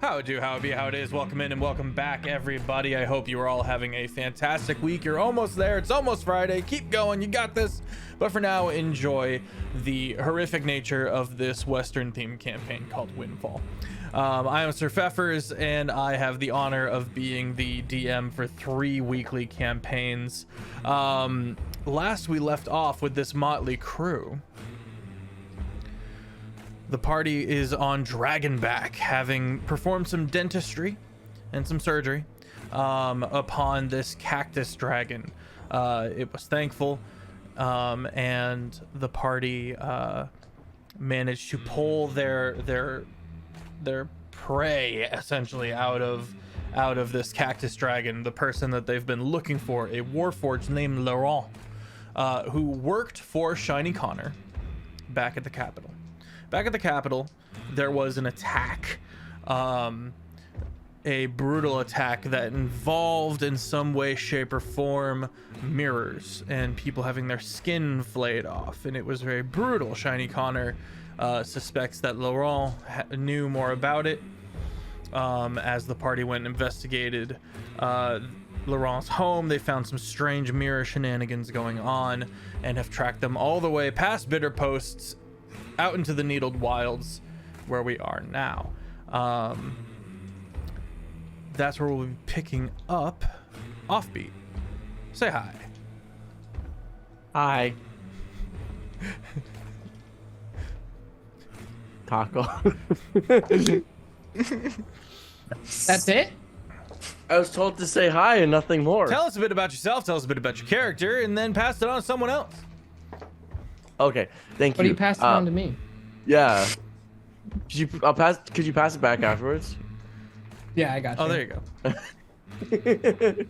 How it do, how it be, how it is. Welcome in and welcome back, everybody. I hope you are all having a fantastic week. You're almost there. It's almost Friday. Keep going. You got this. But for now, enjoy the horrific nature of this Western-themed campaign called Windfall. I am SirFeffers, and I have the honor of being the DM for 3 weekly campaigns. Last we left off with this motley crew. The party is on Dragonback, having performed some dentistry and some surgery upon this cactus dragon. It was thankful, and the party managed to pull their prey essentially out of this cactus dragon. The person that they've been looking for, a warforged named Laurent, who worked for Shiny Connor back at the capital. Back at the capital, there was an attack, a brutal attack that involved in some way, shape, or form mirrors and people having their skin flayed off, and it was very brutal. Shiny Connor suspects that Laurent knew more about it. As the party went and investigated Laurent's home, they found some strange mirror shenanigans going on and have tracked them all the way past Bitter Posts out into the Needled Wilds, where we are now. That's where we'll be picking up. Offbeat, say hi. Hi. Taco. That's it? I was told to say hi and nothing more. Tell us a bit about yourself, tell us a bit about your character, and then pass it on to someone else. Okay, thank you. What do you pass it on to me? Yeah. Could you pass it back afterwards? Yeah, I got you. Oh, there you go.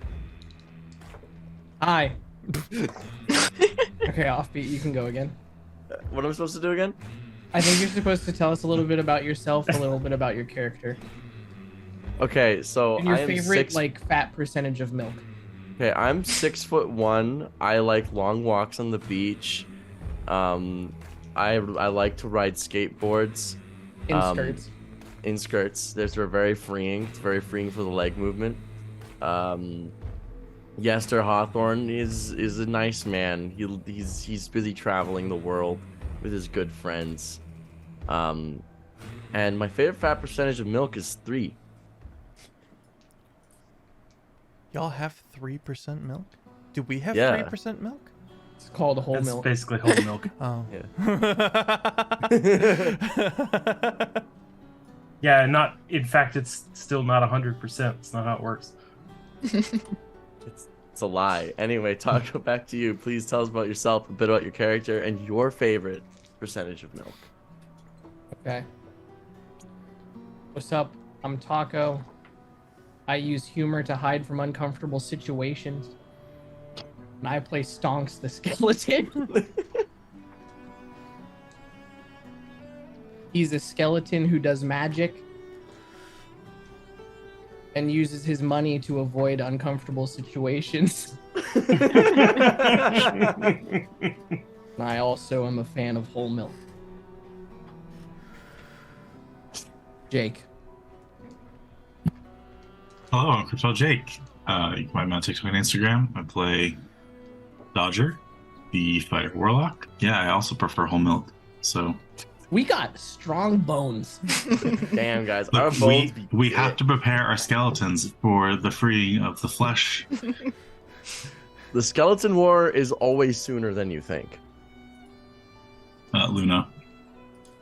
Hi. Okay, Offbeat, you can go again. What am I supposed to do again? I think you're supposed to tell us a little bit about yourself, a little bit about your character, Okay, so and your I am favorite fat percentage of milk. Okay, I'm 6'1". I like long walks on the beach. I like to ride skateboards. In skirts. In skirts. They're very freeing. It's very freeing for the leg movement. Yester Hawthorne is a nice man. He's busy traveling the world with his good friends. And my favorite fat percentage of milk is 3. Y'all have 3% milk? Do we have Yeah. 3% milk? It's called whole It's milk. basically whole milk. Oh. Yeah. Yeah, not. In fact, it's still not 100%. It's not how it works. It's a lie. Anyway, Taco, back to you. Please tell us about yourself, a bit about your character, and your favorite percentage of milk. Okay. What's up? I'm Taco. I use humor to hide from uncomfortable situations. And I play Stonks the Skeleton. He's a skeleton who does magic and uses his money to avoid uncomfortable situations. And I also am a fan of whole milk. Jake. Hello, I'm CritFailJake. You can find me on TikTok and Instagram. I play Dodger, the fighter warlock. Yeah, I also prefer whole milk. So We got strong bones. Damn, guys, look, our bones. we have to prepare our skeletons for the freeing of the flesh. The skeleton war is always sooner than you think. Luna.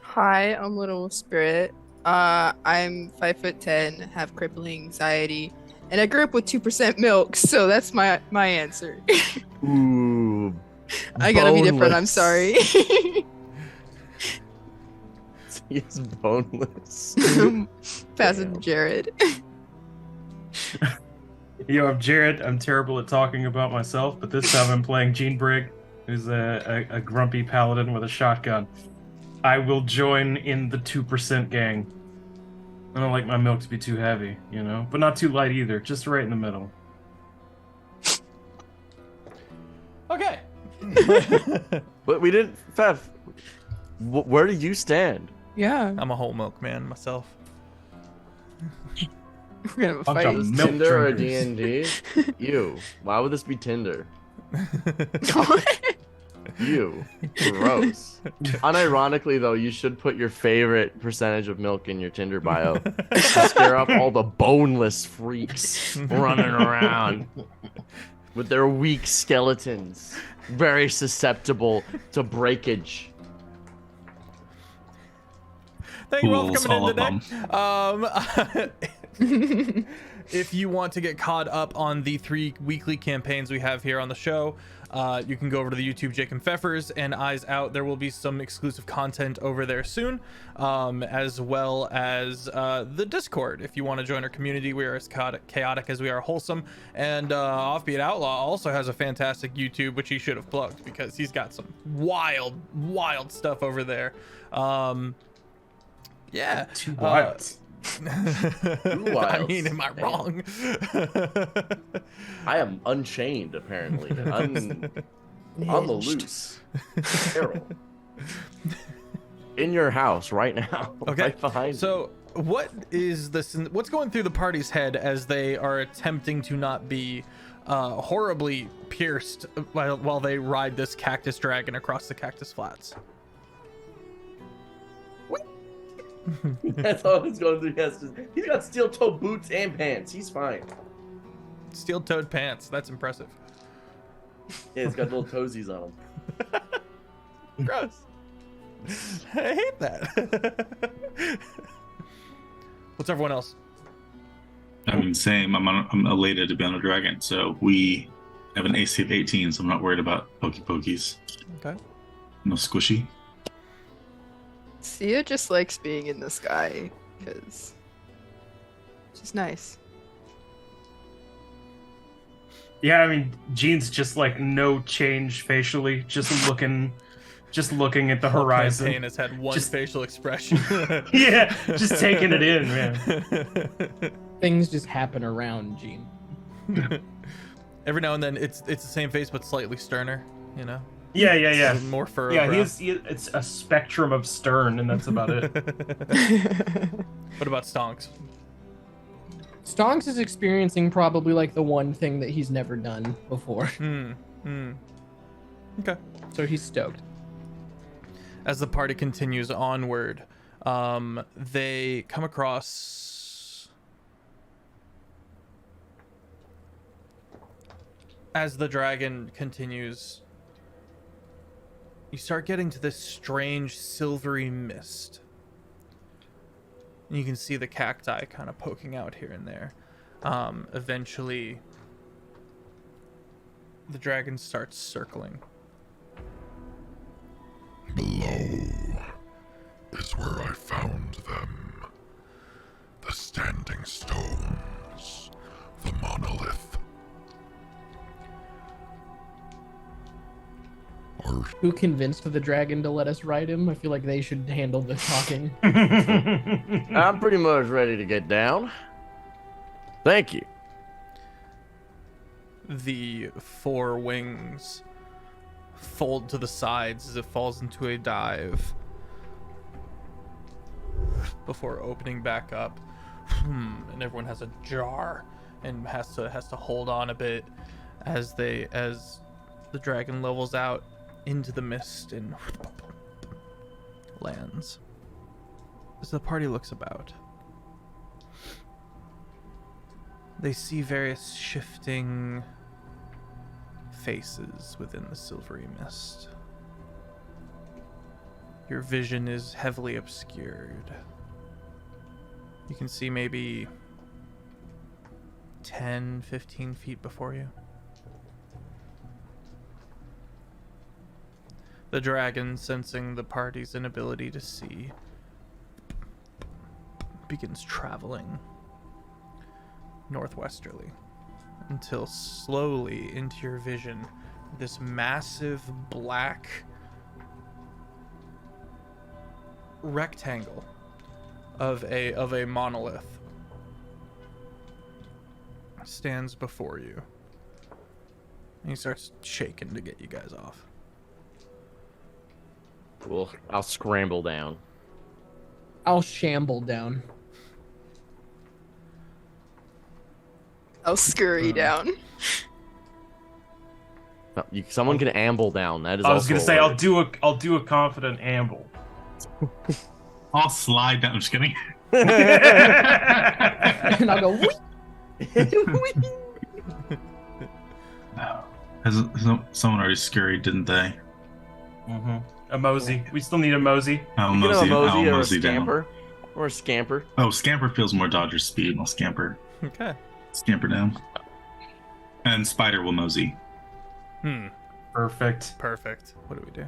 Hi, I'm LunaWolfSpirit. I'm 5'10", have crippling anxiety, and I grew up with 2% milk, so that's my answer. Ooh. I gotta be different. I'm boneless. sorry. He's boneless. Passive Jared. Yo, I'm Jared. I'm terrible at talking about myself, but this time I'm playing Gene Brigg, who's a grumpy paladin with a shotgun. I will join in the 2% gang. I don't like my milk to be too heavy, you know? But not too light either, just right in the middle. Okay. But we didn't, Feff. Where do you stand? Yeah. I'm a whole milk man myself. We're gonna have a Bunch fight. of Is this milk Tinder or drinkers. D&D? You. Why would this be Tinder? You. Gross. Unironically, though, you should put your favorite percentage of milk in your Tinder bio to scare up all the boneless freaks running around with their weak skeletons, very susceptible to breakage. Thank you all for Fools, coming in all today. If you want to get caught up on the 3 weekly campaigns we have here on the show, you can go over to the YouTube Jake and Feffers and Eyes Out. There will be some exclusive content over there soon, as well as the Discord. If you want to join our community, we are as chaotic as we are wholesome. And Offbeat Outlaw also has a fantastic YouTube, which he should have plugged because he's got some wild stuff over there. Yeah. Too wild. I mean, am I wrong? I am unchained, apparently. On the loose. Carol. In your house right now. Okay. Right behind you. So, what is this? What's going through the party's head as they are attempting to not be horribly pierced while they ride this cactus dragon across the cactus flats? That's all he's going through. He's got steel-toe boots and pants. He's fine. Steel-toed pants. That's impressive. Yeah, he's got little toesies on him. Gross. I hate that. What's everyone else? I mean, same. I'm elated to be on a dragon. So we have an AC of 18, so I'm not worried about pokies. Okay. No squishy. Sia just likes being in the sky because she's nice. Yeah, I mean, Gene's just like no change facially, just looking at the horizon. Campaign has had one Just- facial expression. Yeah, just taking it in, man. Things just happen around Gene. Every now and then, it's the same face but slightly sterner. You know. Yeah. More furrow. Yeah, brow. it's a spectrum of stern, and that's about it. What about Stonks? Stonks is experiencing probably like the one thing that he's never done before. Okay. So he's stoked. As the party continues onward, they come across, as the dragon continues, you start getting to this strange silvery mist. And you can see the cacti kind of poking out here and there. Eventually, the dragon starts circling. Below is where I found them. The standing stones, the monolith. Who convinced the dragon to let us ride him? I feel like they should handle the talking. I'm pretty much ready to get down. Thank you. The 4 wings fold to the sides as it falls into a dive before opening back up. And everyone has a jar and has to hold on a bit as the dragon levels out into the mist and lands. As the party looks about, they see various shifting faces within the silvery mist. Your vision is heavily obscured. You can see maybe 10, 15 feet before you. The dragon, sensing the party's inability to see, begins traveling northwesterly until slowly into your vision, this massive black rectangle of a monolith stands before you. And he starts shaking to get you guys off. Cool. I'll scramble down. I'll shamble down. I'll scurry down. Someone can amble down. That is. I was gonna say also I'll do a confident amble. I'll slide down. I'm just kidding. And I'll go. Whee! Has someone already scurried, didn't they? Mm-hmm. A mosey. We still need a mosey. I'll You know, a mosey, I'll mosey or a mosey down. scamper. Or a scamper. Oh, scamper feels more Dodger speed. I'll scamper Okay. down. And Spider will mosey. Perfect. Perfect. What do we do?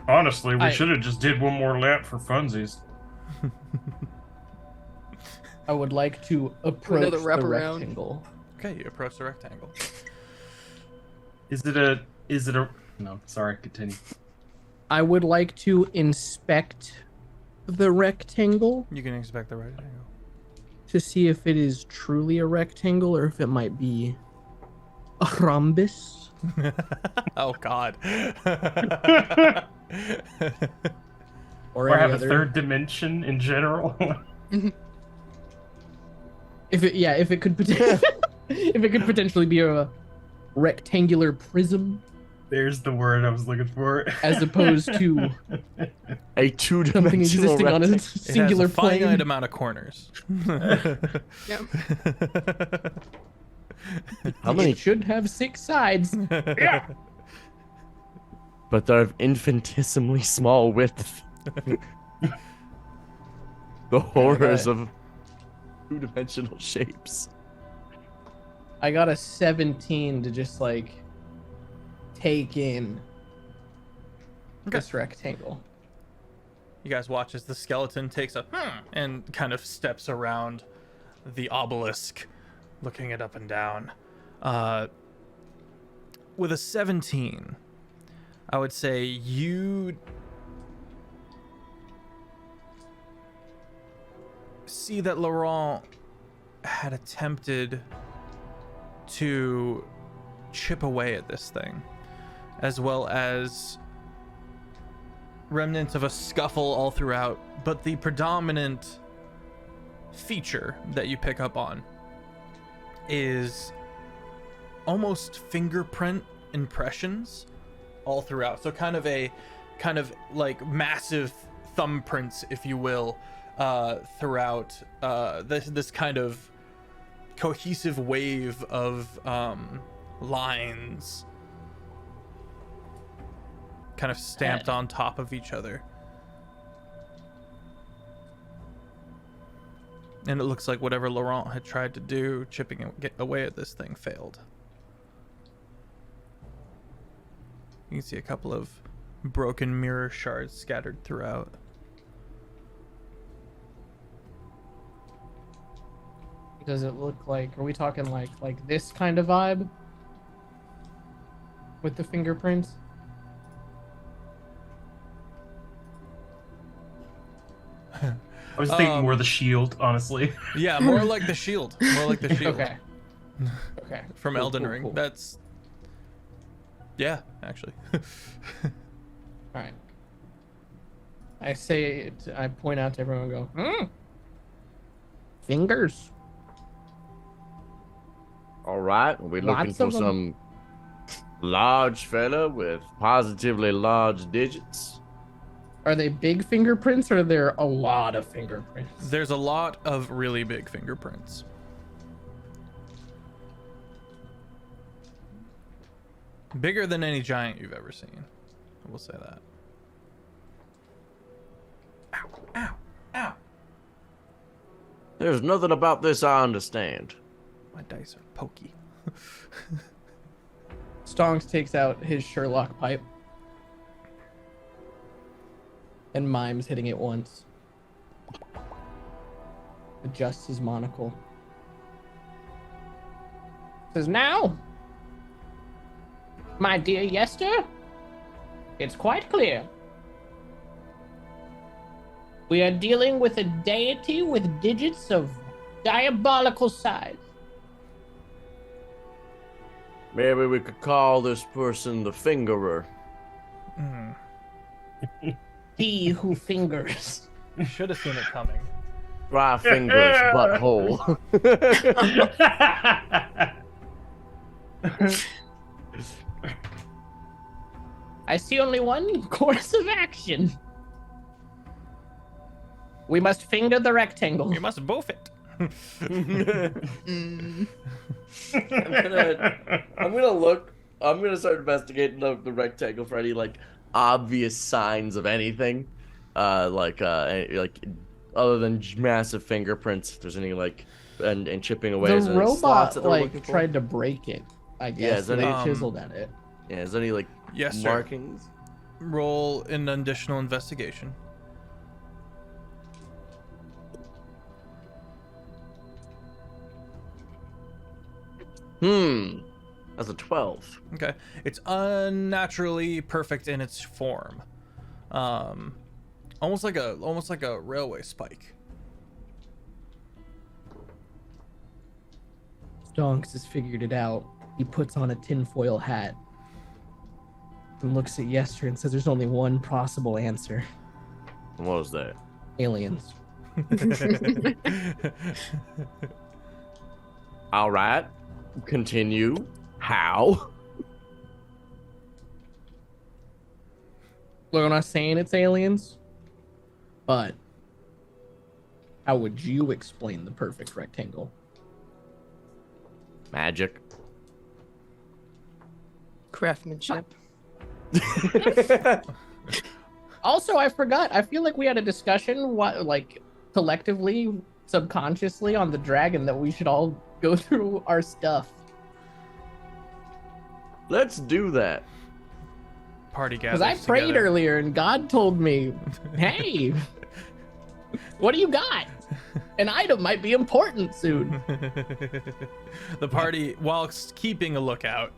Honestly, we should have just did one more lap for funsies. I would like to approach Another the wraparound. rectangle. Okay, you approach the rectangle. Is it a? No, sorry. Continue. I would like to inspect the rectangle You can expect the rectangle. to see if it is truly a rectangle or if it might be a rhombus. Oh God. Or Or any have a other. third dimension in general. If it could potentially be a rectangular prism There's the word I was looking for. as opposed to A something two-dimensional existing on a rectangle. It singular has a finite plane. amount of corners. Yep. How many? It should have 6 sides. But they're of infinitesimally small width. The horrors of two-dimensional shapes. I got a 17 to just like take in this rectangle. You guys watch as the skeleton takes a and kind of steps around the obelisk, looking it up and down. With a 17, I would say you see that Laurent had attempted to chip away at this thing, as well as remnants of a scuffle all throughout, but the predominant feature that you pick up on is almost fingerprint impressions all throughout. So kind of like massive thumbprints, if you will, throughout this kind of cohesive wave of lines kind of stamped on top of each other. And it looks like whatever Laurent had tried to do, chipping away at this thing, failed. You can see a couple of broken mirror shards scattered throughout. Does it look like, are we talking like this kind of vibe with the fingerprints? I was thinking more the shield, honestly. Yeah, more like the shield. More like the shield. Okay. Okay. From Cool, Elden cool, Ring. cool. That's... Yeah, actually. All right. I say it, I point out to everyone and go, fingers. All right, we're looking Lots for of them. some large fella with positively large digits. Are they big fingerprints or are there a lot of fingerprints? There's a lot of really big fingerprints. Bigger than any giant you've ever seen. I will say that. Ow, ow, ow. There's nothing about this I understand. My dice are pokey. Stonks takes out his Sherlock pipe and mimes hitting it once. Adjusts his monocle. Says, now, my dear Yester, it's quite clear. We are dealing with a deity with digits of diabolical size. Maybe we could call this person the Fingerer. He who fingers. You should have seen it coming. Dry fingers, butthole. I see only one course of action. We must finger the rectangle. You must boof it. Mm. I'm gonna start investigating the rectangle for any like obvious signs of anything, like other than massive fingerprints. If there's any like and chipping away. The Is there any slots robot that they're looking like for? tried to break it. I guess is there they any- chiseled at it. Yeah, is there any like Yes, sir. markings? Roll an additional investigation. That's a 12. Okay. It's unnaturally perfect in its form. Almost like a railway spike. Stonks has figured it out. He puts on a tinfoil hat and looks at Yester and says there's only one possible answer. And what was that? Aliens. All right. Continue. How? Look, I'm not saying it's aliens, but how would you explain the perfect rectangle? Magic. Craftsmanship. Also, I forgot. I feel like we had a discussion, like collectively, subconsciously, on the dragon that we should all go through our stuff. Let's do that. Party gathers Because I prayed together. earlier and God told me, hey, what do you got? An item might be important soon. The party, while keeping a lookout,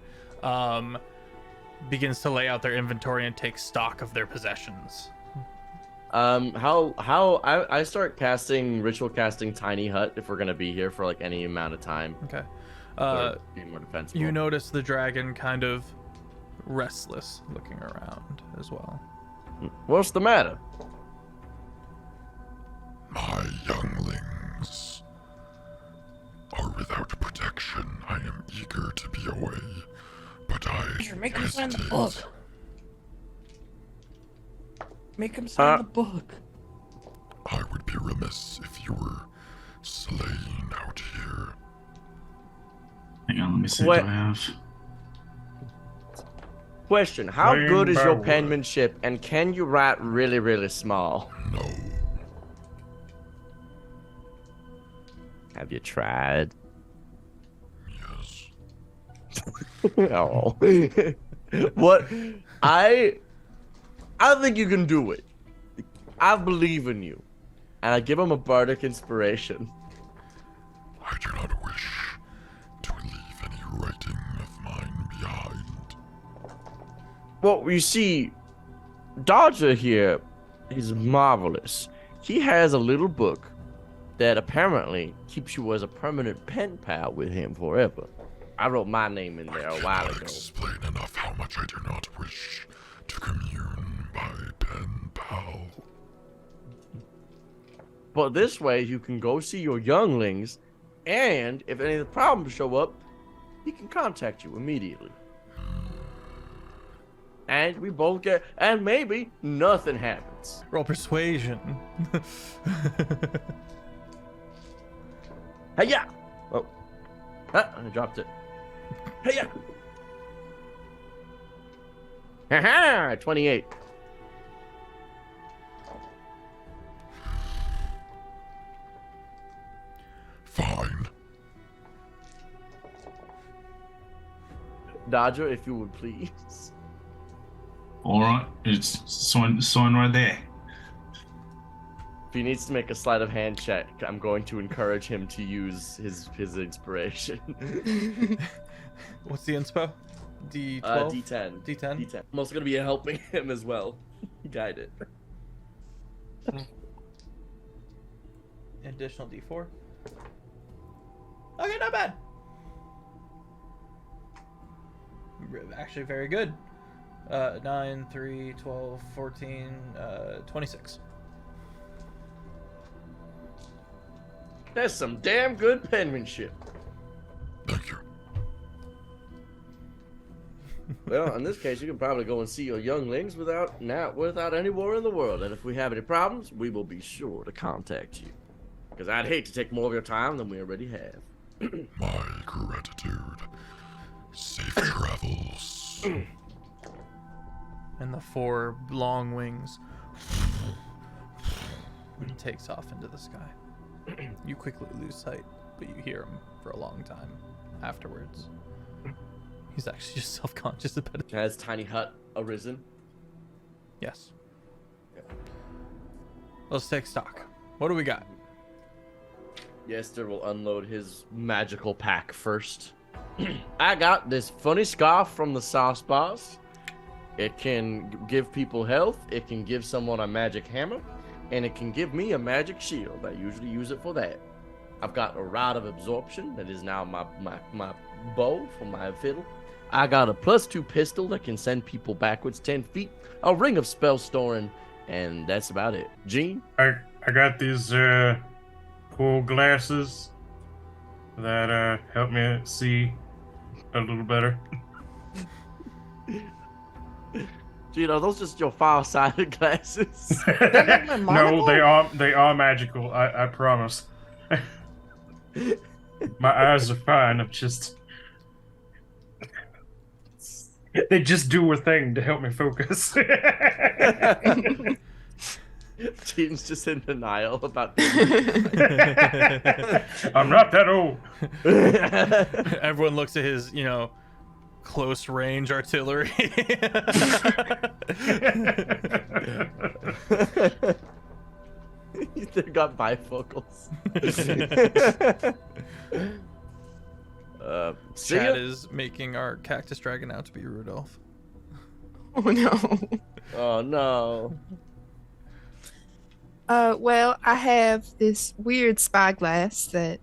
begins to lay out their inventory and take stock of their possessions. I start ritual casting Tiny Hut if we're gonna be here for like any amount of time. Okay. Or be more defensible. You notice the dragon kind of restless looking around as well. What's the matter? My younglings are without protection. I am eager to be away, but I Make him sign the hesitate. book. Make him sign the book. I would be remiss if you were slain out here. Hang on, let me see. What? Do I have? Question: how Playing good is by your wood. penmanship, and can you write really, really small? No, Have you tried? yes. Oh. What? I think you can do it. I believe in you. And I give him a bardic inspiration. I do not wish to leave any writing of mine behind. Well, you see, Dodger here is marvelous. He has a little book that apparently keeps you as a permanent pen pal with him forever. I wrote my name in there a while cannot ago. explain enough how much I do not wish to commune by pen pal. But this way, you can go see your younglings, and if any of the problems show up, he can contact you immediately. And we both get, and maybe nothing happens. Roll persuasion. Hey, yeah. Oh, I dropped it. Hey, yeah. Haha, 28. Fine. Dodger, if you would please. All right, it's sign right there. If he needs to make a sleight of hand check, I'm going to encourage him to use his inspiration. What's the inspo? D12? D10. D10? D10. I'm also going to be helping him as well. Guide it. Additional D4. Okay, not bad. Actually, very good. 9, 3, 12, 14, 26. That's some damn good penmanship. Thank you. Well, in this case, you can probably go and see your younglings without any worry in the world. And if we have any problems, we will be sure to contact you. Because I'd hate to take more of your time than we already have. My gratitude. Safe travels. And the 4 long wings when he takes off into the sky. You quickly lose sight, but you hear him for a long time afterwards. He's actually just self-conscious about it. Has tiny hut arisen? Yes. Let's take stock. What do we got? Yester will unload his magical pack first. I got this funny scarf from the sauce bars. It can give people health, it can give someone a magic hammer, and it can give me a magic shield. I usually use it for that. I've got a rod of absorption that is now my bow for my fiddle. I got a +2 pistol that can send people backwards 10 feet, a ring of spell storing, and that's about it. Gene? I got these cool glasses that help me see a little better. Gene, are those just your far-sighted glasses? No, they are magical. I promise. My eyes are fine. I'm just. They just do a thing to help me focus. Gene's just in denial about I'm not that old. Everyone looks at his, close range artillery. They've got bifocals. Chad is making our cactus dragon out to be Rudolph. Oh no. Oh no. Well, I have this weird spyglass that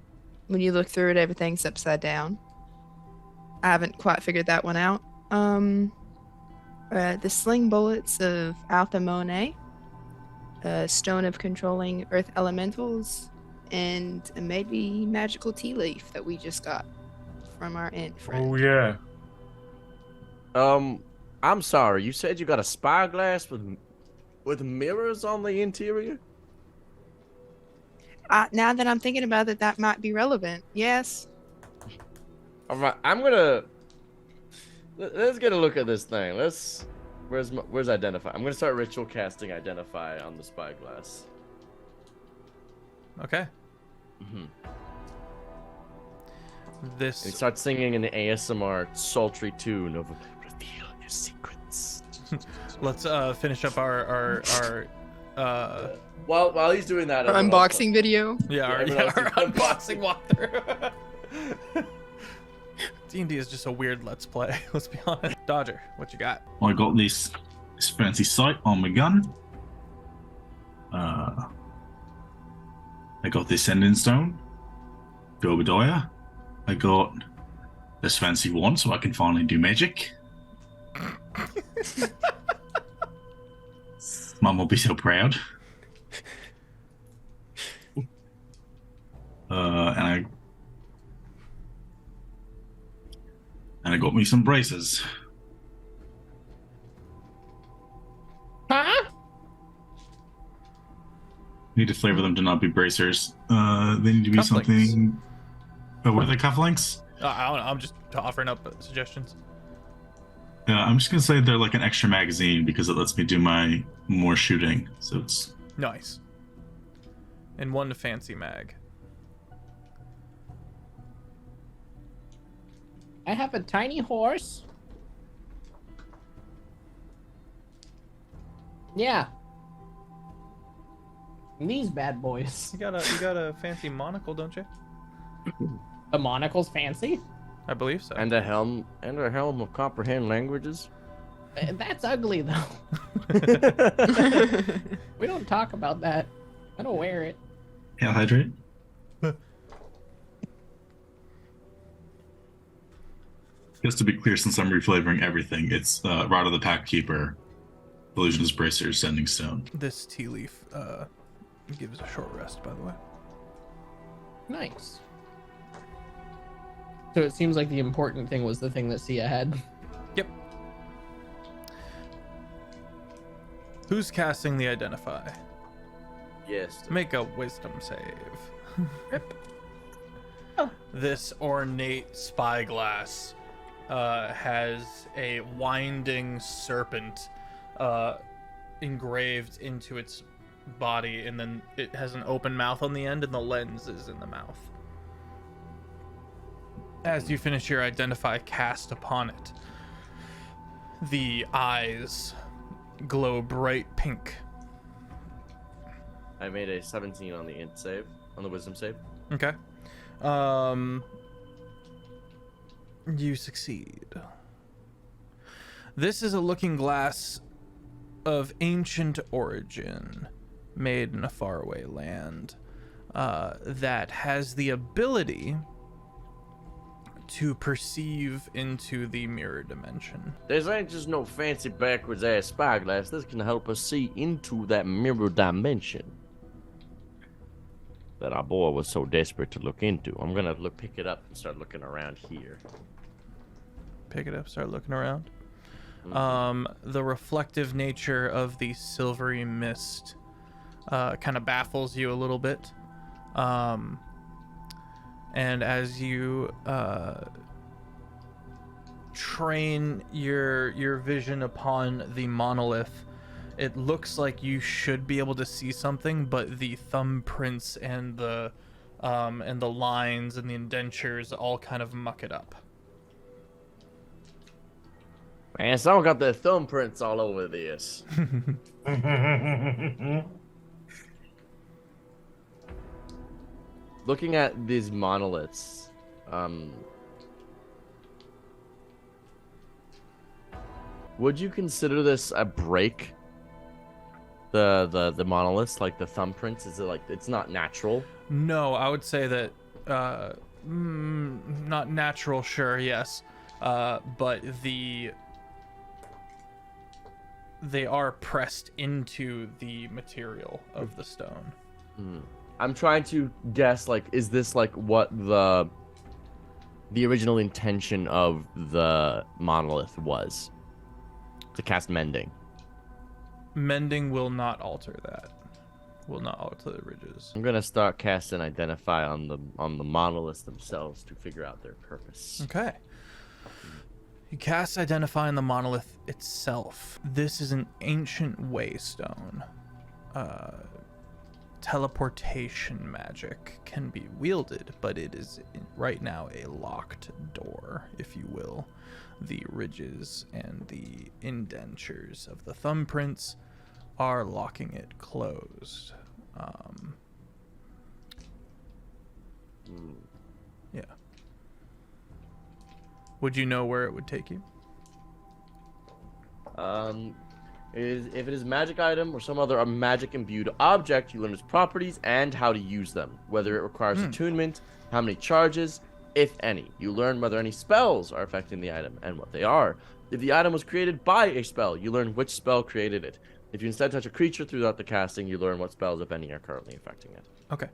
when you look through it, everything's upside down. I haven't quite figured that one out. The sling bullets of Alpha Monet, stone of controlling earth elementals, and a maybe magical tea leaf that we just got from our ant friend. Oh yeah. I'm sorry. You said you got a spyglass with mirrors on the interior? Now that I'm thinking about it, that might be relevant. Yes. All right, let's get a look at this thing. Where's identify? I'm gonna start ritual casting identify on the spyglass. Okay. Mm-hmm. This. And start singing an ASMR sultry tune of "Reveal your secrets." Let's finish up our While he's doing that, Our unboxing video. our unboxing walkthrough. D&D is just a weird let's play. Let's be honest. Dodger, what you got? Well, I got this fancy sight on my gun. I got this sending stone. The Obadiah. I got this fancy wand so I can finally do magic. Mum will be so proud. And I got me some braces. Huh? Need to flavor them to not be bracers. They need to be Cufflinks. something. Oh, what are the cufflinks? I don't know. I'm just offering up suggestions. I'm just gonna say they're like an extra magazine because it lets me do my more shooting. So it's Nice. And one fancy mag. I have a tiny horse. Yeah. And these bad boys. You got a fancy monocle, don't you? The monocle's fancy. I believe so. And a helm of comprehend languages. That's ugly though. We don't talk about that. I don't wear it. hail hydrate. Just to be clear, since I'm reflavoring everything, it's Rod of the Pack Keeper, Illusionist Bracer, Sending Stone. This tea leaf gives a short rest, by the way. Nice. So it seems like the important thing was the thing that Sia had. Yep. Who's casting the Identify? Yes. Make a wisdom save. Rip. This ornate spyglass has a winding serpent engraved into its body, and then it has an open mouth on the end, and the lens is in the mouth. As you finish your Identify cast upon it, the eyes glow bright pink. I made a 17 on the int save, on the wisdom save. Okay. You succeed. This is a looking glass of ancient origin, made in a faraway land, that has the ability to perceive into the mirror dimension. This ain't just no fancy backwards ass spyglass. This can help us see into that mirror dimension that our boy was so desperate to look into. I'm gonna pick it up and start looking around here. Pick it up, start looking around. The reflective nature of the silvery mist kind of baffles you a little bit. And as you train your vision upon the monolith, it looks like you should be able to see something, but the thumbprints and the lines and the indentures all kind of muck it up. Man, someone got their thumbprints all over this. Looking at these monoliths, would you consider this a break? The monoliths, like the thumbprints, is it like it's not natural? No, I would say that not natural, sure, yes, but they are pressed into the material of the stone. I'm trying to guess, like, is this like what the original intention of the monolith was? To cast mending. Mending will not alter that. Will not alter the ridges. I'm gonna start casting Identify on the monoliths themselves to figure out their purpose. Okay. You cast Identify on the monolith itself. This is an ancient waystone. Teleportation magic can be wielded, but it is right now a locked door, if you will. The ridges and the indentures of the thumbprints are locking it closed. Yeah. Would you know where it would take you? If it is a magic item or some other magic imbued object, you learn its properties and how to use them. Whether it requires attunement, how many charges, if any. You learn whether any spells are affecting the item and what they are. If the item was created by a spell, you learn which spell created it. If you instead touch a creature throughout the casting, you learn what spells, if any, are currently affecting it. Okay.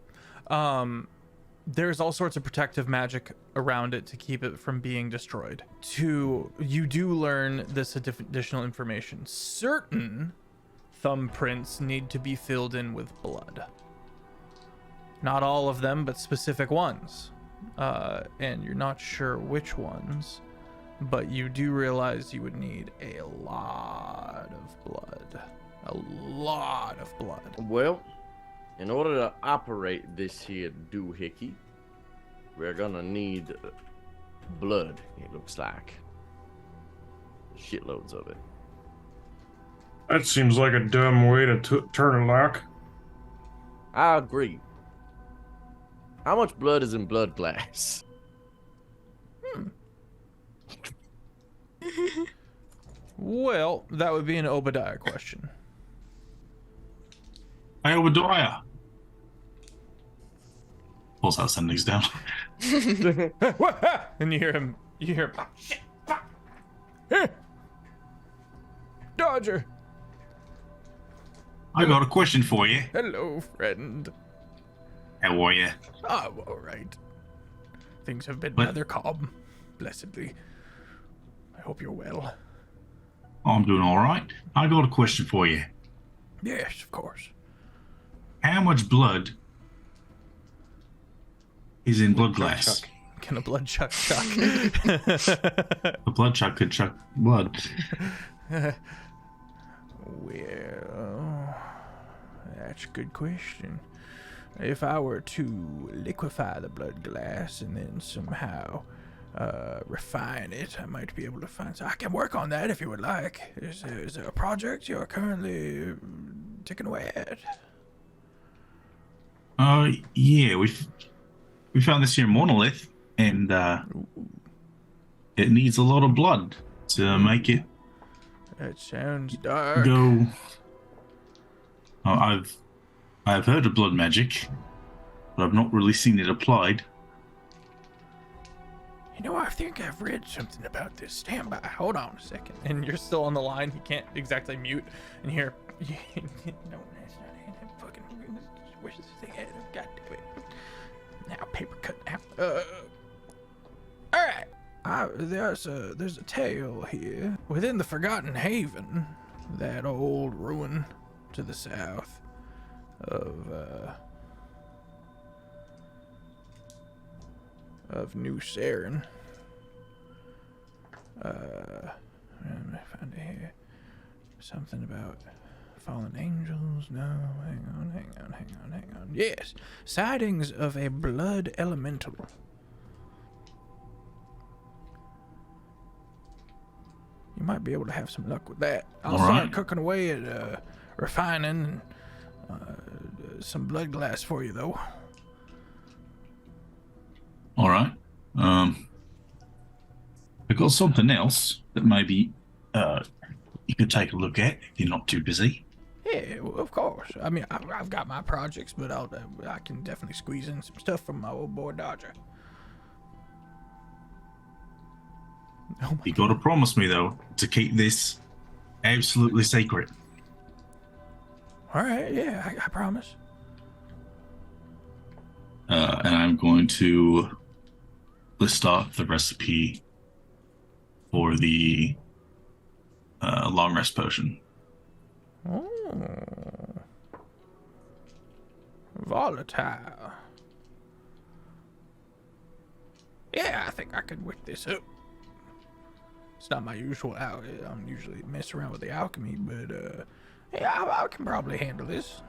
There's all sorts of protective magic around it to keep it from being destroyed. You do learn this additional information. Certain thumbprints need to be filled in with blood. Not all of them, but specific ones. And you're not sure which ones, but you do realize you would need a lot of blood. A lot of blood. Well, in order to operate this here doohickey, we're gonna need blood, it looks like. Shitloads of it. That seems like a dumb way to turn a lock. I agree. How much blood is in blood glass? Well, that would be an Obadiah question. Hey, Obadiah. Pulls out sendings down. And you hear him. Oh, shit. Fuck. Hey. Dodger. I got a question for you. Hello, friend. How are you? Oh, all right. Things have been What? rather calm, blessedly. I hope you're well. I'm doing all right. I got a question for you. Yes, of course. How much blood is in blood glass? Chuck. Can a blood chuck chuck? A blood chuck could chuck blood. Well, that's a good question. If I were to liquefy the blood glass and then somehow refine it, I might be able to find. So I can work on that if you would like. Is there a project you're currently ticking away at? Yeah, we found this here monolith, and it needs a lot of blood to make it That sounds dark. go. I've heard of blood magic, but I've not really seen it applied. You know, I think I've read something about this. Stand by. Hold on a second. And you're still on the line. He can't exactly mute. And here, no, that's not it. I'm fucking. Where's this thing at? God damn it. Now, paper cut now. All right. There's a tale here within the Forgotten Haven, that old ruin to the south of New Saren. I'm gonna find it here. Something about fallen angels. No, hang on. Yes, sightings of a blood elemental. You might be able to have some luck with that. I'll All start right. cooking away at refining some blood glass for you, though. All right. I got something else that maybe you could take a look at if you're not too busy. Yeah, well, of course. I mean, I've got my projects, but I can definitely squeeze in some stuff from my old boy Dodger. Oh my You got to promise me though to keep this absolutely secret. All right, yeah, I promise. And I'm going to list off the recipe for the long rest potion. Oh. Volatile. Yeah, I think I could whip this up. It's not my usual I don't usually mess around with the alchemy, but yeah, I can probably handle this.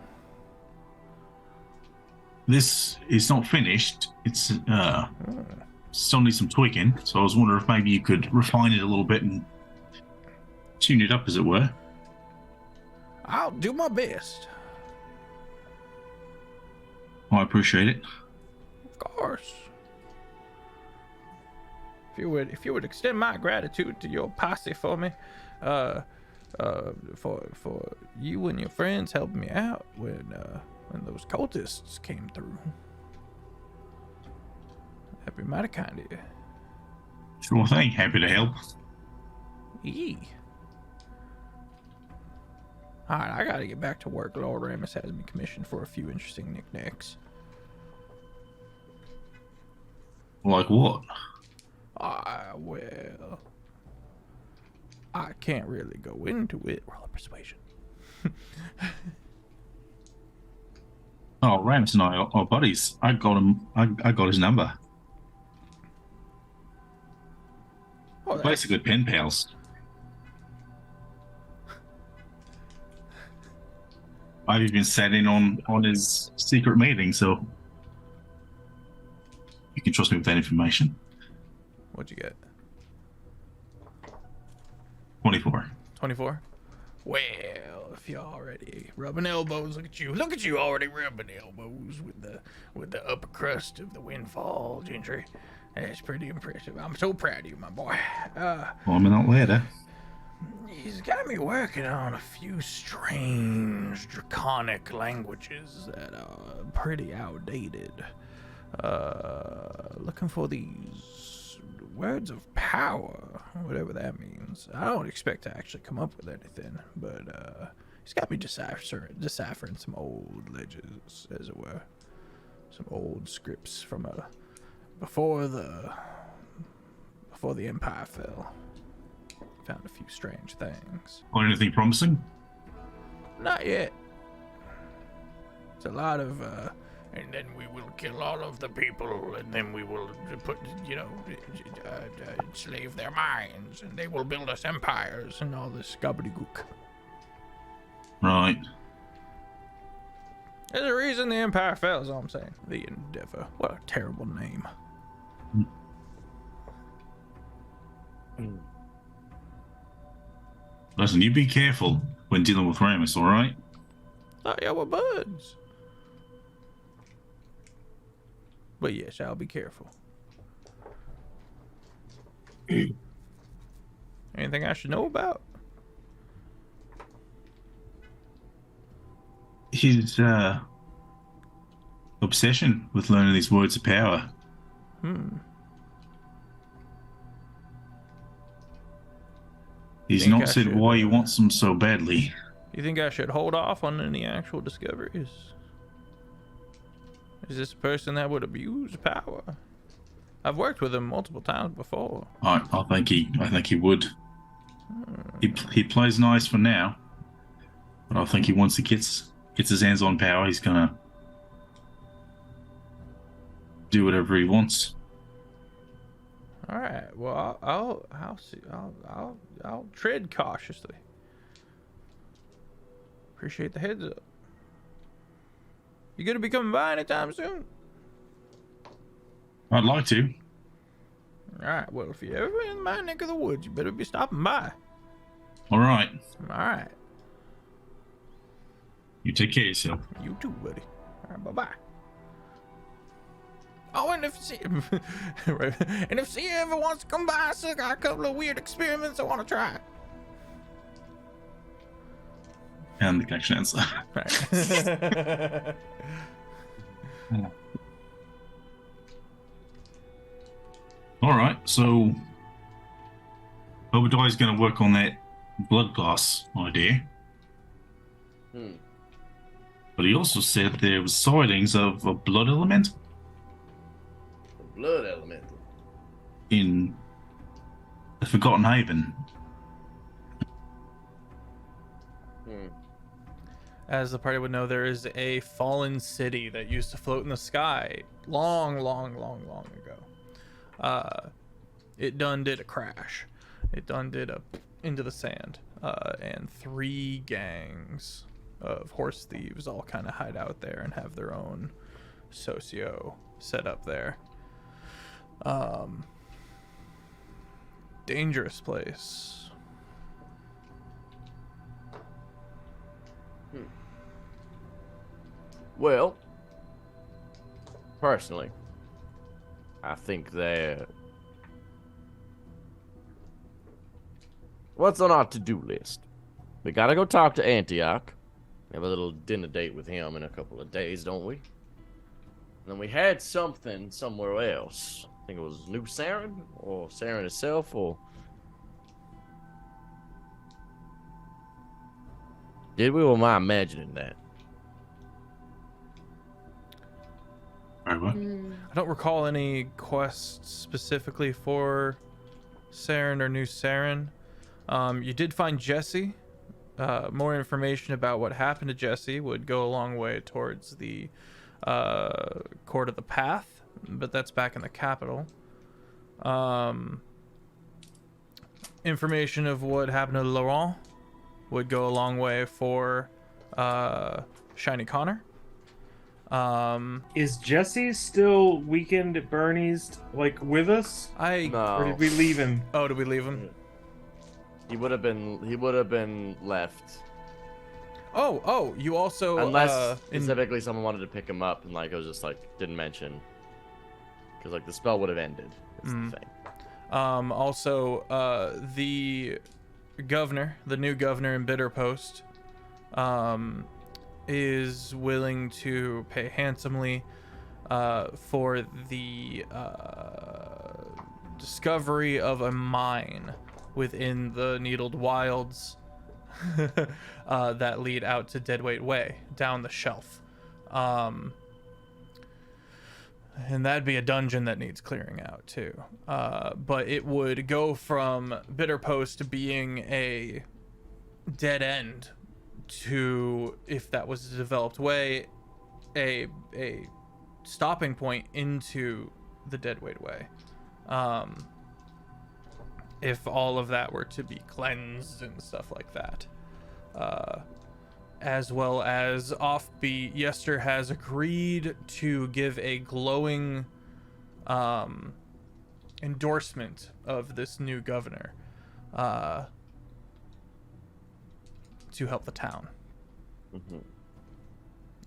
This is not finished. It's still needs some tweaking. So I was wondering if maybe you could refine it a little bit and tune it up, as it were. I'll do my best. Oh, I appreciate it. Of course. If you would extend my gratitude to your posse for me, for you and your friends helping me out when those cultists came through. That'd be mighty kind of you. Sure thing. Happy to help. Yee. Alright, I gotta get back to work. Lord Ramus has me commissioned for a few interesting knickknacks. Like what? Well, I can't really go into it. Roll a persuasion. Oh, Rams and I are buddies. I got him. I got his number. Oh, that's- Basically, pen pals. I've even sat in on his secret meeting, so you can trust me with that information. What'd you get? 24. 24? Well, if you're already rubbing elbows, look at you. Look at you already rubbing elbows with the upper crust of the Windfall gentry. That's pretty impressive. I'm so proud of you, my boy. Climbing that ladder. He's got me working on a few strange draconic languages that are pretty outdated. Looking for these words of power, whatever that means. I don't expect to actually come up with anything, but he's got me deciphering some old ledges, as it were. some old scripts from before the Empire fell. Found a few strange things. Or anything promising? Not yet. It's a lot of and then we will kill all of the people, and then we will put, enslave their minds, and they will build us empires and all this gobbledygook. Right. There's a reason the Empire fell, is all I'm saying. The Endeavor. What a terrible name. Listen, you be careful when dealing with Ramus, alright? Thought y'all were buds. But yes, I'll be careful. Anything I should know about? His obsession with learning these words of power. He's Think not I said should, why he wants them so badly. You think I should hold off on any actual discoveries? Is this a person that would abuse power? I've worked with him multiple times before. I think he would. He plays nice for now, but I think once he gets his hands on power, he's gonna do whatever he wants. All right. Well, I'll see. I'll tread cautiously. Appreciate the heads up. You gonna be coming by anytime soon? I'd like to. All right. Well, if you're ever in my neck of the woods, you better be stopping by. All right. All right. You take care of yourself. You too, buddy. All right. Bye bye. Oh, and if she ever wants to come by, I still got a couple of weird experiments I want to try. And the connection answer. Right. All right. So Obadiah's going to work on that blood glass idea. But he also said there was sightings of a blood elemental Blood elemental. in the Forgotten Haven. As the party would know, there is a fallen city that used to float in the sky long ago. It done did a crash. It done did a into the sand. And 3 gangs of horse thieves all kind of hide out there and have their own socio set up there. Dangerous place. Well, personally, I think they're... What's on our to-do list? We gotta go talk to Antioch. We have a little dinner date with him in a couple of days, don't we? And then we had something somewhere else. I think it was New Saren, or Saren itself, or... Did we, or am I imagining that? What? I don't recall any quests specifically for Saren or New Saren. You did find Jesse. More information about what happened to Jesse would go a long way towards the Court of the Path, but that's back in the capital. Information of what happened to Laurent would go a long way for Shiny Connor. Is Jesse still weekend at Bernie's, like, with us? No. Or did we leave him? Oh, did we leave him? He would have been left. Oh, you also Unless specifically someone wanted to pick him up and like it was just like didn't mention. Because like the spell would have ended. That's the thing. Also, the governor, the new governor in Bitterpost, is willing to pay handsomely for the discovery of a mine within the Needled Wilds that lead out to Deadweight Way down the shelf. And that'd be a dungeon that needs clearing out too. But it would go from Bitter Post being a dead end to, if that was a developed way, a stopping point into the Deadweight Way. If all of that were to be cleansed and stuff like that. As well as Offbeat, Yester has agreed to give a glowing endorsement of this new governor to help the town. Mm-hmm.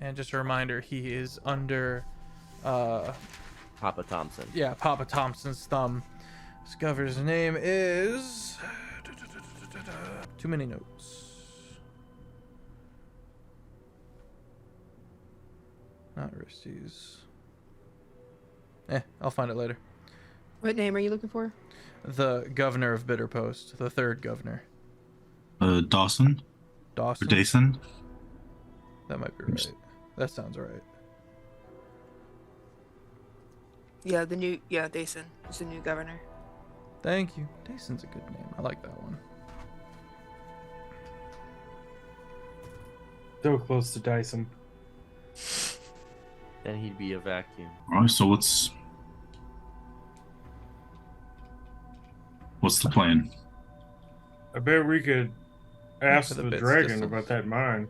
And just a reminder, he is under Papa Thompson. Yeah, Papa Thompson's thumb. This governor's name is too many notes. Not Aristides. I'll find it later. What name are you looking for? The governor of Bitter Post, the third governor. Dawson? Or Dawson. Dason? That might be right. That sounds right. Yeah, Dason is the new governor. Thank you. Dason's a good name. I like that one. So close to Dyson. Then he'd be a vacuum. Alright, so what's the plan? I bet we could ask For the the bits dragon distance. about that mine.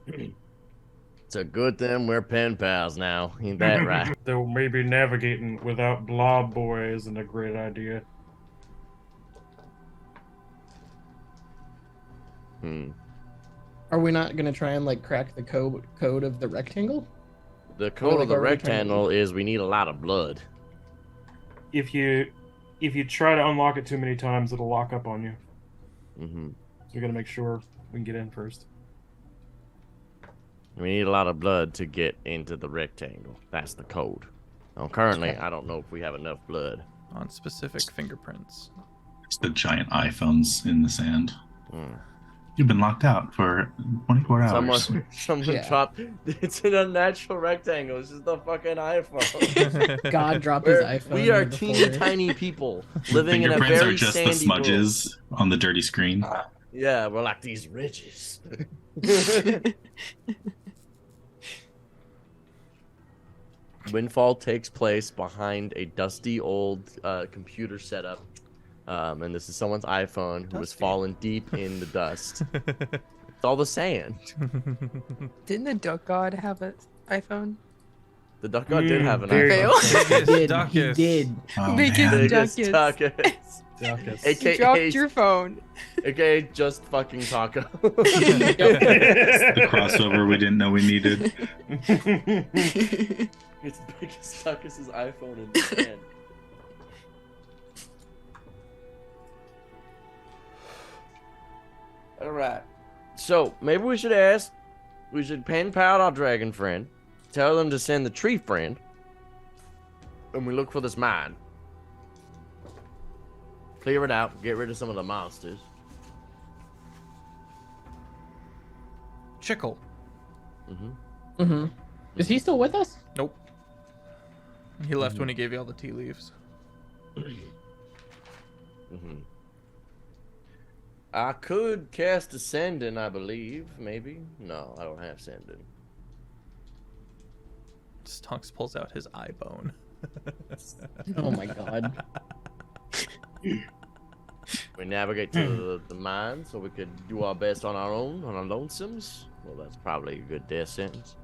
It's a good thing we're pen pals now. Ain't that right? Though maybe navigating without Blob Boy isn't a great idea. Are we not gonna try and like crack the code of the rectangle? The code of the are we trying to rectangle is we need a lot of blood. If you try to unlock it too many times, it'll lock up on you. Mm-hmm. So we gotta make sure we can get in first. We need a lot of blood to get into the rectangle. That's the code. Now, currently, Okay. I don't know if we have enough blood. On specific fingerprints. It's the giant iPhones in the sand. Mm. You've been locked out for 24 hours. Someone Yeah. dropped. It's an unnatural rectangle. It's just the fucking iPhone. God dropped his We're- iPhone. we are in the teeny forest. tiny people living in a Fingerprints very are just sandy the smudges on the dirty screen. world. Yeah, we're like these ridges. Windfall takes place behind a dusty old computer setup. And this is someone's iPhone who has fallen deep in the dust. It's all the sand. Didn't the duck god have an iPhone? The duck god did have an there you iPhone. Fail. He did. He Duckus. did. Oh, Biggest man. Biggest Duckus. Duckus. Duckus. You AKA, dropped your phone. AKA just fucking taco. The crossover we didn't know we needed. It's Biggest Duckus' iPhone in the sand. Alright. So, maybe we should pen pal our dragon friend, tell them to send the tree friend, and we look for this mine. Clear it out, get rid of some of the monsters. Chickle. Mm-hmm. Is he still with us? Nope. He left when he gave you all the tea leaves. Mm-hmm. I could cast Ascendant, I believe. Maybe. No, I don't have Ascendant. Stonks pulls out his eye bone. Oh my god. We navigate to the mine so we could do our best on our own, on our lonesomes. Well, that's probably a good death sentence.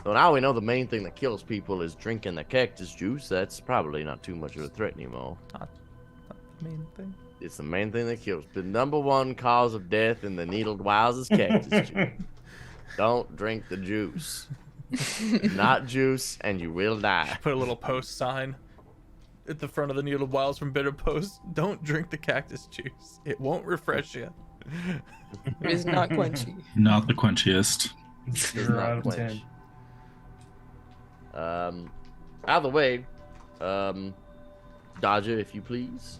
So now we know the main thing that kills people is drinking the cactus juice. That's probably not too much of a threat anymore. Not the main thing. It's the main thing that kills. The number one cause of death in the needled wilds is cactus juice. Don't drink the juice. Not juice, and you will die. Put a little post sign at the front of the Needled Wilds from Bitter Post. Don't drink the cactus juice. It won't refresh you. It is not quenchy. Not the quenchiest. Does 0 not out of quench. 10. Either way, Dodger, if you please.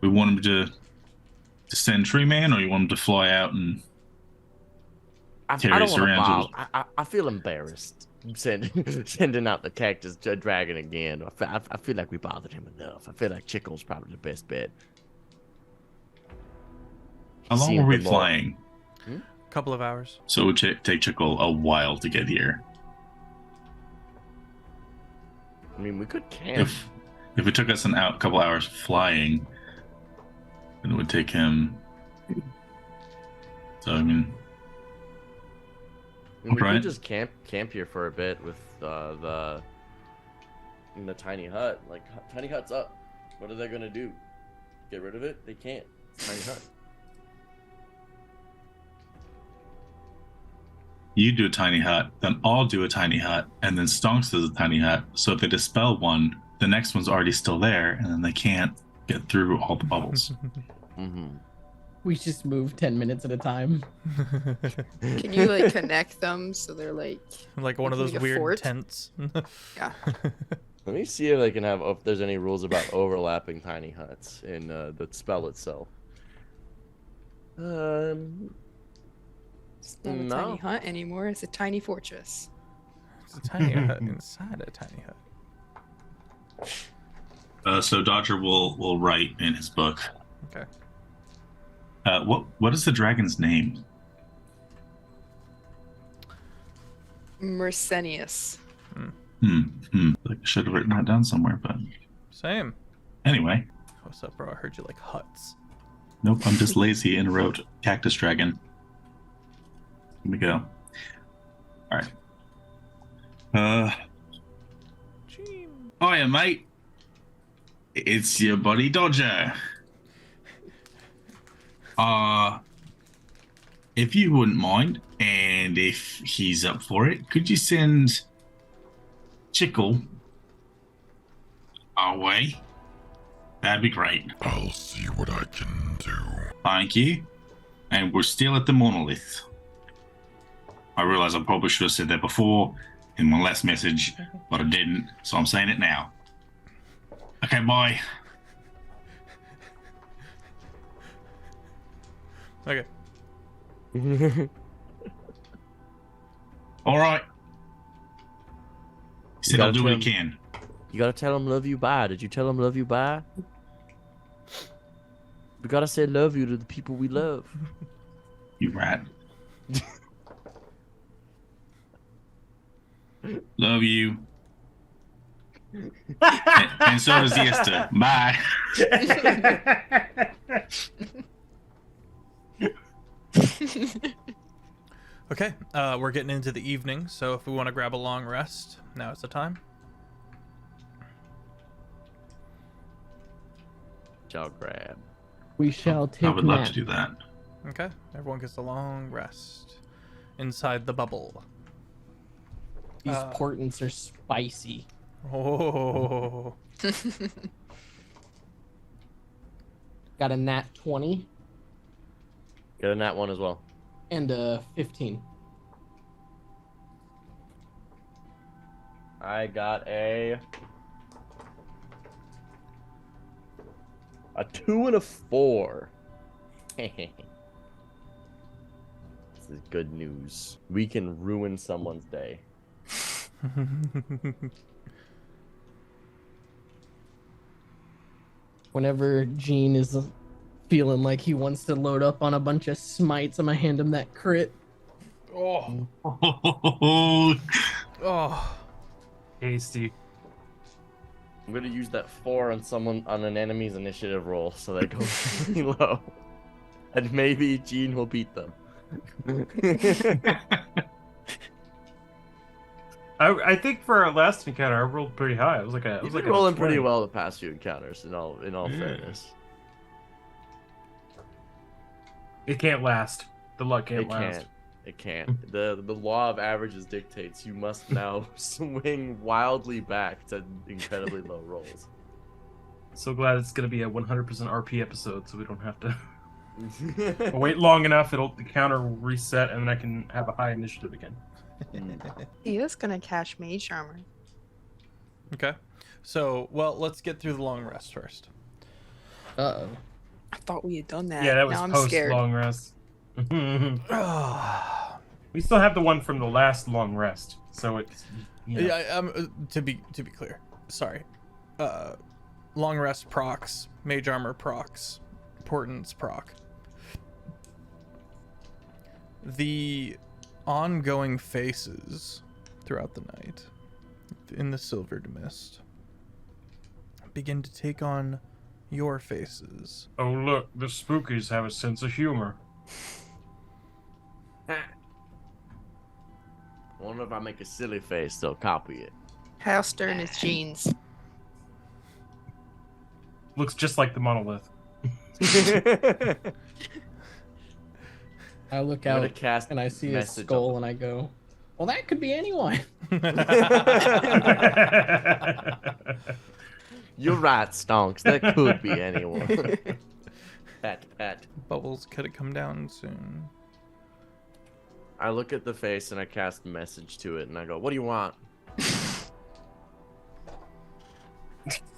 We want him to send Tree Man, or you want him to fly out and I Terry don't want to Sarangelo. bother. I feel embarrassed sending out the cactus dragon again. I feel like we bothered him enough. I feel like Chickle's probably the best bet. How long Seemed were we the more- flying? Couple of hours. So it would take Chickle a while to get here. I mean, we could camp. If it took us a couple hours flying, then it would take him. So I mean, We Right. could just camp here for a bit with the tiny hut. Like, tiny hut's up. What are they gonna do? Get rid of it? They can't. It's a tiny hut. you do a tiny hut, then I'll do a tiny hut, and then Stonks does a tiny hut. So if they dispel one, the next one's already still there, and then they can't get through all the bubbles. Mm-hmm. We just move 10 minutes at a time. Can you like connect them so they're like Like one of those Like a weird fort? tents. yeah? Let me see if I can have if there's any rules about overlapping tiny huts in the spell itself. It's not a No. tiny hut anymore. It's a tiny fortress. It's a tiny hut inside a tiny hut. So Dodger will write in his book. Okay. What is the dragon's name? Mercenius. Like I should have written that down somewhere, but Same. anyway. What's up, bro? I heard you like huts. Nope, I'm just lazy and wrote Cactus Dragon. Here we go. Alright. Hiya, mate. It's your buddy Dodger. If you wouldn't mind, and if he's up for it, could you send Chickle our way? That'd be great. I'll see what I can do. Thank you. And we're still at the monolith. I realize I probably should have said that before in my last message, but I didn't, so I'm saying it now. Okay, bye. Okay. All right. He said I'll gotta do what he tell can. You gotta tell him love you bye. Did you tell him love you bye? We gotta say love you to the people we love. You rat. Love you. And so does Yester. Bye. Okay. We're getting into the evening, so if we want to grab a long rest, now is the time. Shall grab. We shall I take would love nap. to do that. Okay. Everyone gets a long rest inside the bubble. These portents are spicy. Oh. Got a nat 20 Get a nat one as well. and a 15. I got a 2 and a 4. This is good news. We can ruin someone's day. Whenever Gene is feeling like he wants to load up on a bunch of smites, I'm gonna hand him that crit. Oh. Oh, Oh. Tasty. I'm gonna use that 4 on an enemy's initiative roll so they go really low. And maybe Gene will beat them. I think for our last encounter, I rolled pretty high. It was like a. It You've was been like a rolling pretty 20. well the past few encounters. In all fairness, It can't last. The luck can't it last. can't. It can't. The law of averages dictates you must now swing wildly back to incredibly low rolls. So glad it's gonna be a 100% RP episode, so we don't have to wait long enough. The counter will reset, and then I can have a high initiative again. He is gonna catch Mage Armor. Okay. So, well, let's get through the long rest first. Uh-oh. I thought we had done that. Yeah, that was now I'm post scared. long rest. We still have the one from the last long rest, so it's. You know. Yeah, to be clear, sorry. Long rest procs, mage armor procs, portents proc. The ongoing faces throughout the night in the silvered mist begin to take on your faces. Oh look, the spookies have a sense of humor. I wonder if I make a silly face, they'll copy it. How stern is Jeans? Looks just like the monolith. I look I'm gonna out cast and I see a message skull on- and I go, well, that could be anyone. You're right, Stonks. That could be anyone. Pat. Bubbles, could it come down soon? I look at the face and I cast a message to it and I go, what do you want?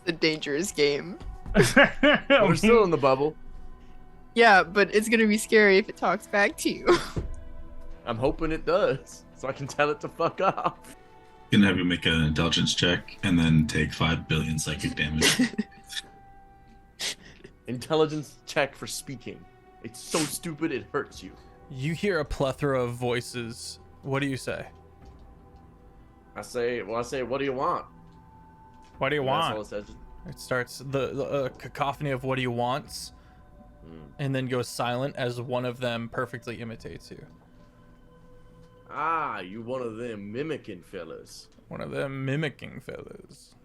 A dangerous game. We're still in the bubble. Yeah, but it's gonna be scary if it talks back to you. I'm hoping it does, so I can tell it to fuck off. Gonna have you make an intelligence check and then take 5 billion psychic damage. Intelligence check for speaking. It's so stupid it hurts you. You hear a plethora of voices. What do you say? I say, what do you want? What do you And that's all want? it says. It starts the cacophony of what do you wants, and then goes silent as one of them perfectly imitates you. Ah, you one of them mimicking fellas. One of them mimicking fellas.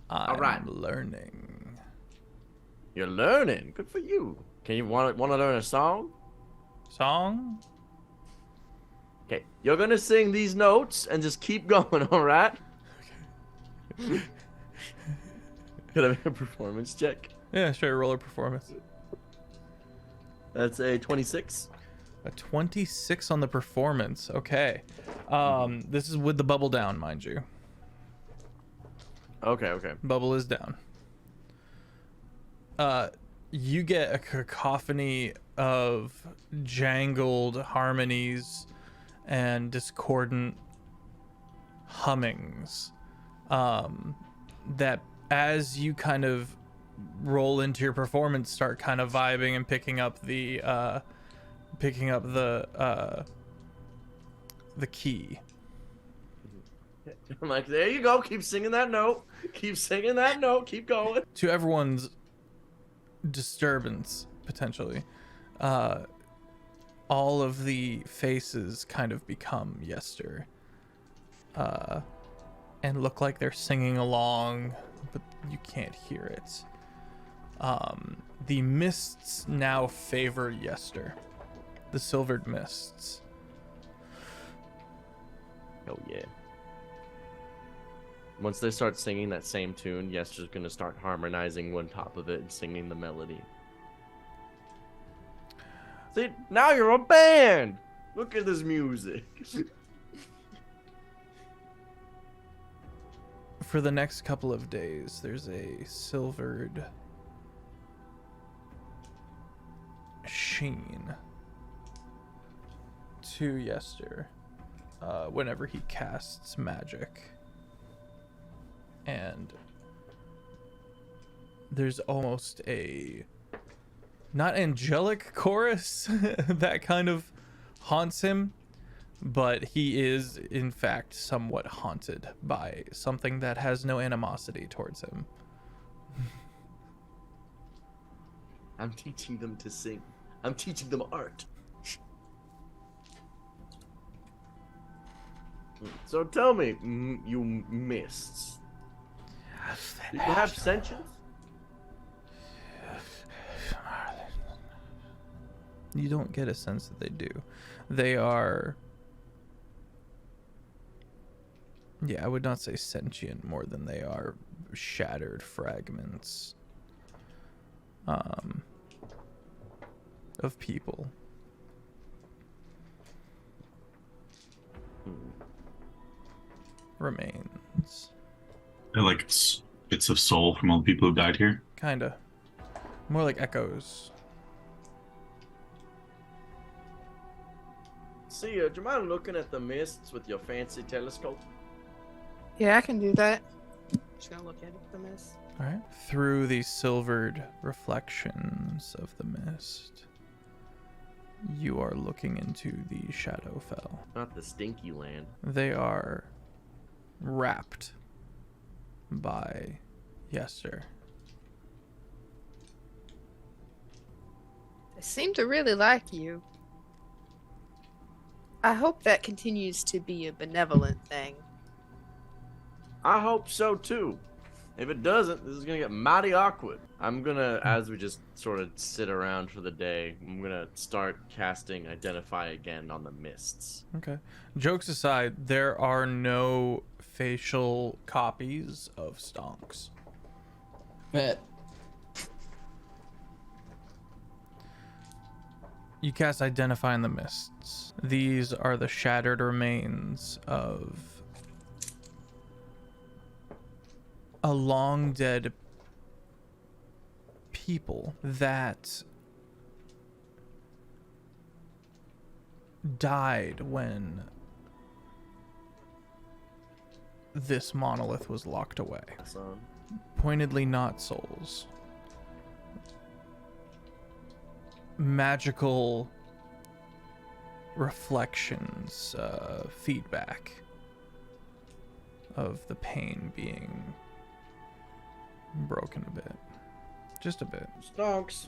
I'm Alright. learning. You're learning. Good for you. Can you want to learn a song? Song? Okay, you're gonna sing these notes and just keep going. All right. Could I make a performance check? Yeah, sure. Roller performance. That's a 26. A 26 on the performance. Okay. This is with the bubble down, mind you. Okay. Bubble is down. You get a cacophony of jangled harmonies and discordant hummings that as you kind of roll into your performance start kind of vibing and picking up the key. I'm like, there you go. Keep singing that note. Keep singing that note. Keep going. To everyone's disturbance, potentially, all of the faces kind of become Yester, and look like they're singing along, but you can't hear it. The mists now favor Yester, the silvered mists. Oh yeah. Once they start singing that same tune, Yester's gonna start harmonizing one top of it and singing the melody. See, now you're a band! Look at this music. For the next couple of days, there's a silvered sheen to Yester whenever he casts magic. And there's almost a not angelic chorus that kind of haunts him, but he is in fact somewhat haunted by something that has no animosity towards him. I'm teaching them to sing. I'm teaching them art. So tell me, you mists. Do you have sentience? You don't get a sense that they do. They are... Yeah, I would not say sentient more than they are shattered fragments of people. Remains. They're like bits of soul from all the people who died here. Kinda. More like echoes. Sia, do you mind looking at the mists with your fancy telescope? Yeah, I can do that. Just gonna look at it, the mist. All right. Through the silvered reflections of the mist, you are looking into the Shadowfell. Not the stinky land. They are wrapped by Yester. They seem to really like you. I hope that continues to be a benevolent thing. I hope so too. If it doesn't, this is gonna get mighty awkward. I'm gonna, as we just sort of sit around for the day, I'm gonna start casting Identify again on the mists. Okay. Jokes aside, there are no facial copies of Stonks. But You cast Identify in the mists. These are the shattered remains of a long dead people that died when this monolith was locked away. So, Pointedly not souls. Magical reflections, feedback of the pain being broken a bit. Just a bit. Stonks.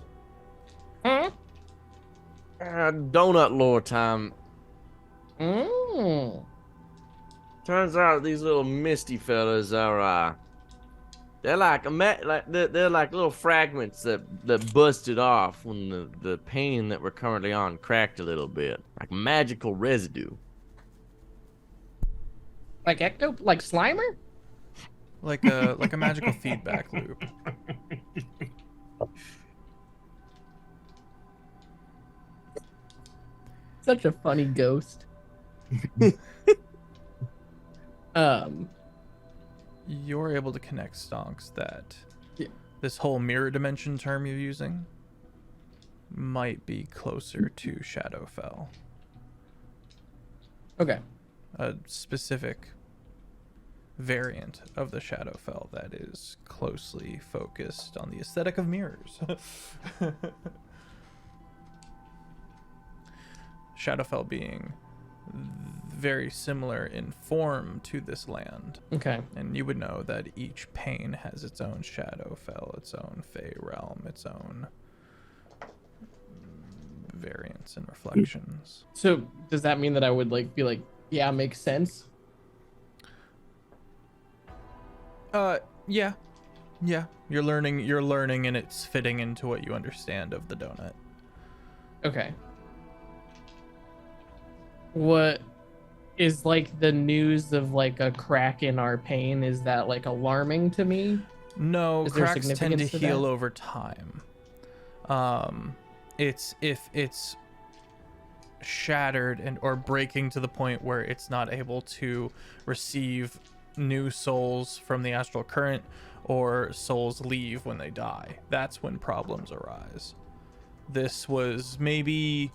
Hmm? Donut lore time. Turns out these little misty fellas are they're like they're like little fragments that busted off when the pain that we're currently on cracked a little bit, like magical residue. like Slimer? Like a magical feedback loop. Such a funny ghost. You're able to connect Stonks that Yeah. this whole mirror dimension term you're using might be closer to Shadowfell. Okay. A specific variant of the Shadowfell that is closely focused on the aesthetic of mirrors. Shadowfell being very similar in form to this land. Okay. And you would know that each pane has its own Shadowfell, its own Fey realm, its own variants and reflections. So does that mean that I would be like, yeah, makes sense? Yeah. You're learning and it's fitting into what you understand of the donut. Okay. What is the news of a crack in our pane? Is that alarming to me? No, Is there cracks tend to significance to heal that? over time. It's if it's shattered or breaking to the point where it's not able to receive new souls from the astral current, or souls leave when they die. That's when problems arise. This was maybe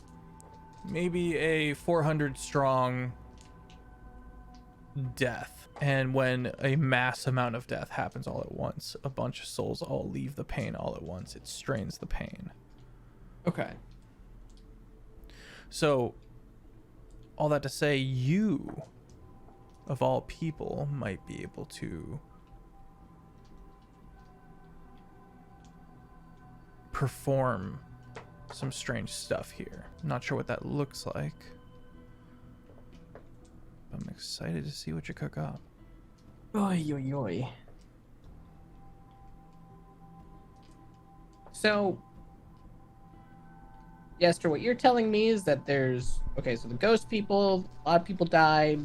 a 400 strong death, and when a mass amount of death happens all at once, a bunch of souls all leave the pain all at once. It strains the pain. Okay. So all that to say, you of all people might be able to perform some strange stuff here. Not sure what that looks like. I'm excited to see what you cook up. Oy, oy, oy. So, Yester, what you're telling me is that there's so the ghost people, a lot of people died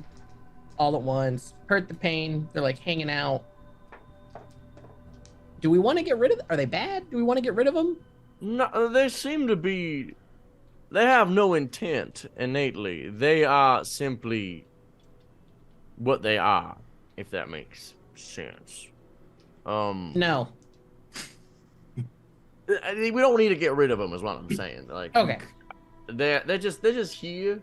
all at once, hurt the pain, they're hanging out. Do we want to get rid of them? Are they bad? Do we want to get rid of them? No, they seem to be. They have no intent innately. They are simply what they are, if that makes sense. No. We don't need to get rid of them, is what I'm saying. Okay. They're just here,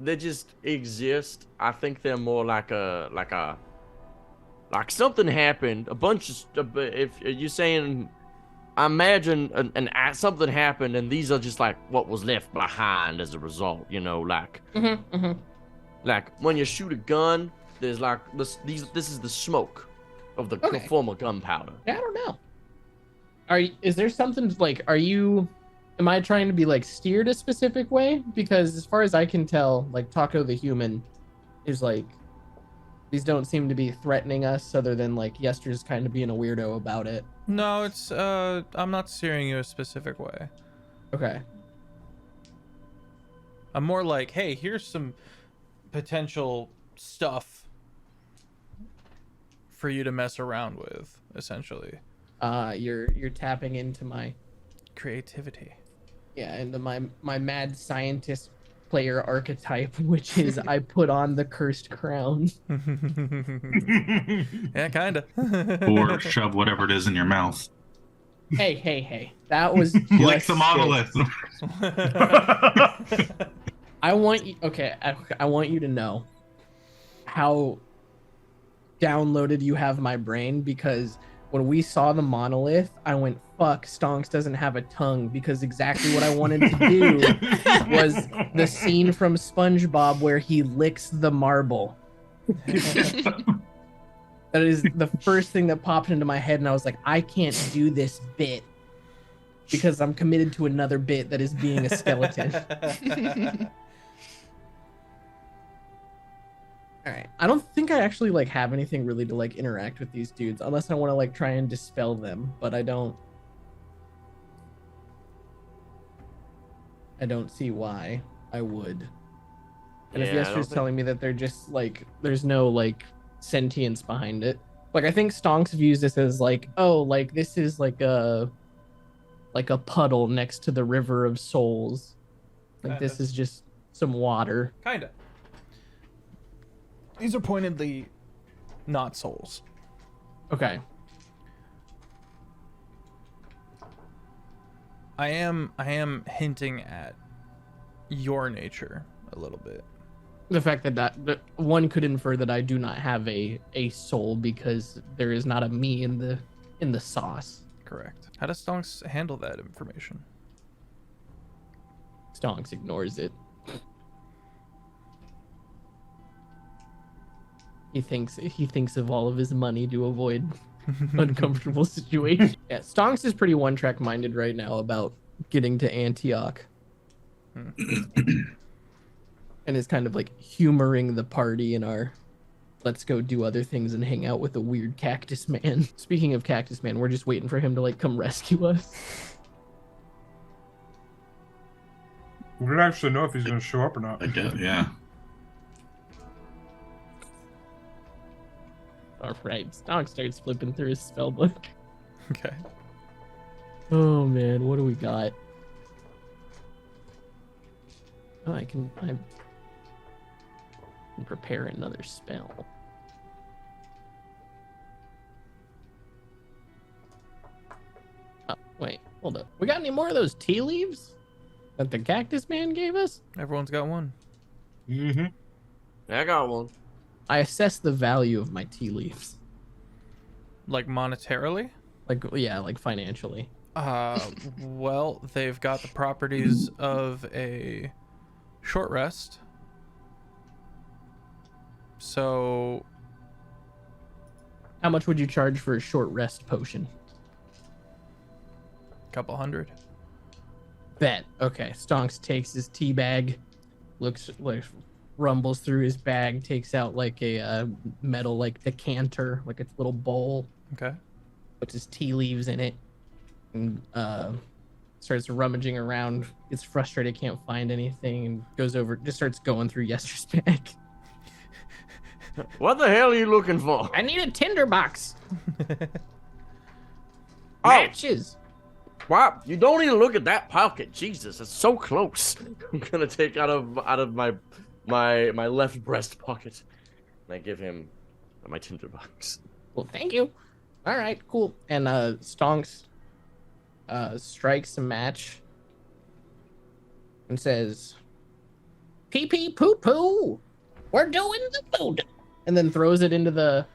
they just exist. I think they're more like something happened. A bunch of if you're saying, I imagine something happened, and these are just like what was left behind as a result. You know, like like when you shoot a gun, there's like this is the smoke of the former gunpowder. Yeah, I don't know. Is there something like, am I trying to be like steered a specific way? Because as far as I can tell, like Taco the human is like, these don't seem to be threatening us other than like Yester's kind of being a weirdo about it. No, it's I'm not steering you a specific way. Okay. I'm more like, hey, here's some potential stuff for you to mess around with, essentially. You're tapping into my Creativity. Yeah, and my mad scientist player archetype, which is I put on the cursed crown. Yeah, kinda. Or shove whatever it is in your mouth. Hey. That was Lick just the monolith. I want you I want you to know how downloaded you have my brain, because when we saw the monolith, I went, fuck, Stonks doesn't have a tongue, because exactly what I wanted to do was the scene from SpongeBob where he licks the marble. That is the first thing that popped into my head, and I was like, I can't do this bit because I'm committed to another bit that is being a skeleton. All right. I don't think I actually like have anything really to like interact with these dudes unless I want to like try and dispel them, but I don't see why I would. And if Yester's telling me that they're just like, there's no like sentience behind it. Like I think Stonks views this as like, oh, like this is like a puddle next to the river of souls. Like this is just some water. Kinda. These are pointedly not souls. Okay. I am hinting at your nature a little bit. The fact that one could infer that I do not have a soul because there is not a me in the sauce. Correct. How does Stonks handle that information? Stonks ignores it. He thinks of all of his money to avoid uncomfortable situations. Yeah, Stonks is pretty one-track minded right now about getting to Antioch. And is kind of like humoring the party in our let's go do other things and hang out with a weird cactus man. Speaking of cactus man, we're just waiting for him to like come rescue us. We don't actually know if he's going to show up or not. I guess, yeah. All right, Stonks starts flipping through his spell book. Okay. Oh man, what do we got? Oh, I can prepare another spell. Oh, wait, hold up. We got any more of those tea leaves that the cactus man gave us? Everyone's got one. Mm-hmm. I got one. I assess the value of my tea leaves. Like monetarily? Like, yeah, like financially. Well, they've got the properties of a short rest. So, How much would you charge for a short rest potion? couple hundred. Bet. Okay. Stonks takes his tea bag, rumbles through his bag, takes out like a metal like decanter, like a little bowl, Okay. puts his tea leaves in it, and starts rummaging around, gets frustrated, can't find anything, and goes over, just starts going through Yester's bag. What the hell are you looking for? I need a tinderbox. Oh. Matches. Wow, you don't even look at that pocket. Jesus, it's so close. I'm gonna take out of my left breast pocket, and I give him my tinderbox. Well, thank you. All right, cool. And Stonks strikes a match and says, pee pee poo poo. We're doing the food. And then throws it into the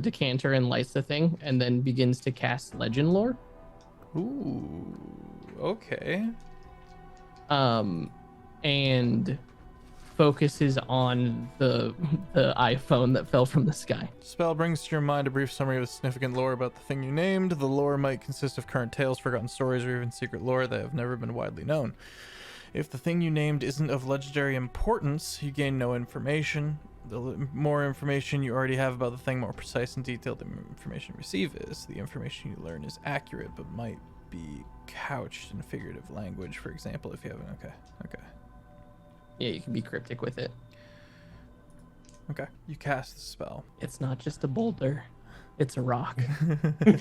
decanter and lights the thing, and then begins to cast Legend Lore. Ooh, okay. And focuses on the iPhone that fell from the sky. Spell brings to your mind a brief summary of significant lore about the thing you named. The lore might consist of current tales, forgotten stories, or even secret lore that have never been widely known. If the thing you named isn't of legendary importance, you gain no information. The more information you already have about the thing, more precise and detailed the information you receive is. The information you learn is accurate, but might be couched in figurative language. For example, if you have an... Okay. Yeah, you can be cryptic with it. Okay. You cast the spell. It's not just a boulder. It's a rock. The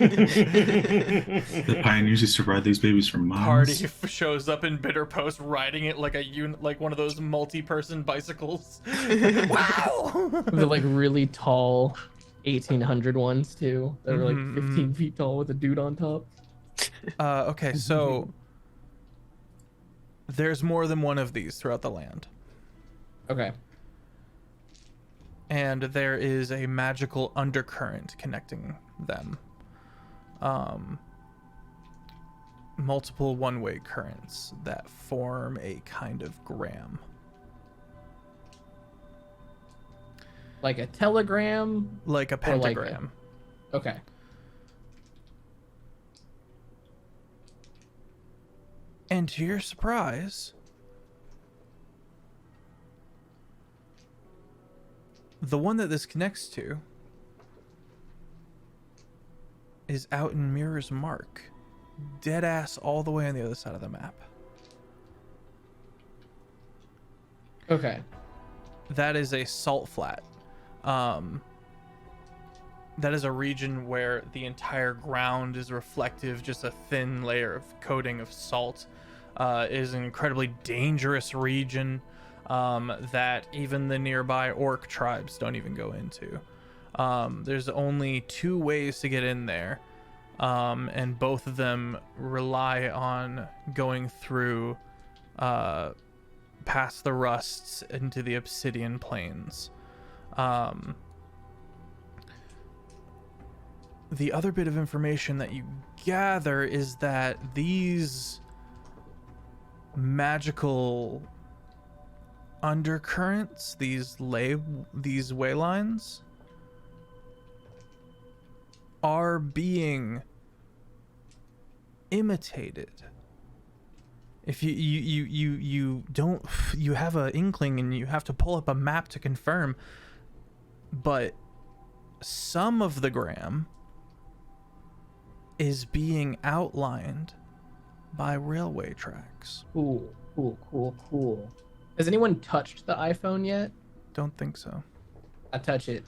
pioneers used to ride these babies for miles. Party shows up in Bitter Post riding it like like one of those multi-person bicycles. Wow! The like really tall 1800 ones too that are like 15 feet tall with a dude on top. Okay, so there's more than one of these throughout the land. Okay. And there is a magical undercurrent connecting them. Multiple one-way currents that form a kind of gram. Like a telegram? Like a Or like pentagram. Okay. And to your surprise, the one that this connects to is out in Mirror's Mark. Dead ass all the way on the other side of the map. Okay. That is a salt flat. That is a region where the entire ground is reflective, just a thin layer of coating of salt. It is an incredibly dangerous region that even the nearby orc tribes don't even go into. There's only 2 ways to get in there, and both of them rely on going through past the rusts into the obsidian plains. The other bit of information that you gather is that these magical undercurrents, these way lines, are being imitated. If you don't, you have an inkling and you have to pull up a map to confirm, but some of the gram is being outlined by railway tracks. Cool. Has anyone touched the iPhone yet? Don't think so. I touch it.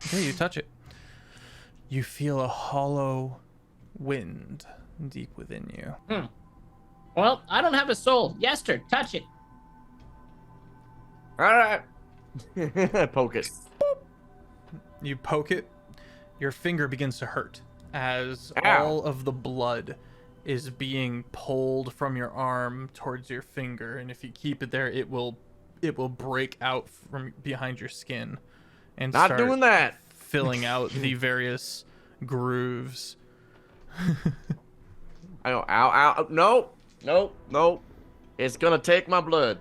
Okay, you touch it. You feel a hollow wind deep within you. Well, I don't have a soul. Yester, touch it. All right. Poke it. You poke it. Your finger begins to hurt as Ow. all of the blood is being pulled from your arm towards your finger, and if you keep it there, it will break out from behind your skin and Not start doing that. filling out the various grooves. I go, ow. No. It's gonna take my blood.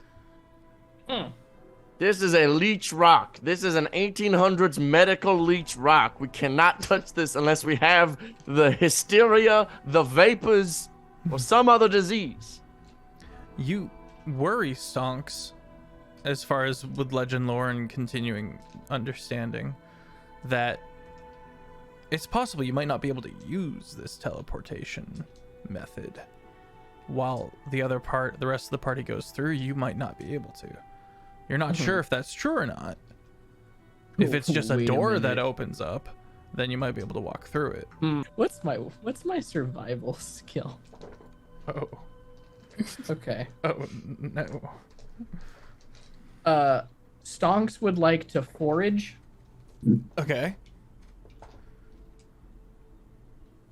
This is a leech rock. This is an 1800s medical leech rock. We cannot touch this unless we have the hysteria, the vapors, or some other disease. You worry, Stonks, as far as with legend lore and continuing understanding, that it's possible you might not be able to use this teleportation method. While the rest of the party goes through, you might not be able to. You're not sure if that's true or not. If it's just a Wait a door minute. that opens up, then you might be able to walk through it. What's my survival skill? Oh. Okay. Oh, no. Stonks would like to forage Okay.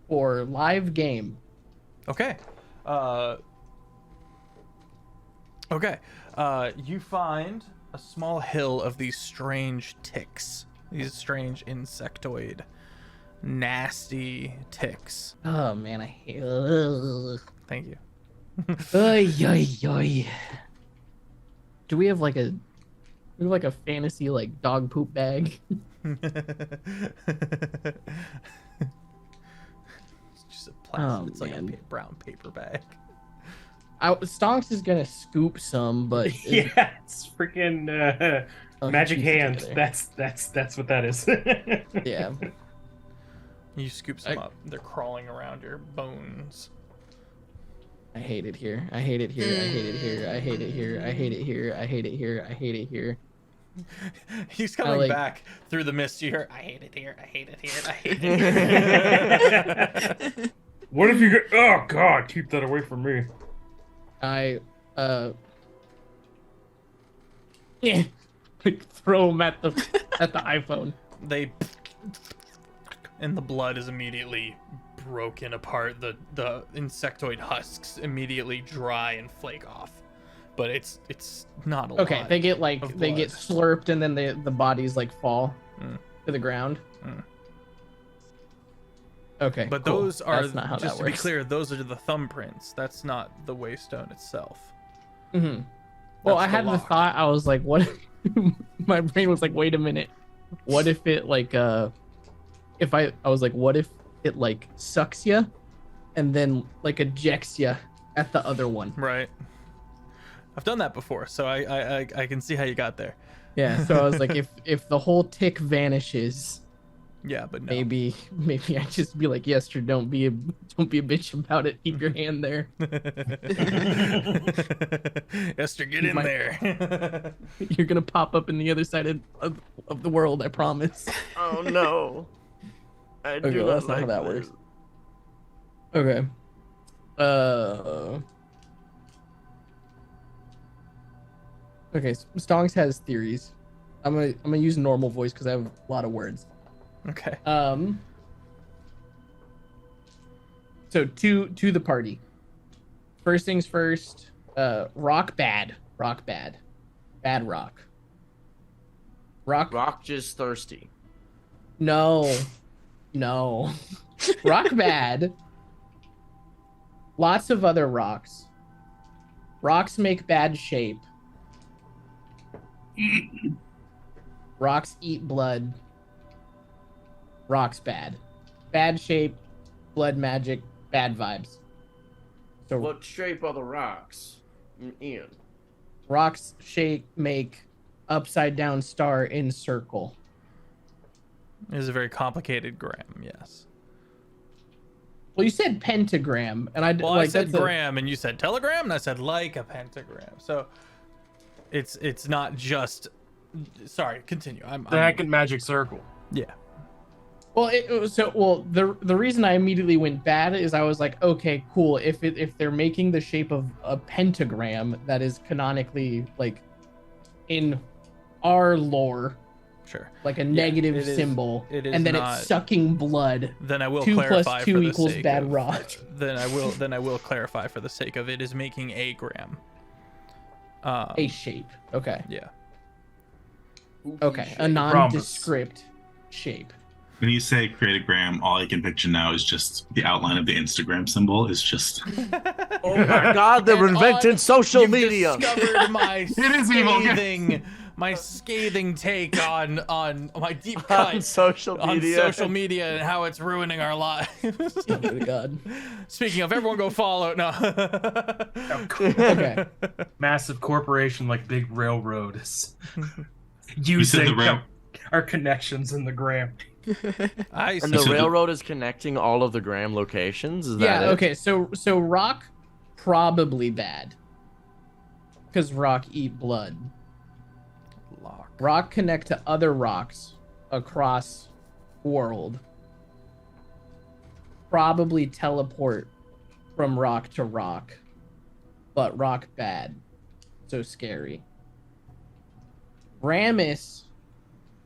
for live game. Okay. Okay. You find a small hill of these strange ticks. These strange insectoid, nasty ticks. Oh man, I hate. Ugh. Thank you. Oy, oy, oy. Do we have like a fantasy like dog poop bag? It's just a plastic. Oh, It's like a man. brown paper bag. Stonks is gonna scoop some, but Yeah, it's freaking Oh, he magic pieced it hand. together. That's what that is. Yeah. You scoop some up. They're crawling around your bones. I hate it here. I hate it here. I hate it here. I hate it here. I hate it here. I hate it here. I hate it here. He's coming like- back through the mist. You hear, I hate it here. I hate it here. I hate it here. What if you get? Oh God, keep that away from me. I like throw him at the iPhone. They and the blood is immediately broken apart. The insectoid husks immediately dry and flake off. But it's not a lot. Okay, they get like of they get blood. slurped and then the bodies like fall to the ground. Mm. Okay, But cool. those are That's not how just that to be works. clear, those are the thumbprints. That's not the waystone itself. Mm-hmm. Well, That's I the had the lock. thought. I was like, what? My brain was like, wait a minute. What if it like if I was like, what if it like sucks you, and then like ejects you at the other one? Right. I've done that before, so I can see how you got there. Yeah. So I was like, if the whole tick vanishes, Yeah, but no. maybe I just be like, yes, or don't be a bitch about it. Keep your hand there. Esther, get in My- there. You're gonna pop up in the other side of the world. I promise. Oh no. I Okay, do well, not that's not how like that this. works. Okay. Okay, Stonks has theories. I'm gonna use normal voice because I have a lot of words. Okay. So to the party. First things first. Rock bad. Rock bad. Bad rock. Rock. Rock just thirsty. No. No. Rock bad. Lots of other rocks. Rocks make bad shape. Rocks eat blood. Rocks bad. Bad shape, blood magic, bad vibes. So What shape are the rocks, Ian? rocks shape make upside down star in circle. It is a very complicated gram, yes. Well, you said pentagram, and I Well, like I said that's a- gram, and you said telegram, and I said like a pentagram. So it's not just. Sorry, continue. I'm The heckin' magic circle. yeah. Well, the reason I immediately went bad is I was like, okay, cool. If they're making the shape of a pentagram that is canonically like in our lore Sure. like a negative it is- symbol, it is and then not- it's sucking blood. Then I will 2 clarify plus for 2 the equals sake bad of- rock. Then I will clarify for the sake of it is making a gram. A shape. Okay. Yeah. Okay. A Rhombus. nondescript shape. When you say create a gram, all I can picture now is just the outline of the Instagram symbol. Is just Oh my god, they're And inventing on- social you've media. Discovered my is evil. scathing take on my deep On cut social on media. social media and how it's ruining our lives. Oh my god. Speaking of, everyone go follow. No. Okay. Massive corporation like Big Railroad is you said using the rail. our connections in the gram. I And see. the So the- railroad is connecting all of the gram locations. Is that Yeah. it? Okay. So rock probably bad. Because rock eat blood. Lock. Rock connect to other rocks across world. Probably teleport from rock to rock. But rock bad. So scary. Ramus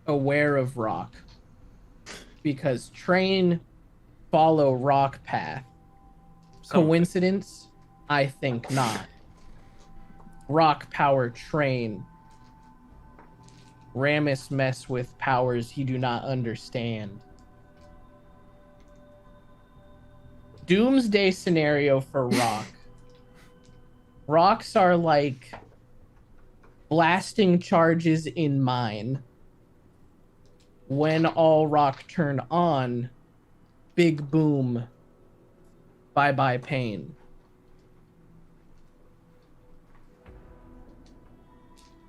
aware of rock. Because train follow rock path. Some- Coincidence? I think not. rock power train. Ramus mess with powers he do not understand. Doomsday scenario for rock. Rocks are like blasting charges in mine. When all rock turn on, big boom. Bye-bye pain.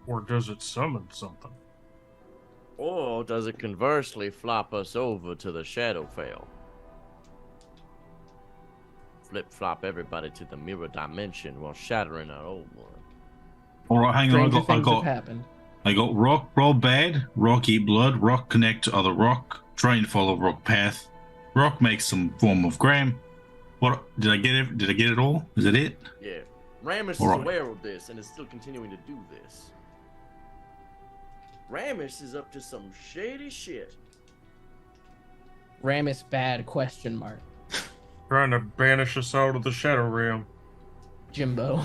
Or does it summon something? Or does it conversely flop us over to the Shadowfell? Flip-flop everybody to the mirror dimension while shattering our old one. All right, hang on. Stranger things have happened. I got rock, roll bad, rock eat blood, rock connect to other rock, train follow rock path, rock makes some form of gram. What did I get it? Did I get it all? Is that it? Yeah. Ramus All is right. aware of this and is still continuing to do this. Ramus is up to some shady shit. Ramus bad ? Trying to banish us out of the Shadow Realm. Jimbo.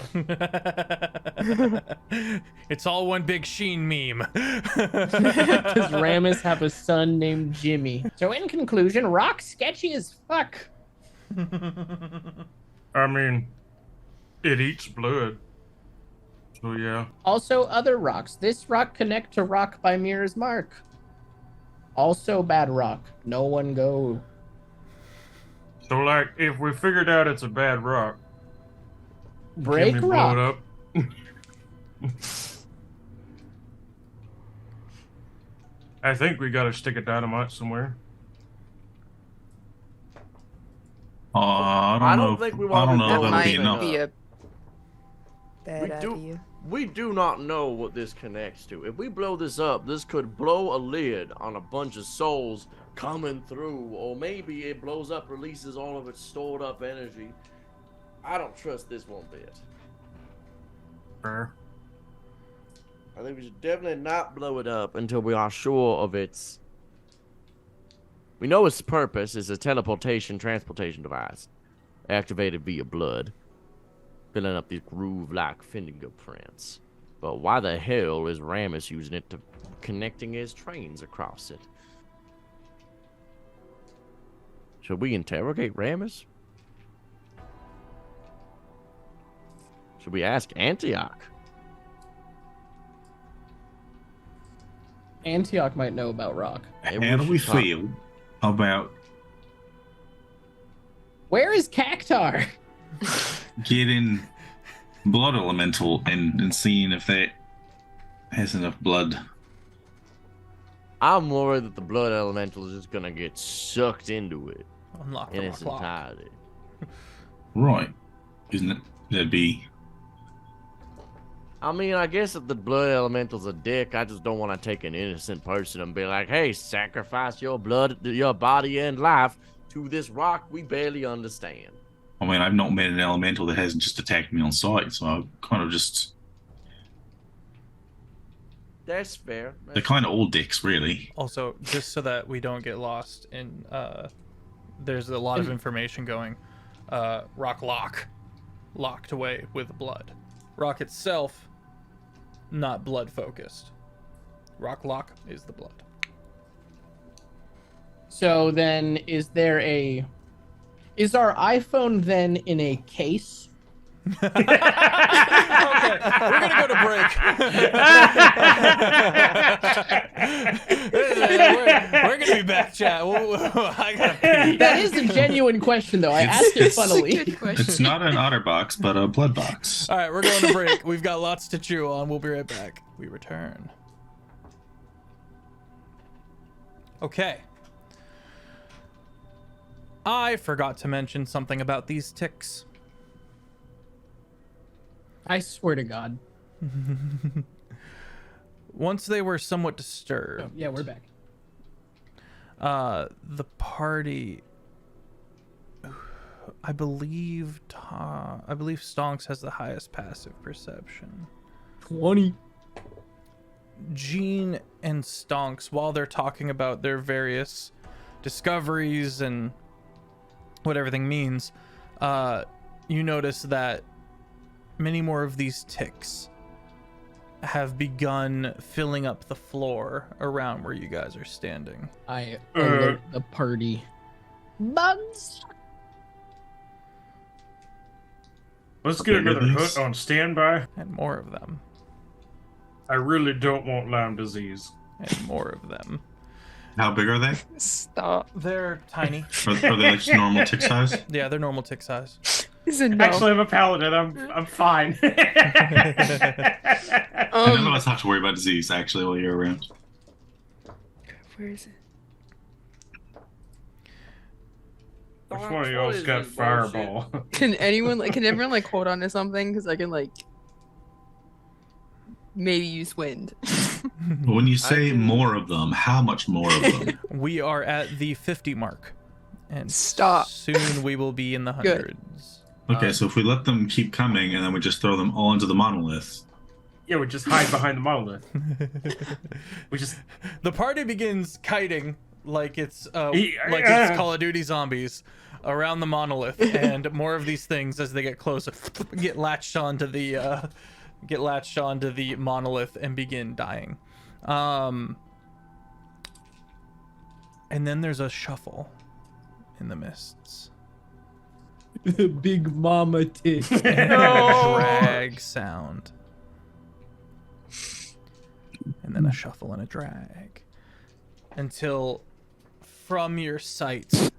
It's all one big Sheen meme. Does Ramus have a son named Jimmy? So in conclusion, rock sketchy as fuck. I mean, it eats blood. So yeah. Also other rocks. This rock connect to rock by Mirror's Mark. Also bad rock. No one go. So like, if we figured out it's a bad rock, Break can we rock. blow it up? I think we gotta stick a dynamite somewhere. I I don't don't know. think we I want don't to know That if that'll might be enough. be a bad We do- idea. We do not know what this connects to. If we blow this up, this could blow a lid on a bunch of souls coming through, or maybe it blows up, releases all of its stored up energy. I don't trust this one bit. Fair. I think we should definitely not blow it up until we are sure of its. We know its purpose is a teleportation transportation device, activated via blood, filling up these groove-like fingerprints. But why the hell is Ramus using it to connecting his trains across it? Should we interrogate Ramus? Should we ask Antioch? Antioch might know about rock. Maybe How do we should talk- feel about Where is Cactar? getting blood elemental and seeing if that has enough blood? I'm worried that the blood elemental is just gonna get sucked into it Unlock in the its rock lock. entirety. Right. Isn't it? That'd be. I mean, I guess if the blood elemental's a dick, I just don't want to take an innocent person and be like, hey, sacrifice your blood, your body and life to this rock we barely understand. I mean, I've not met an elemental that hasn't just attacked me on sight, so I kind of just. That's fair. They're kind of all dicks, really. Also, just so that we don't get lost in, there's a lot of information going. Rock locked away with blood. Rock itself, not blood focused. Rock lock is the blood. So then is our iPhone then in a case? Okay, we're gonna go to break. we're gonna be back, chat. I gotta pee. That is a genuine question though. I asked it funnily. Good question. It's not an otter box, but a blood box. All right, we're going to break. We've got lots to chew on. We'll be right back. We return. Okay. I forgot to mention something about these ticks. I swear to God. Once they were somewhat disturbed, Oh, yeah, we're back. the party, I believe Stonks has the highest passive perception. 20. Jean and Stonks, while they're talking about their various discoveries and what everything means, you notice that many more of these ticks have begun filling up the floor around where you guys are standing. I alert the party. Bugs. Let's get bigger another these? hut on standby. And more of them. I really don't want Lyme disease. And more of them. How big are they? Stop. They're tiny. Are they like just normal tick size? Yeah, they're normal tick size. Is it no? Actually, I'm a paladin. I'm fine. I never less have to worry about disease actually while you're around. Where is it? Which one of y'all's got fireball? Can everyone like hold on to something? Because I can like maybe use wind. When you say more of them, how much more of them? We are at the 50 mark. And Stop. soon we will be in the Good. hundreds. Okay, so if we let them keep coming and then we just throw them all into the monolith. Yeah, we just hide behind the monolith. We just The party begins kiting like it's Yeah. Call of Duty zombies around the monolith, and more of these things as they get closer get latched onto the monolith and begin dying. And then there's a shuffle in the mists. Big mama tick. And a drag sound. And then a shuffle and a drag. Until from your sight,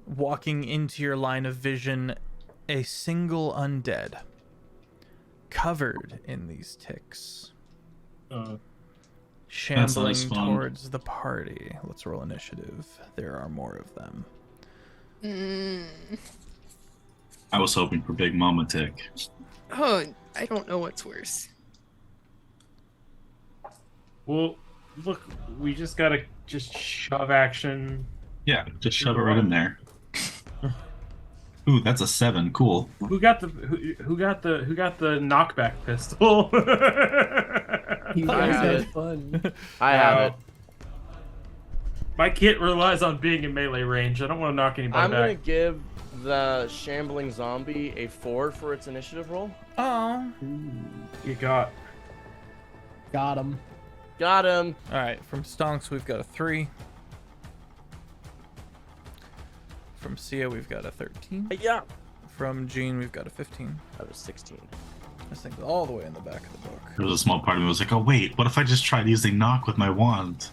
walking into your line of vision, a single undead covered in these ticks. Shambling That's fun. towards the party. Let's roll initiative. There are more of them. I was hoping for Big Mama Tick. Oh, I don't know what's worse. well, look, we just gotta just shove action. Yeah, just shove it right in there. Ooh, that's a 7. Cool. Who got the knockback pistol? You I guys have had it. fun. I have Wow. it. My kit relies on being in melee range. I don't want to knock anybody I'm gonna back. give the shambling zombie a 4 for its initiative roll. Oh. You got. Got him. Got him. All right, from Stonks we've got a 3. From Sia we've got a 13. Yeah. From Jean we've got a 15. That was 16. This thing's all the way in the back of the book. There was a small part of me that was like, oh wait, what if I just tried using knock with my wand?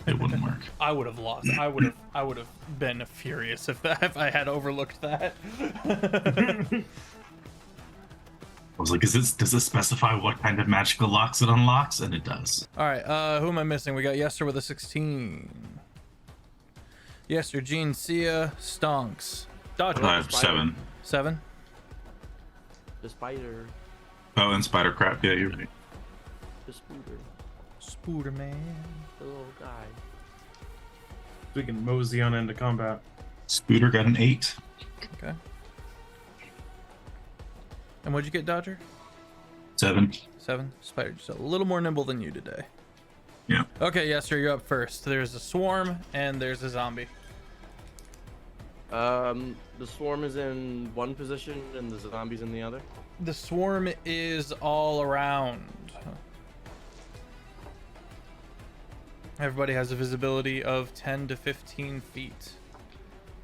It wouldn't work. I would have lost. I would have been furious if I had overlooked that. I was like, does it specify what kind of magical locks it unlocks? And it does. All right, who am I missing? We got Yester with a 16. Yester, Jean, Sia, Stonks. Dodger. I have 7. 7. The spider. Oh, and Spider Crap. Yeah, you're right. The spooter. Spooder man. The little guy. We can mosey on into combat. Spooter got an 8. Okay. And what'd you get, Dodger? 7. 7. Spider, just a little more nimble than you today. Yeah. Okay, Yester, you're up first. There's a swarm and there's a zombie. The swarm is in one position and the zombie's in the other. The swarm is all around. Everybody has a visibility of 10 to 15 feet.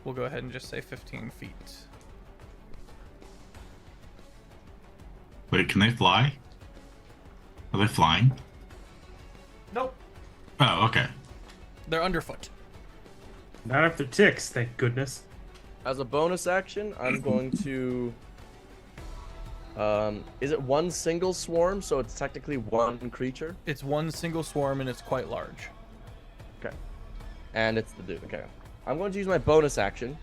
We'll go ahead and just say 15 feet. Wait, can they fly? Are they flying? Nope. Oh, okay. They're underfoot. Not if they're ticks, thank goodness. As a bonus action, I'm going to. Is it one single swarm? So it's technically one creature. It's one single swarm and it's quite large. Okay. And it's the dude. Okay. I'm going to use my bonus action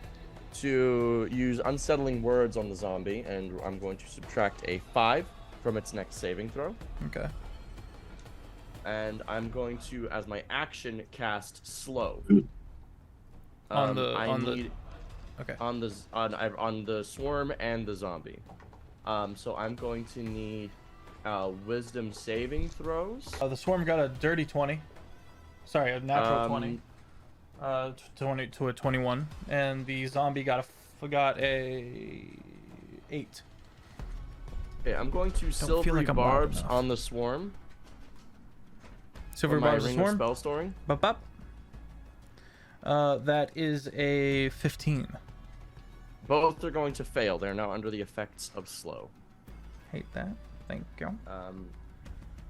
to use unsettling words on the zombie, and I'm going to subtract a 5 from its next saving throw. Okay. And I'm going to, as my action, cast slow. On the swarm and the zombie. So I'm going to need wisdom saving throws. The swarm got a dirty 20. Sorry, a natural 20. 20 to a 21, and the zombie got a 8. Okay, I'm going to feel silvery like I'm loud barbs enough. on the swarm. Silver for my bars of ring of swarm. spell storing. Bop, bop. That is a 15. Both are going to fail. They're now under the effects of slow. Hate that. Thank you.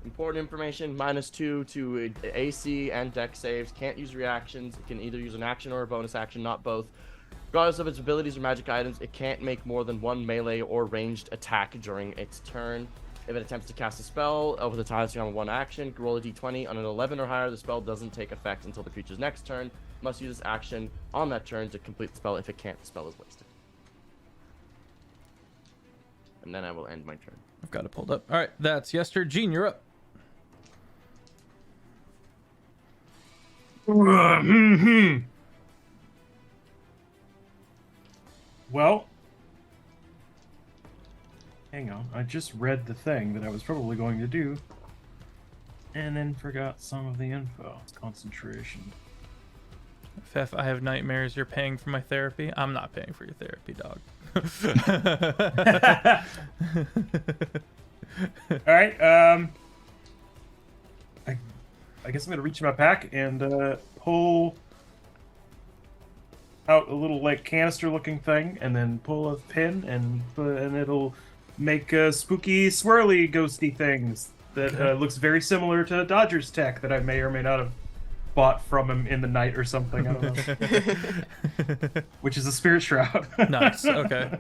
Important information: -2 to AC and dex saves. Can't use reactions. It can either use an action or a bonus action, not both. Regardless of its abilities or magic items, it can't make more than one melee or ranged attack during its turn. If it attempts to cast a spell over the highest round of one action, roll a d20. On an 11 or higher, the spell doesn't take effect until the creature's next turn. Must use its action on that turn to complete the spell. If it can't, the spell is wasted. And then I will end my turn. I've got it pulled up. All right, that's Yester. Gene, you're up. Well, hang on. I just read the thing that I was probably going to do, and then forgot some of the info. It's concentration. Feff, I have nightmares. You're paying for my therapy. I'm not paying for your therapy, dog. All right. I guess I'm gonna reach in my pack and pull out a little like canister-looking thing, and then pull a pin, and it'll make spooky, swirly, ghosty things that looks very similar to Dodger's tech that I may or may not have bought from him in the night or something. I don't know. Which is a spirit shroud. Nice. Okay.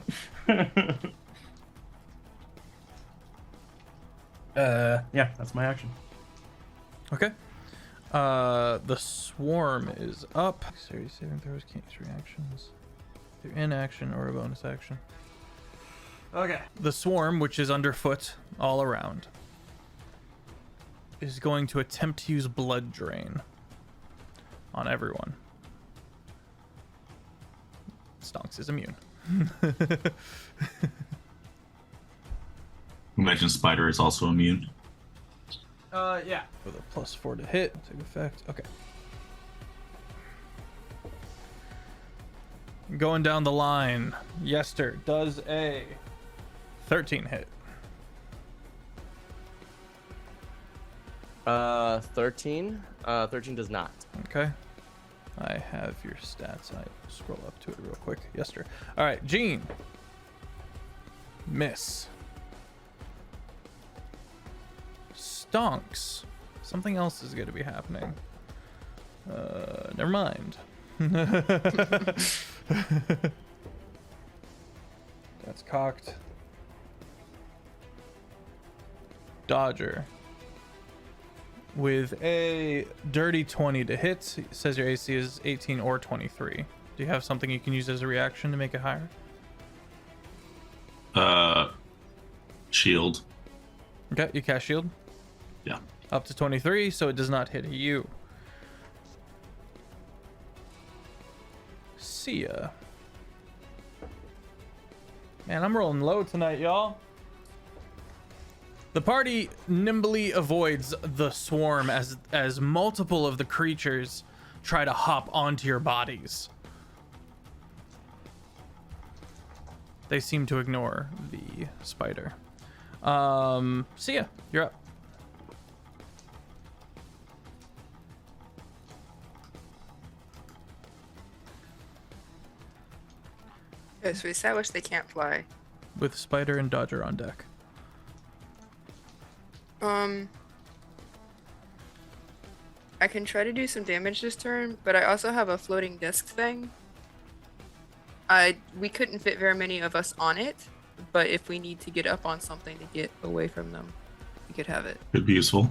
Yeah, that's my action. Okay. The swarm is up. Series saving throws can't use reactions. They're in action or a bonus action. Okay. The swarm, which is underfoot all around, is going to attempt to use blood drain on everyone. Stonks is immune. Imagine Spider is also immune. Yeah. With a +4 to hit, take effect. Okay. Going down the line, Yester does a 13 hit. 13 does not. Okay. I have your stats. I scroll up to it real quick. Yester. All right, Gene. Miss. Stonks. Something else is going to be happening. Never mind. That's cocked. Dodger. With a dirty 20 to hit, it says your AC is 18 or 23. Do you have something you can use as a reaction to make it higher? Shield. Okay, you cast shield. Yeah. Up to 23, so it does not hit you. See ya. Man, I'm rolling low tonight, y'all. The party nimbly avoids the swarm as multiple of the creatures try to hop onto your bodies. They seem to ignore the spider. See ya. You're up. Okay, so we established they can't fly. With Spider and Dodger on deck. I can try to do some damage this turn, but I also have a floating disc thing. We couldn't fit very many of us on it, but if we need to get up on something to get away from them, we could have it. Could be useful.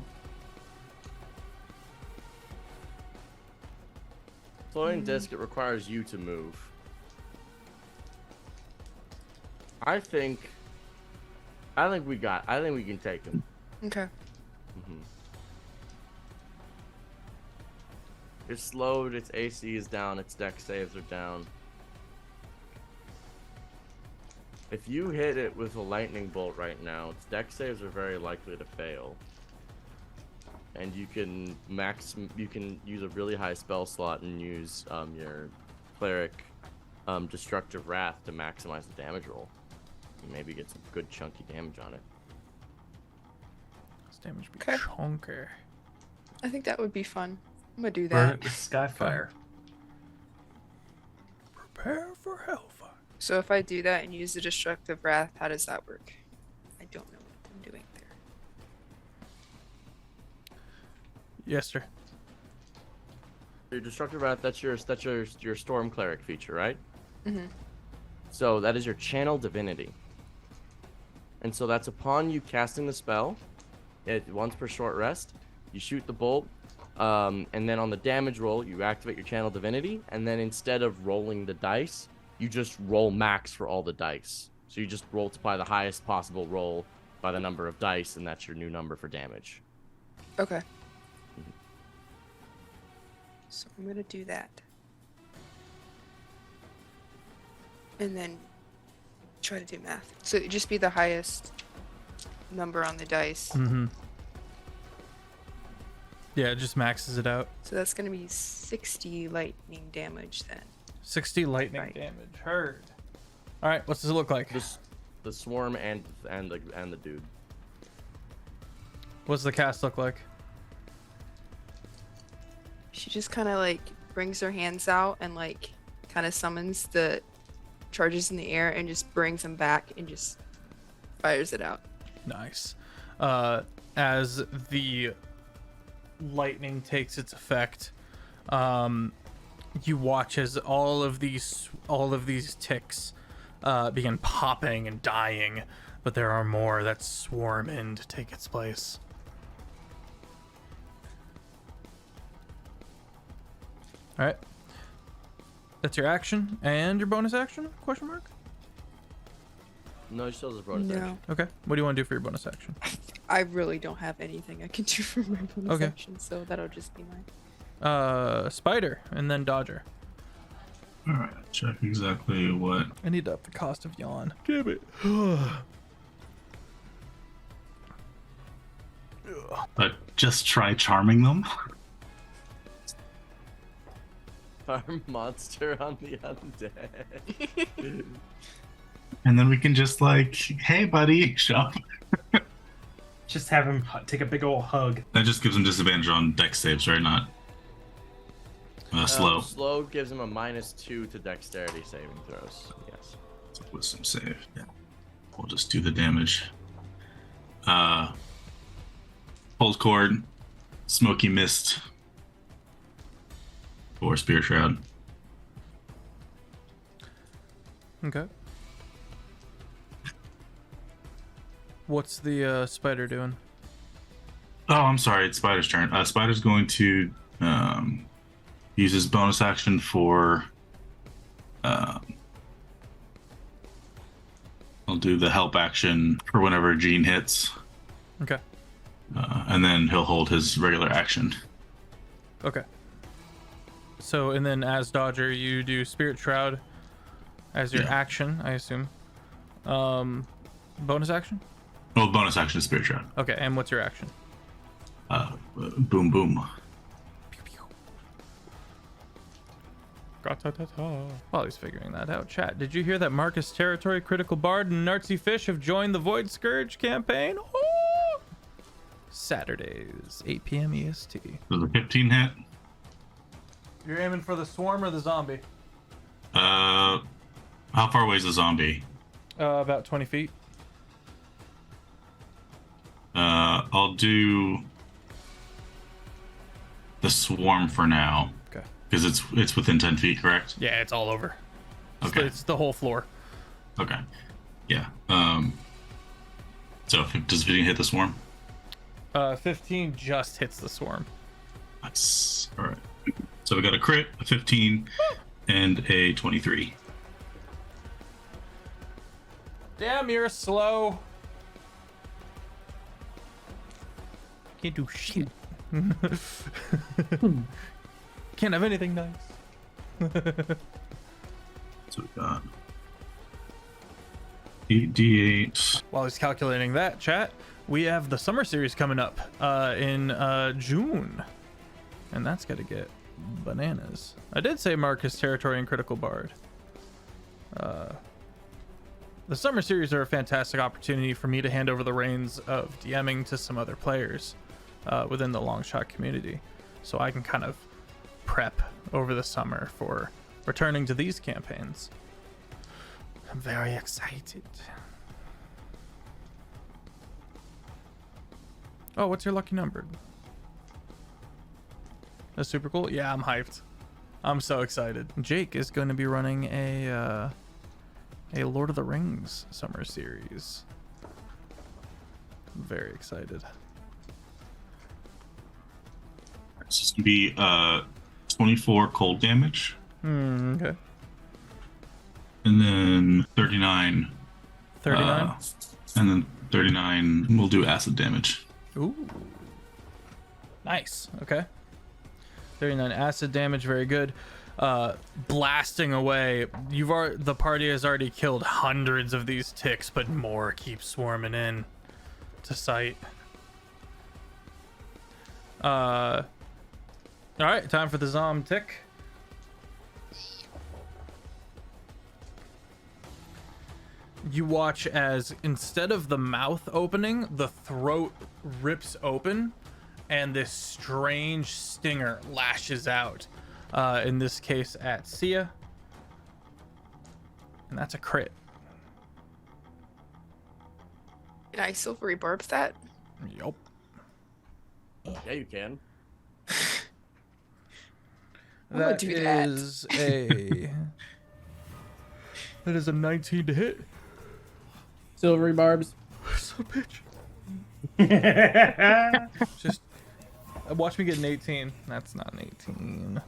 Floating disc, it requires you to move. I think we can take him. Okay. It's slowed, its AC is down, its dex saves are down. If you hit it with a lightning bolt right now, its dex saves are very likely to fail. And you can use a really high spell slot and use your cleric destructive wrath to maximize the damage roll. You maybe get some good chunky damage on it. damage be Okay. chunker. I think that would be fun. I'm gonna do Burn that. it with Skyfire. Prepare for hellfire. So if I do that and use the destructive wrath, how does that work? I don't know what I'm doing there. Yes, sir. Your destructive wrath, that's your storm cleric feature, right? Mm-hmm. So that is your channel divinity. And so that's upon you casting the spell, once per short rest, you shoot the bolt, and then on the damage roll, you activate your channel divinity, and then instead of rolling the dice, you just roll max for all the dice. So you just multiply the highest possible roll by the number of dice, and that's your new number for damage. Okay. So I'm gonna do that. And then try to do math. So it'd just be the highest number on the dice. Mm-hmm. Yeah, it just maxes it out. So that's gonna be 60 lightning damage then. 60 lightning Right. damage. Heard. All right, what's this look like? The swarm and the dude. What's the cast look like? She just kind of like brings her hands out and like kind of summons the charges in the air and just brings them back and just fires it out. Nice. As the lightning takes its effect, you watch as all of these ticks begin popping and dying, but there are more that swarm in to take its place. All right. That's your action and your bonus action? Question mark. No, she still has a bonus No, action. Okay. What do you want to do for your bonus action? I really don't have anything I can do for my bonus Okay. action, so that'll just be mine. Spider and then Dodger. All right, check exactly what. I need to up the cost of yawn. Give it. But just try charming them. Our monster on the undead. And then we can just like, hey buddy, shop. Just have him take a big old hug. That just gives him disadvantage on dex saves, right? Not slow. Slow gives him a -2 to dexterity saving throws. Yes. It's a wisdom save. Yeah. We'll just do the damage. Pulse cord, smoky mist, or spirit shroud. Okay. What's the spider doing? Oh, I'm sorry. It's Spider's turn. Spider's going to use his bonus action for. I'll do the help action for whenever Gene hits, Okay. and then he'll hold his regular action. Okay. So, and then as Dodger, you do Spirit Shroud as your Yeah. action, I assume. Bonus action? Well, bonus action is Spirit Shroud. Okay, and what's your action? Boom, boom. While he's figuring that out, chat, did you hear that Marcus Territory, Critical Bard, and Nartsy Fish have joined the Void Scourge campaign? Oh! Saturdays, 8 p.m. EST. Does a 15 hit? You're aiming for the swarm or the zombie? How far away is the zombie? About 20 feet. I'll do the swarm for now. Okay. Because it's within 10 feet, correct? Yeah, it's all over. Okay. It's the whole floor. Okay. Yeah. So does 15 hit the swarm? 15 just hits the swarm. Nice. All right. So we got a crit, a 15, and a 23. Damn, you're slow. Can't do shit. Can't have anything nice. So we got 8d8. While he's calculating that, chat, we have the summer series coming up in June. And that's got to get bananas. I did say Marcus Territory and Critical Bard. The summer series are a fantastic opportunity for me to hand over the reins of DMing to some other players within the long shot community, so I can kind of prep over the summer for returning to these campaigns. I'm very excited. Oh, what's your lucky number? That's super cool. Yeah, I'm hyped. I'm so excited. Jake is going to be running a Lord of the Rings summer series. I'm very excited. So it's gonna be 24 cold damage. Okay. And then 39. 39. And then 39 will do acid damage. Ooh. Nice. Okay. 39 acid damage. Very good. Blasting away. The party has already killed hundreds of these ticks, but more keep swarming in to sight. All right, time for the Zom tick. You watch as instead of the mouth opening, the throat rips open and this strange stinger lashes out. In this case at Sia. And that's a crit. Can I silvery barb that? Yup. Yeah, you can. I'm gonna That do that. is that is a 19 to hit. Silvery barbs. So bitch. Just watch me get an 18. That's not an 18.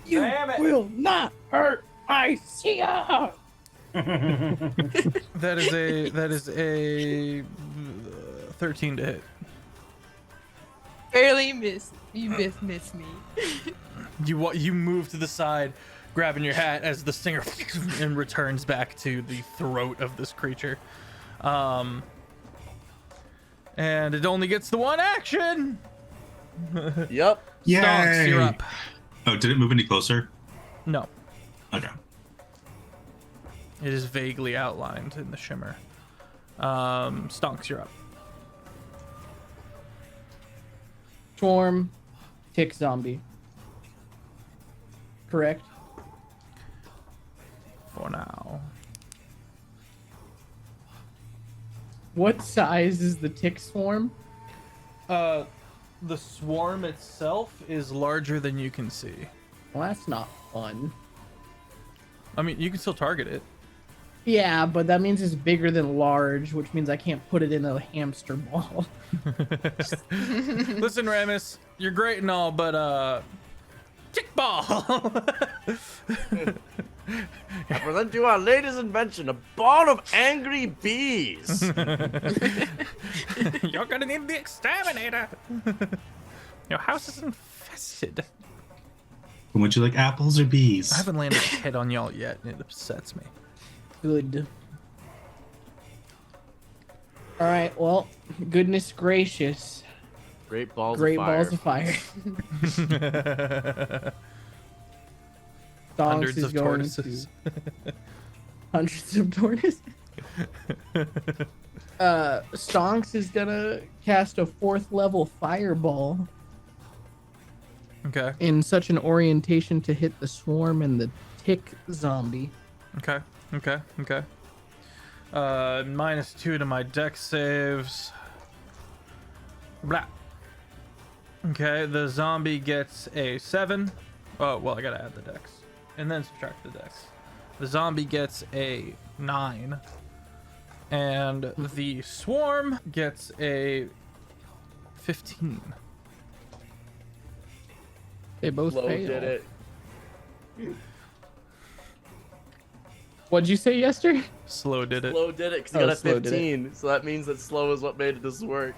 You will not hurt my Sia. That is a 13 to hit. Barely missed. You miss me. You move to the side, grabbing your hat as the stinger and returns back to the throat of this creature. And it only gets the one action. Yep. Stonks, you're Yay! up. Oh, did it move any closer? No, Okay. it is vaguely outlined in the shimmer. Stonks, you're up. Swarm, tick, zombie. Correct. For now. What size is the tick swarm? The swarm itself is larger than you can see. Well, that's not fun. I mean, you can still target it. Yeah, but that means it's bigger than large, which means I can't put it in a hamster ball. Listen, Ramus, you're great and all, but tick ball. I present to you our latest invention, a ball of angry bees. You're gonna need the exterminator. Your house is infested. Would you like apples or bees? I haven't landed a hit on y'all yet, and it upsets me. Good. All right. Well, goodness gracious. Great balls Great of fire. balls of fire. Stonks Hundreds is of going tortoises. to- Hundreds of tortoises. Stonks is gonna cast a 4th level fireball Okay. in such an orientation to hit the swarm and the tick zombie. Okay. -2 to my dex saves. Blah. Okay, the zombie gets a 7. Oh, well, I gotta add the dex. And then subtract the dex. The zombie gets a 9. And the swarm gets a 15. They both Flo fail. did it. What'd you say, Yester? Slow did it. Flo did it because he Oh, got a Slow did it. 15. So that means that Slow is what made this work.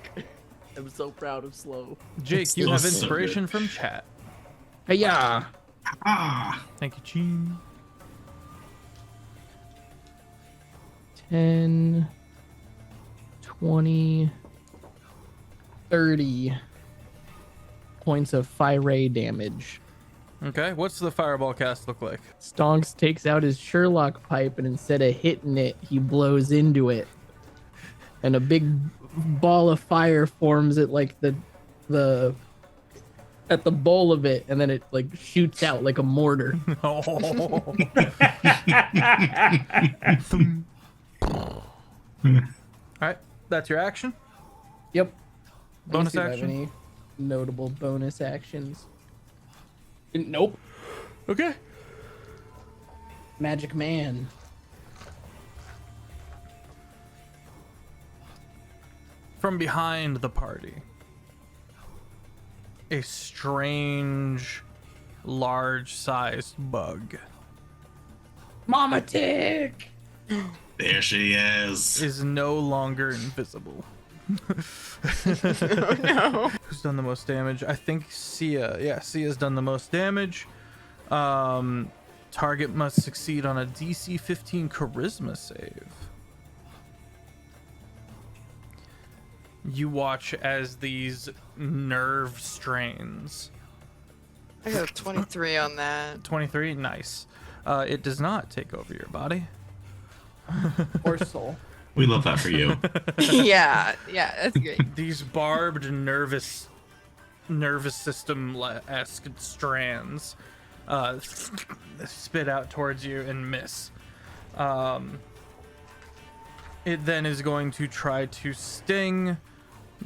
I'm so proud of Slow. Jake, you So have good. inspiration from chat. Hey, yeah. Ah! Thank you, Gene. 10, 20, 30 points of fire damage. Okay, what's the fireball cast look like? Stonks takes out his Sherlock pipe, and instead of hitting it, he blows into it, and a big ball of fire forms at like the at the bowl of it, and then it like shoots out like a mortar. Oh. Alright, that's your action. Yep. Let me Bonus see if I have action? any notable bonus actions? Nope. Okay. Magic Man. From behind the party, a strange, large-sized bug Mama Tick. There she is. is no longer invisible. Oh no. Who's done the most damage? I think Sia. Yeah, Sia's done the most damage. Target must succeed on a DC 15 Charisma save. You watch as these nerve strains. I got a 23 on that. 23, nice. It does not take over your body. Or Soul. We love that for you. Yeah, that's great. These barbed nervous system-esque strands spit out towards you and miss. It then is going to try to sting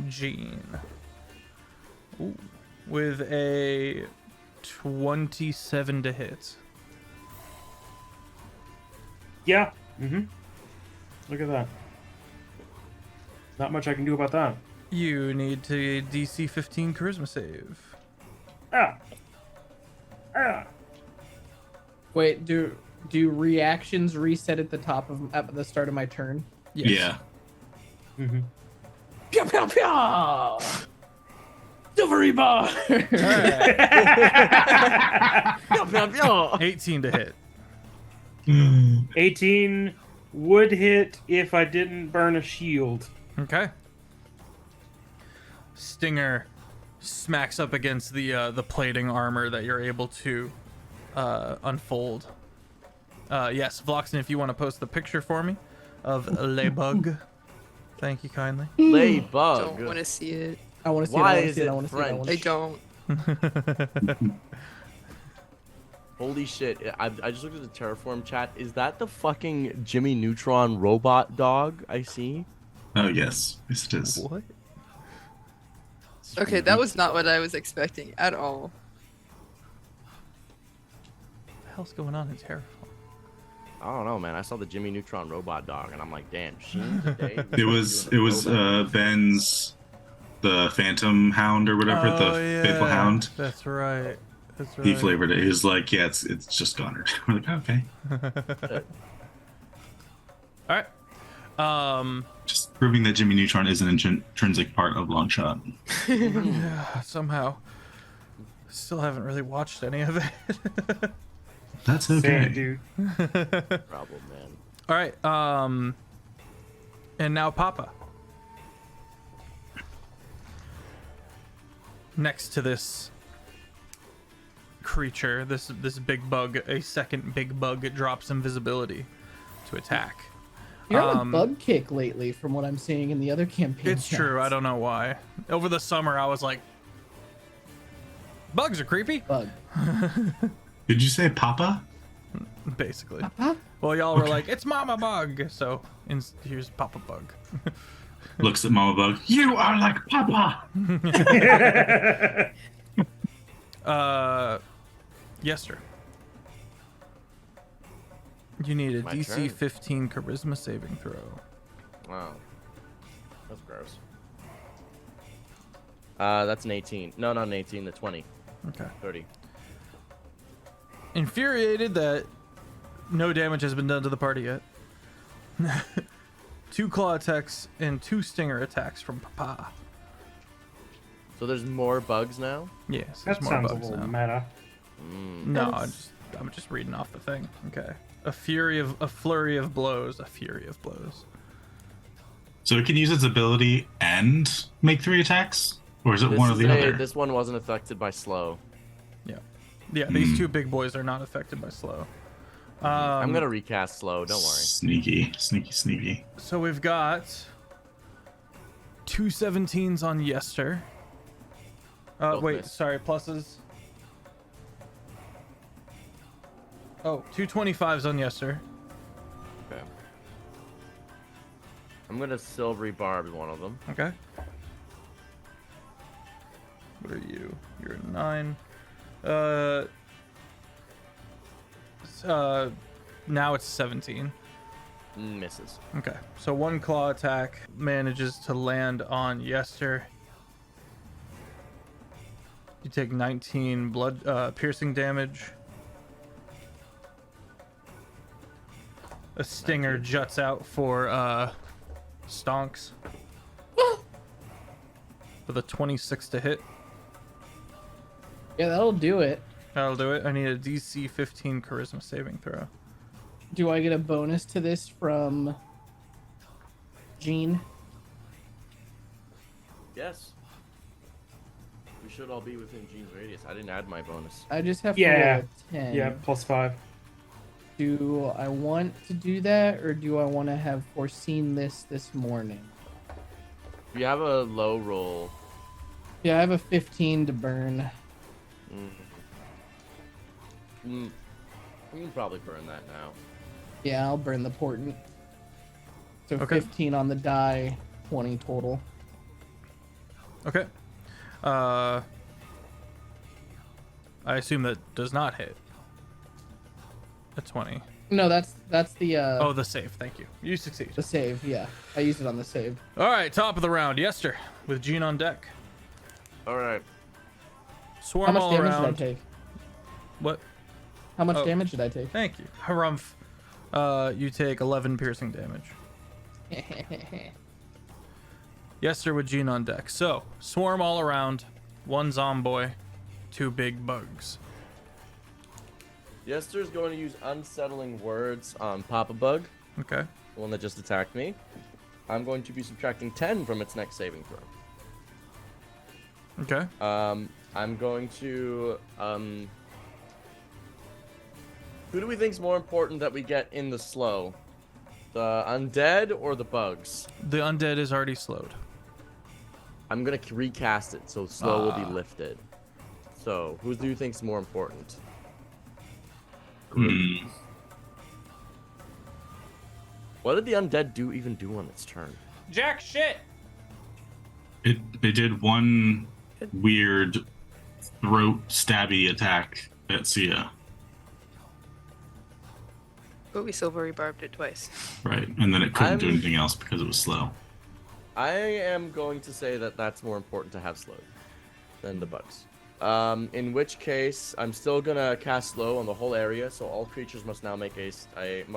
Jean. Ooh, with a 27 to hit. Yeah. Look at that. Not much I can do about that. You need to DC 15 Charisma save. Ah. Wait, do reactions reset at the start of my turn? Yes. Yeah. Pia pia pia! Silvery bar! 18 to hit. 18 would hit if I didn't burn a shield. Okay. Stinger smacks up against the plating armor that you're able to unfold. Yes, Vloxen, if you want to post the picture for me of Laybug. Thank you kindly. Ladybug. Don't want to see it. I want to see Why it. is it I want to see it. I want I to don't. Holy shit! I just looked at the Terraform chat. Is that the fucking Jimmy Neutron robot dog I see? Oh yes, yes it is. What? Okay, that was not what I was expecting at all. What the hell's going on in Terraform? I don't know, man. I saw the Jimmy Neutron robot dog, and I'm like, damn, Sheen today. It was Ben's the Phantom Hound or whatever, the Faithful Hound. That's right. That's right. He flavored it. He was like, yeah, it's just Goddard. We're like, okay. All right. Just proving that Jimmy Neutron is an intrinsic part of Longshot. Yeah, somehow. Still haven't really watched any of it. That's Same, okay. dude. Problem, man. All right. And now Papa. Next to this creature, this big bug, a second big bug drops invisibility to attack. You're on a bug kick lately, from what I'm seeing in the other campaign. It's true. I don't know why. Over the summer, I was like, bugs are creepy. Bug. Did you say Papa? Basically. Papa? Well, y'all were like, it's Mama Bug. So here's Papa Bug. Looks at Mama Bug. You are like Papa. Yester. You need a My DC turn. 15 Charisma saving throw. Wow. That's gross. That's an 18. No, not an 18. The 20. Okay. 30. Infuriated that no damage has been done to the party yet. 2 claw attacks and 2 stinger attacks from Papa. So there's more bugs now? Yes, there's That more sounds a bugs little now. meta. No, I'm just reading off the thing. Okay. A flurry of blows. A fury of blows. So it can use its ability and make 3 attacks? Or is it one or the other? This one wasn't affected by slow. Yeah. Yeah, these two big boys are not affected by slow. I'm gonna recast slow. Don't worry. Sneaky, sneaky, sneaky. So we've got 2 17s on Yester. Both Wait, miss. sorry, pluses. Oh, 2 25s on Yester. Okay. I'm gonna silvery barb one of them. Okay. What are you? You're a 9. Now it's 17. Misses. Okay, so 1 claw attack manages to land on Yester. You take 19 blood piercing damage. A stinger juts out for Stonks with a 26 to hit. Yeah, that'll do it. That'll do it. I need a DC 15 charisma saving throw. Do I get a bonus to this from Jean? Yes. We should all be within Gene's radius. I didn't add my bonus. I just have Yeah. to roll a 10. Yeah, +5. Do I want to do that, or do I want to have foreseen this morning? If you have a low roll, Yeah, I have a 15 to burn. you can probably burn that now. Yeah, I'll burn the portent. So Okay. 15 on the die, 20 total. Okay. I assume that does not hit. A 20. No, that's the Oh, the save. Thank you. You succeed. the save. Yeah, I used it on the save. All right, top of the round. Yester with Jean on deck. All right. Swarm How much all damage around. did I take? What? How much Oh. damage did I take? Thank you. Harumph. You take 11 piercing damage. Yester with Jean on deck. So, swarm all around. 1 zomboy. 2 big bugs. Yester's going to use unsettling words on Papa Bug, Okay. the one that just attacked me. I'm going to be subtracting 10 from its next saving throw. Okay. I'm going to who do we think's more important that we get in the slow? The undead or the bugs? The undead is already slowed. I'm gonna recast it so slow will Ah. be lifted. So who do you think's more important? Hmm. What did the undead even do on its turn? Jack shit. It did one weird throat stabby attack at Sia, But we silvery barbed it twice. right? And then it couldn't do I'm- anything else because it was slow. I am going to say that that's more important to have slowed than the bugs. In which case, I'm still gonna cast slow on the whole area, so all creatures must now make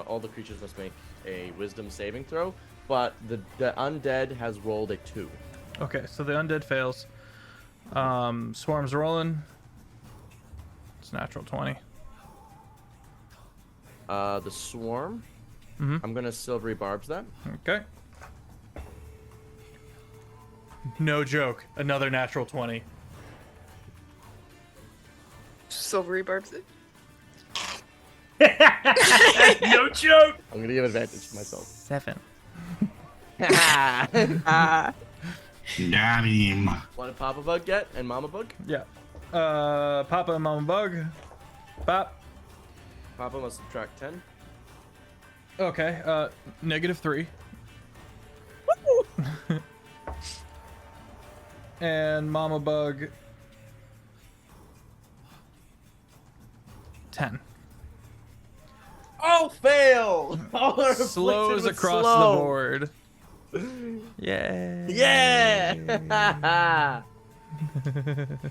all the creatures must make a Wisdom saving throw. But the undead has rolled a 2. Okay, so the undead fails. Swarm's rolling. It's natural 20. The swarm. Mhm. I'm gonna silvery barbs that. Okay. No joke. Another natural 20. Silvery barbs it. No joke. I'm gonna give advantage to myself. 7. Got him. What did Papa Bug get and Mama Bug? Yeah. Papa and Mama Bug. Pop. Papa must subtract 10. Okay. -3. And Mama Bug. 10. Oh, fail! All are Slows afflicted with across slow. the board. Yeah. Yeah!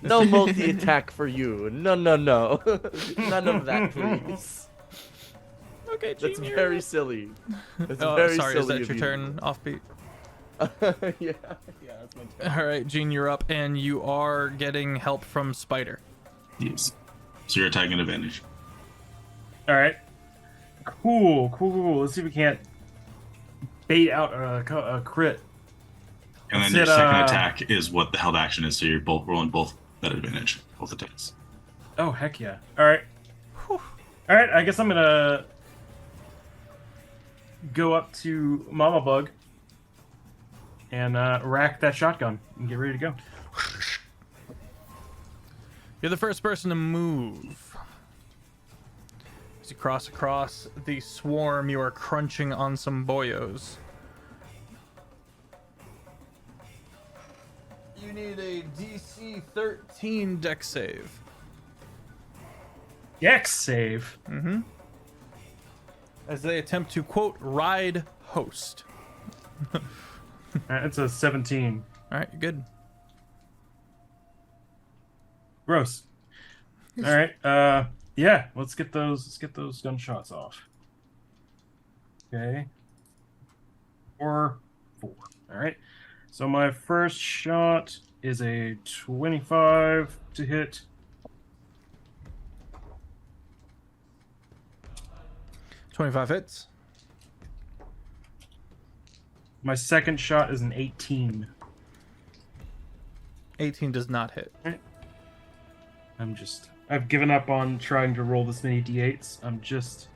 No multi-attack for you. No. None of that, please. Okay, That's Junior. very silly. That's Oh, very sorry. silly Is that of your you. turn? Offbeat. yeah, that's my turn. All right, Gene, you're up, and you are getting help from Spider. Yes. So you're attacking advantage. All right. Cool. Let's see if we can't bait out a crit. And then Is your it, second attack is what the held action is, so you're both rolling both at advantage, both attacks. Oh, heck yeah. All right. All right, I guess I'm going to go up to Mama Bug and rack that shotgun and get ready to go. You're the first person to move. As you cross across the swarm, you are crunching on some boyos. You need a DC 13 dex save. Dex save. Mm-hmm. As they attempt to, quote, ride host. It's a 17. All right, you're good. Gross. All right. Yeah, let's get those gunshots off. Okay. 4. All right. So my first shot is a 25 to hit. $25 hits. My second shot is an 18. 18 does not hit. I've given up on trying to roll this many d8s.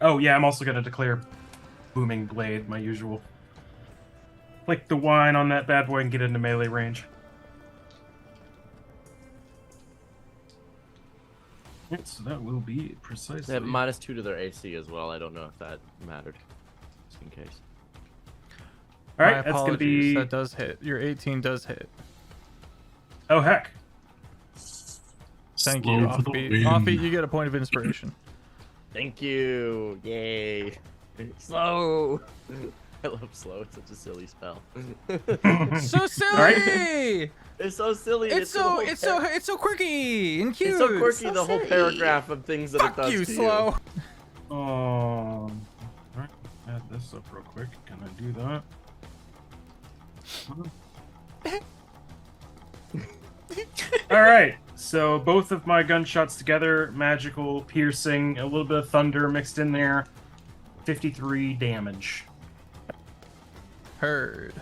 Oh yeah, I'm also gonna declare Booming Blade, my usual. Flick the wine on that bad boy and get into melee range. So that will be precisely. They have -2 to their AC as well. I don't know if that mattered. Just in case. All right, My that's gonna apologies, be. that does hit. Your 18 does hit. Oh heck! Thank you, Slow for the Offbeat. win. Offbeat, you get a point of inspiration. Thank you. Yay. Slow. I love slow. It's such a silly spell. So silly! Right. It's so silly. It's so quirky and cute. It's so quirky. So the whole silly. paragraph of things that it Fuck does you, to slow. All right, add this up real quick. Can I do that? All right, so both of my gunshots together, magical, piercing, a little bit of thunder mixed in there, 53 damage. Heard.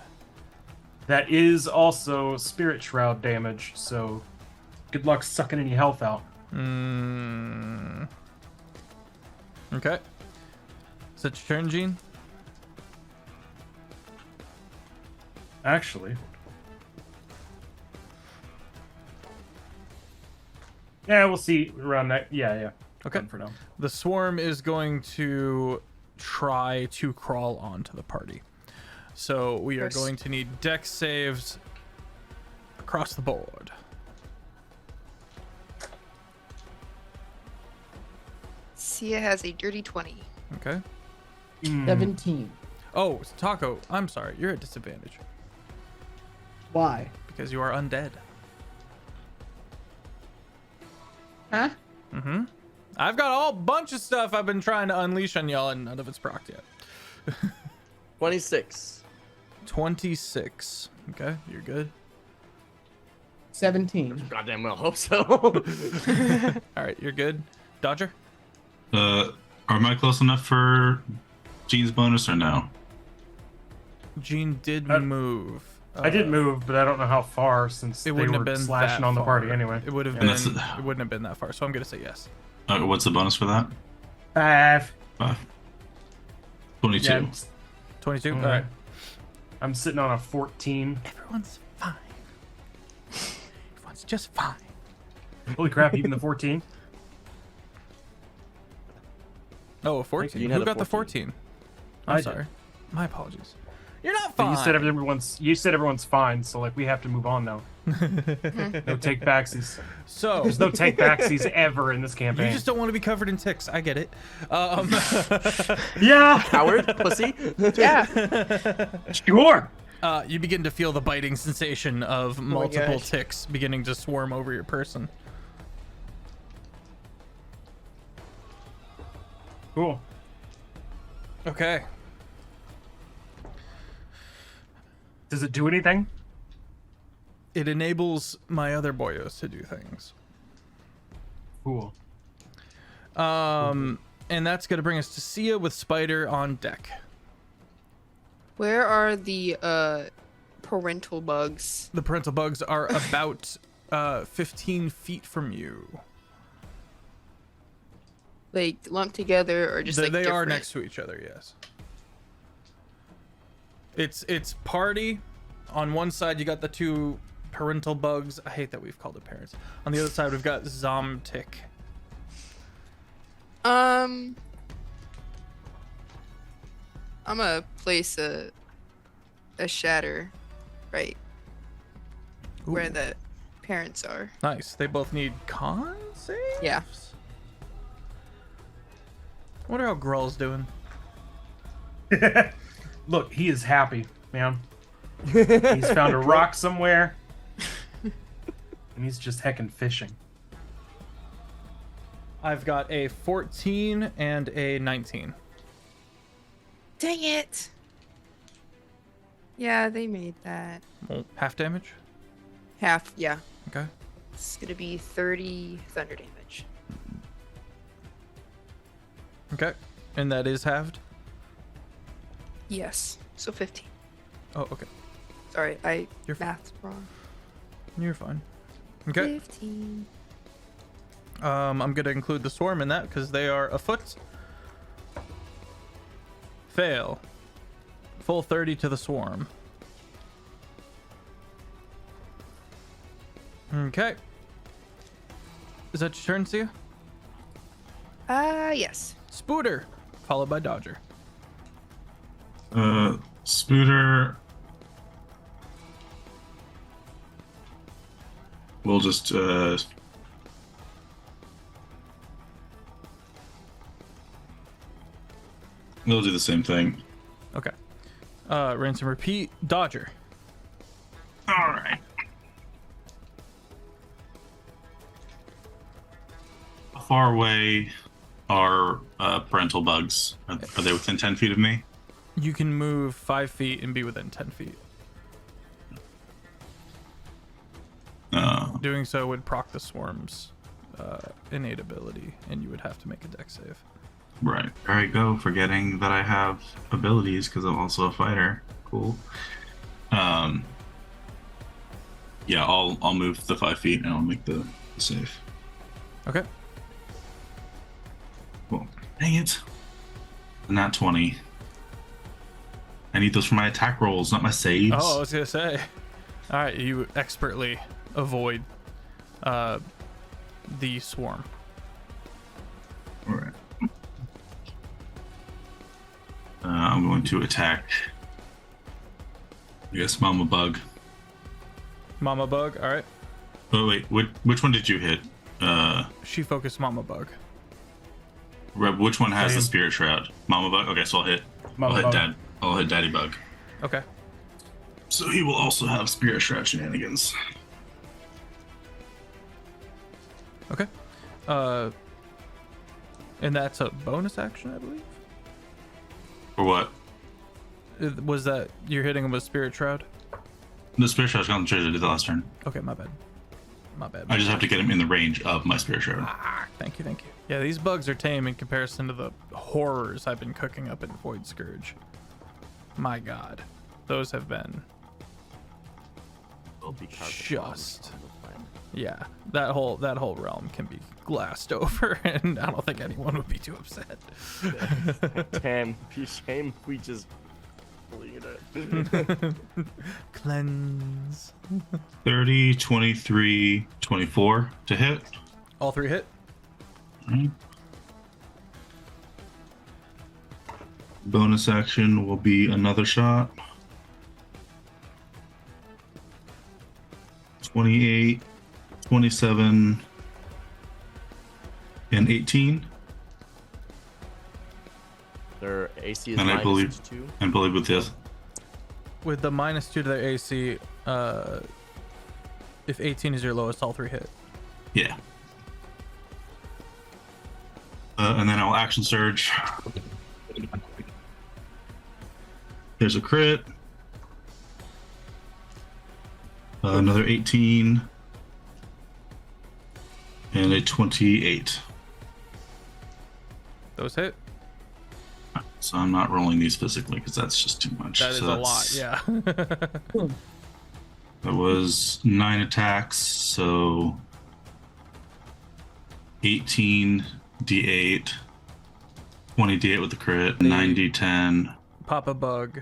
That is also Spirit Shroud damage, so good luck sucking any health out. Okay. Is it your turn, Gene? Actually. Yeah, we'll see around that. Yeah. Okay. Done for now. The swarm is going to try to crawl onto the party. So we are Yes. going to need dex saves across the board. Sia has a dirty 20. Okay. 17. Oh, Taco, I'm sorry. You're at disadvantage Why? because you are undead. Huh? Mm-hmm. I've got a whole bunch of stuff I've been trying to unleash on y'all and none of it's procced yet. 26. 26. Okay, you're good. 17. Goddamn well hope so. All right, you're good. Dodger? Am I close enough for Gene's bonus or no? Gene did Uh, move. I did move, but I don't know how far since It they wouldn't have were been slashing that on the far. party anyway. It would have And been. that's- It wouldn't have been that far. So I'm gonna say yes. What's the bonus for that? 5. 5. 22. Yeah, 22. Mhm. All right. I'm sitting on a 14. Everyone's fine. Everyone's just fine. Holy crap, even the 14? Oh, a 14. You Who had a got the 14? 14? I'm I did. sorry. My apologies. You're not But fine. you said everyone's fine, so like we have to move on now. No take backsies. So There's no take backsies ever in this you campaign. just don't want to be covered in ticks. I get it. Yeah, Coward, pussy. Yeah. sure. You begin to feel the biting sensation of multiple gosh. ticks beginning to swarm over your person. Cool. Okay. Does it do anything? It enables my other boyos to do things. Cool. And that's gonna bring us to Sia with Spider on deck. Where are the parental bugs? The parental bugs are about 15 feet from you. Like lumped together or just like They are different? next to each other, yes. It's party. On one side you got the two parental bugs. I hate that we've called it parents. On the other side we've got Zomtic. I'm gonna place a shatter right where Ooh. the parents are. Nice. They both need con saves? Yeah. I wonder how Grull's doing. Look, he is happy, man. He's found a rock somewhere, and he's just heckin' fishing. I've got a 14 and a 19. Dang it. Yeah, they made that. Well, half damage? Half, yeah. Okay. It's gonna be 30 thunder damage. Okay. And that is halved? Yes. So 15. Oh, okay. Sorry, You're fine. math's wrong. You're fine. Okay. 15. I'm gonna include the swarm in that because they are afoot. Fail. Full 30 to the swarm. Okay. Is that your turn, Sia? Yes. Spooter, followed by Dodger. Spooter. We'll just we'll do the same thing. Okay. Rinse and repeat. Dodger. All right. How far away are parental bugs? Are they within 10 feet of me? You can move 5 feet and be within 10 feet. Doing so would proc the swarm's innate ability, and you would have to make a dex save. Right. There I go, forgetting that I have abilities because I'm also a fighter. Cool. Yeah, I'll move the 5 feet and I'll make the save. Okay. Well, dang it. Not 20. I need those for my attack rolls, not my saves. Oh, I was gonna say. All right, you expertly avoid the swarm. All right. I'm going to attack. I guess Mama Bug. Mama Bug. All right. Oh wait, which one did you hit? She focused Mama Bug. Reb, which one has the Same. Spirit Shroud? Mama Bug. Okay, so I'll hit Mama Bug. I'll hit Daddy Bug. Okay. So he will also have Spirit Shroud shenanigans. Okay. And that's a bonus action, I believe. For what? Was that you're hitting him with Spirit Shroud? The Spirit Shroud's concentrated. I did the last turn. Okay, my bad. My bad. I just have to get him in the range of my Spirit Shroud. Ah, thank you. Yeah, these bugs are tame in comparison to the horrors I've been cooking up in Void Scourge. My God, those have been just. Yeah, that whole realm can be glassed over, and I don't think anyone would be too upset. Damn, be shame if we just bleed it. Cleanse. 30, 23, 24 to hit. All three hit. Alright. Bonus action will be another shot. 28, 27, and 18. Their AC is And I believe- -2. I believe with this. With the -2 to their AC, if 18 is your lowest, all three hit. Yeah. And then I'll action surge. There's a crit. Another 18. And a 28. Those hit. So I'm not rolling these physically because that's just too much. That is So a lot. that's Yeah. That was 9 attacks, so 18 d8, 20 d8 with the crit, 9 d10. Papa Bug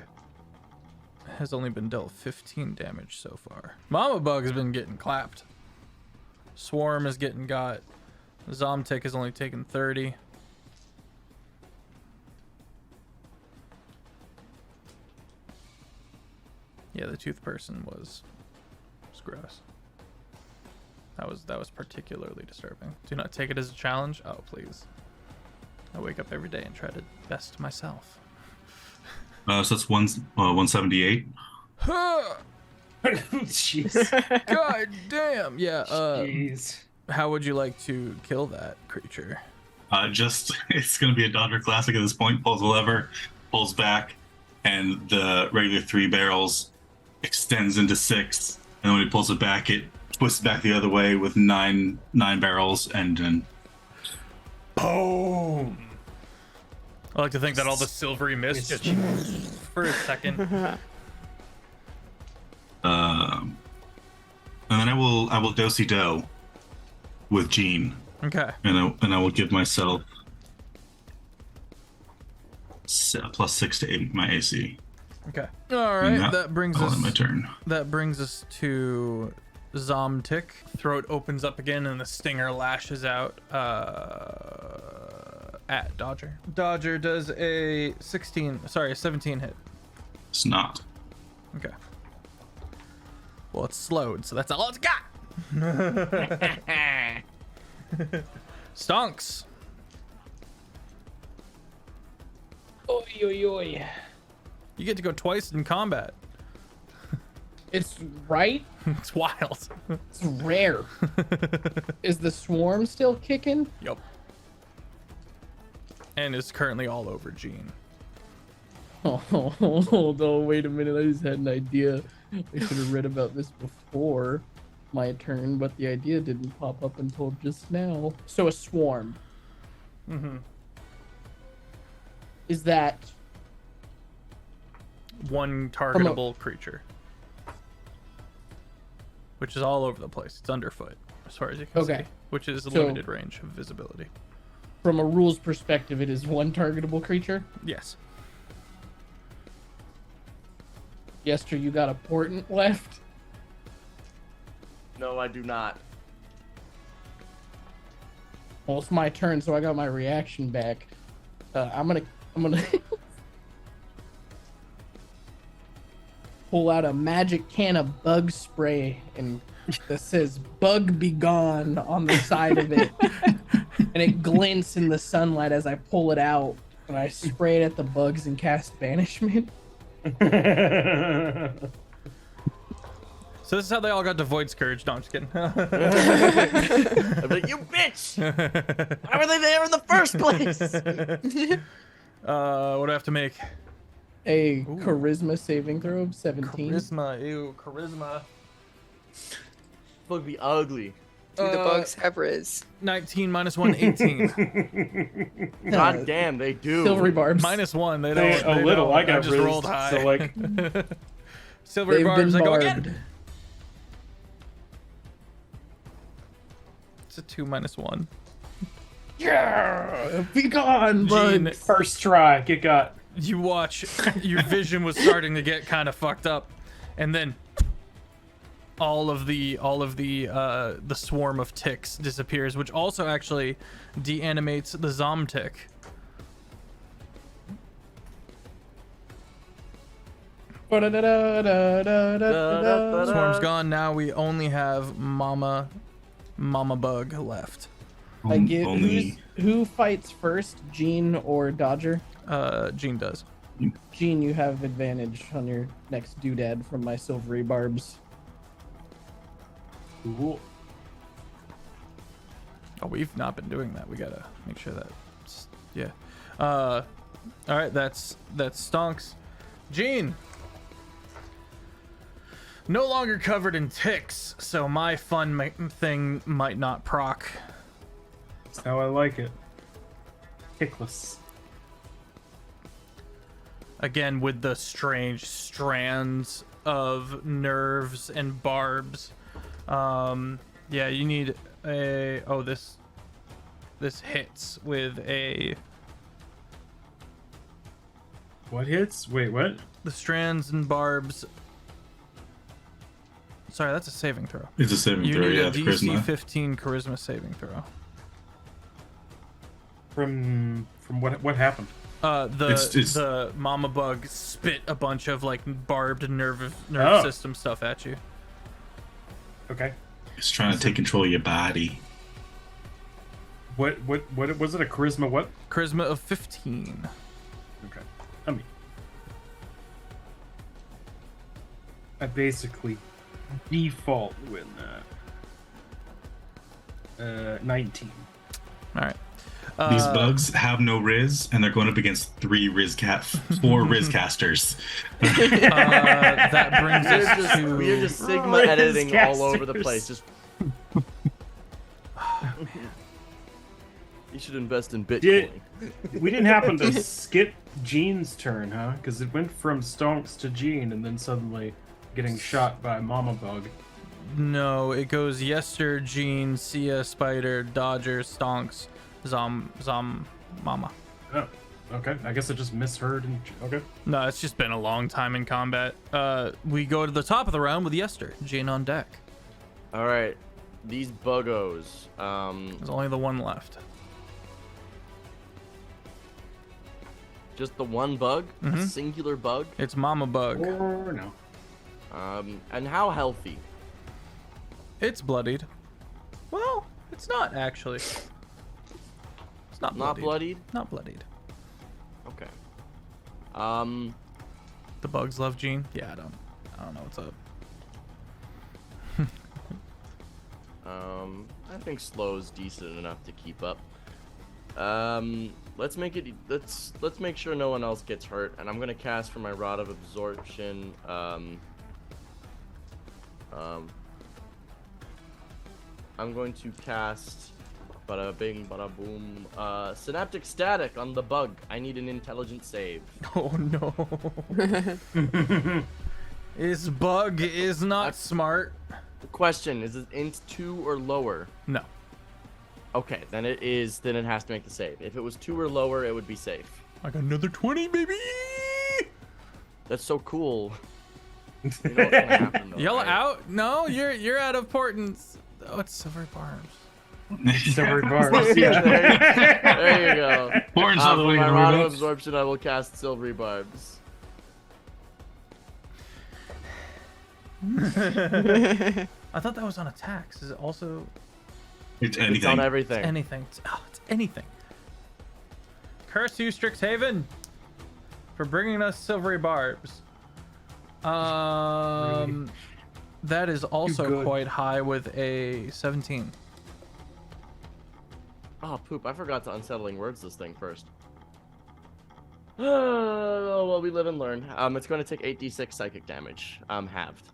has only been dealt 15 damage so far. Mama Bug has been getting clapped. Swarm is getting got. Zomtic has only taken 30. Yeah, the tooth person was gross. That was particularly disturbing. Do not take it as a challenge. Oh, please. I wake up every day and try to best myself. So that's 178. Jeez. God damn. Yeah. Jeez. How would you like to kill that creature? It's going to be a Dodger classic at this point. Pulls the lever, pulls back, and the regular 3 barrels extends into 6. And then when he pulls it back, it twists back the other way with 9 barrels, and then boom. I like to think that all the silvery mist just for a second. And then I will do-si-do with Jean. Okay. And I will give myself +6 to my AC. Okay. All right. That brings I'll us. end my turn. That brings us to Zomtic. Throat opens up again, and the stinger lashes out at Dodger. Dodger does a 17 hit. It's not. Okay. Well, it's slowed, so that's all it's got. Stonks. Oi, oi, oi. You get to go twice in combat. It's right. It's wild. It's rare. Is the swarm still kicking? Yep. And is currently all over Jean. Oh, hold on. Wait a minute. I just had an idea. I should have read about this before my turn, but the idea didn't pop up until just now. So a swarm. Mm-hmm. Is that one targetable creature, which is all over the place. It's underfoot, as far as you can see, which is a limited range of visibility. From a rules perspective, it is one targetable creature? Yes. Yester, you got a portent left? No, I do not. Well, it's my turn, so I got my reaction back. I'm gonna pull out a magic can of bug spray and that says "Bug Be Gone" on the side of it, and it glints in the sunlight as I pull it out, and I spray it at the bugs and cast banishment. So this is how they all got to Void Scourge. No, I'm just kidding. I'm like, you bitch! Why were they there in the first place? What do I have to make? A charisma saving throw of 17. Charisma, ew, charisma. Would be ugly. Do the bugs have Riz? 19 minus 1, 18. God damn, they do. Silvery barbs. Minus 1, they Hey, don't. a little. Don't. I got just rizzed, rolled high. so like, Silvery They've barbs, I been go barbed. again. It's a 2 minus 1. Yeah, be gone, Jean, bugs. first try, get got. You watch, your vision was starting to get kind of fucked up, and then all of the swarm of ticks disappears, which also actually deanimates the Zomtic. Swarm's gone. Now we only have Mama Bug left. I get Only who fights first, Jean or Dodger? Jean does. Jean, you have advantage on your next doodad from my silvery barbs. Cool. Oh, we've not been doing that. We gotta make sure that, yeah. All right, that's Stonks. Jean. No longer covered in ticks, so my fun thing might not proc. That's how I like it. Tickless. Again, with the strange strands of nerves and barbs. Yeah, you need a. Oh, this hits with a. What hits? Wait, what? The strands and barbs. Sorry, that's a saving throw. It's a saving You throw, need yeah, a it's DC charisma. 15 charisma saving throw. From what happened? The mama bug spit a bunch of like barbed nerve Oh. system stuff at you. Okay. It's trying to take control of your body. What was it? A charisma? What? Charisma of 15. Okay. I basically default win that. 19. All right. These bugs have no Riz, and they're going up against four Riz casters. That brings us to. We're just Sigma Riz editing all over the casters. place. Just. You should invest in Bitcoin. We didn't happen to skip Jean's turn, huh? Because it went from Stonks to Jean, and then suddenly getting shot by Mama Bug. No, it goes Yester, Jean, Sia, Spider, Dodger, Stonks, Zom, Mama. Oh, okay. I guess I just misheard. Okay. No, it's just been a long time in combat. We go to the top of the round with Yester, Jean on deck. All right, these buggos. There's only the one left. Just the one bug, Mhm. a singular bug. It's Mama Bug. Or no. And how healthy? It's bloodied. Well, it's not actually. It's not Not bloodied. bloodied. Not bloodied. Okay. The bugs love Jean. Yeah, I don't know what's up. I think slow's decent enough to keep up. Let's make it. Let's make sure no one else gets hurt, and I'm gonna cast for my Rod of Absorption. I'm going to cast, bada bing, bada boom, Synaptic Static on the bug. I need an intelligence save. Oh no. This bug is not smart. The question is: int 2 or lower? No. Okay, then it is. Then it has to make the save. If it was 2 or lower, it would be safe. I got another 20, baby. That's so cool. You know what's gonna happen, though, Yell right? out. No, you're out of portents. Oh, it's silver barbs. Silver barbs. there, Yeah. there you go. Horns all the For way my to Rod of Rudolph. Absorption, I will cast Silvery Barbs. I thought that was on attacks. Is it also It's It's on anything. everything. anything? It's anything. Curse you, Strixhaven, for bringing us silvery barbs. That is also good. quite high with a 17. Oh, poop. I forgot to unsettling words this thing first. Oh, well, we live and learn. It's going to take 8d6 psychic damage. Halved.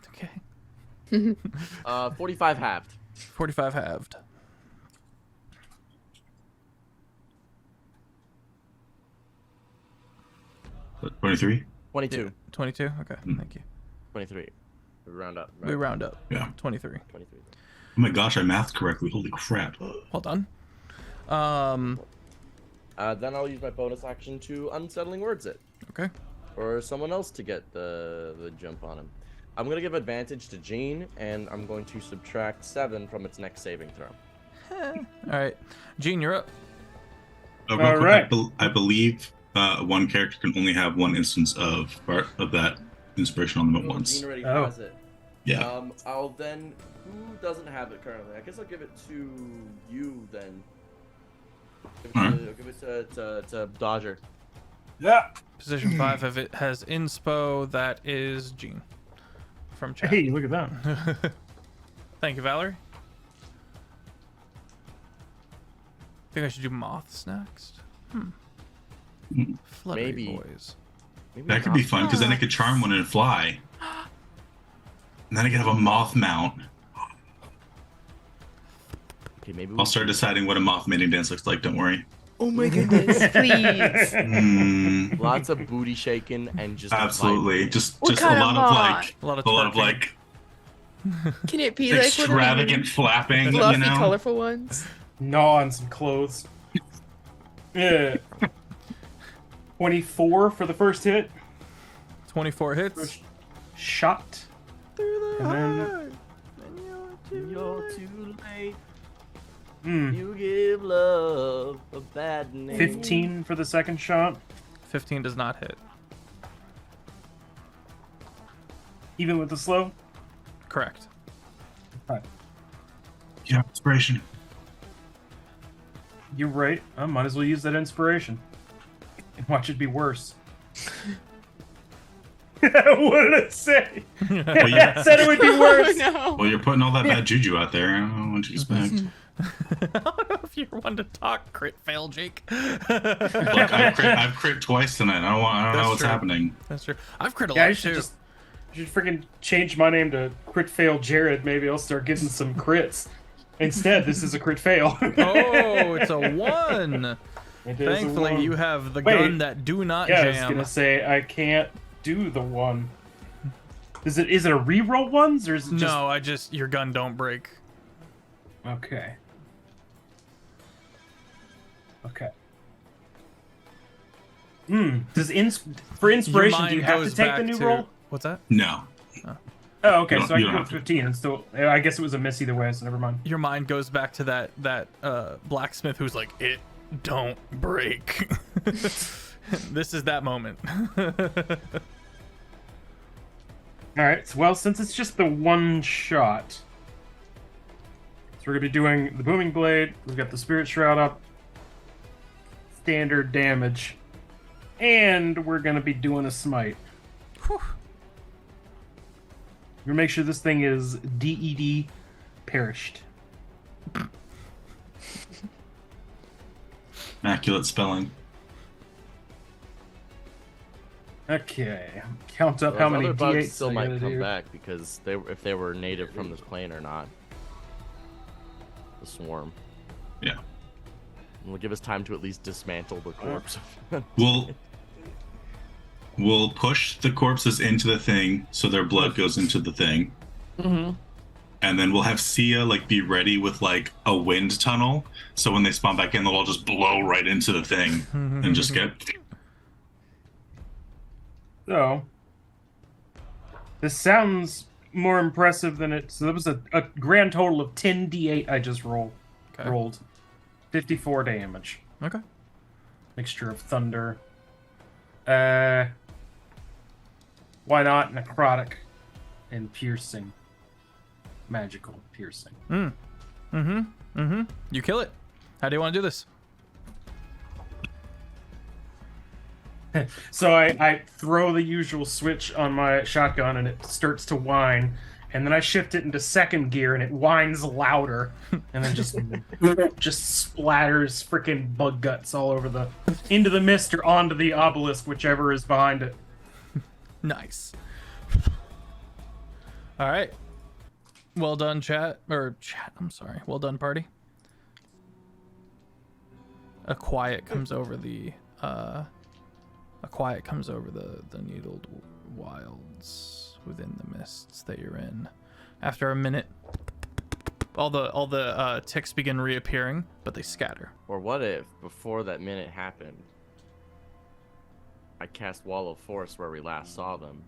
Okay. 45 halved. 45 halved. What, 23? 22. 22. Okay. Thank you. 23. We round up. We round up. Yeah. 23. 23. Oh my gosh, I mathed correctly. Holy crap. Well done. Then I'll use my bonus action to unsettling words it. Okay. Or someone else to get the jump on him. I'm going to give advantage to Jean, and I'm going to subtract 7 from its next saving throw. All right. Jean, you're up. Oh, real All quick, right. I believe one character can only have one instance of that inspiration on them at once. Jean already Oh. has it. Yeah. I'll then... Who doesn't have it currently? I guess I'll give it to you then. I'll give it to Dodger. Yeah. Position 5 of it has inspo. That is Jean from chat. Hey, look at that. Thank you, Valerie. Think I should do moths next? Fluttery Maybe. boys. Maybe That could be not. fun because then I could charm one and fly. And then I could have a moth mount. Okay, maybe I'll start deciding what a moth mating dance looks like, don't worry. Oh my goodness, please. Mm, Lots of booty shaking and just absolutely. vibing. Just What a kind of lot of mod? like A lot of a lot of twerking. like Can it be like one of extravagant the flapping, fluffy, you know? colorful ones? Gnaw on some clothes. Yeah. 24 for the first hit. 24 hits. First shot. And then You're too late. mm, You give love a bad name. 15 for the second shot. 15 does not hit. Even with the slow. Correct. Right. Yeah, inspiration. You're right. I might as well use that inspiration. And watch it be worse. What did it say? I said it would be worse. Oh, no. Well, you're putting all that bad juju out there. I don't know what you expect. I don't know if you're one to talk, CritFailJake. Look, I've crit twice tonight. I don't know That's what's true. happening. That's true. I've crit a Yeah, lot I should too. just freaking change my name to CritFailJared. Maybe I'll start getting some crits. Instead, this is a crit fail. Oh, it's a 1. It is a Thankfully, one. you have the Wait. gun that do not Yeah, I was jam. gonna say I can't do the one. Is it a reroll ones or is it just No, I just your gun don't break. okay? Okay. Does for Your inspiration mind do you have goes to take back the new to roll? what's that? No. Oh, okay. You So I don't can go have with to. 15 and still. I guess it was a miss either way, so never mind. Your mind goes back to that blacksmith who's like, it don't break. This is that moment. All right. So, well, since it's just the one shot, so we're gonna be doing the booming blade. We've got the spirit shroud up, standard damage, and we're gonna be doing a smite. Whew. We're gonna make sure this thing is DED perished. Immaculate spelling. Okay. Count up Those how many other bugs D8s still I might gotta come do. back because if they were native from this plane or not. The swarm. Yeah. It'll give us time to at least dismantle the corpse. We'll push the corpses into the thing so their blood goes into the thing. Mm-hmm. And then we'll have Sia like be ready with like a wind tunnel, so when they spawn back in, they'll all just blow right into the thing and just get. So, this sounds more impressive than it. So that was a grand total of 10 D8 I just rolled. 54 damage. Okay. Mixture of thunder. Why not necrotic and piercing? Magical piercing. You kill it. How do you want to do this? So I throw the usual switch on my shotgun and it starts to whine, and then I shift it into second gear and it whines louder, and then just splatters freaking bug guts all over into the mist or onto the obelisk, whichever is behind it. Nice. All right. Well done, chat. I'm sorry. Well done, party. A quiet comes over the needled wilds within the mists that you're in. After a minute, all the ticks begin reappearing, but they scatter. Or what if, before that minute happened, I cast Wall of Force where we last saw them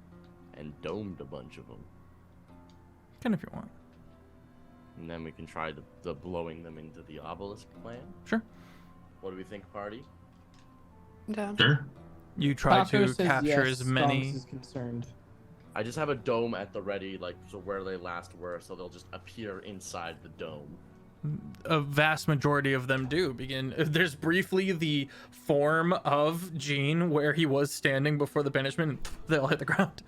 and domed a bunch of them? Can if you want. And then we can try the blowing them into the obelisk plan? Sure. What do we think, party? Down. Sure. You try Taco to says capture yes, as many. Stonks is concerned. I just have a dome at the ready, like, so where they last were, so they'll just appear inside the dome. A vast majority of them do begin. There's briefly the form of Jean where he was standing before the banishment, and they all hit the ground.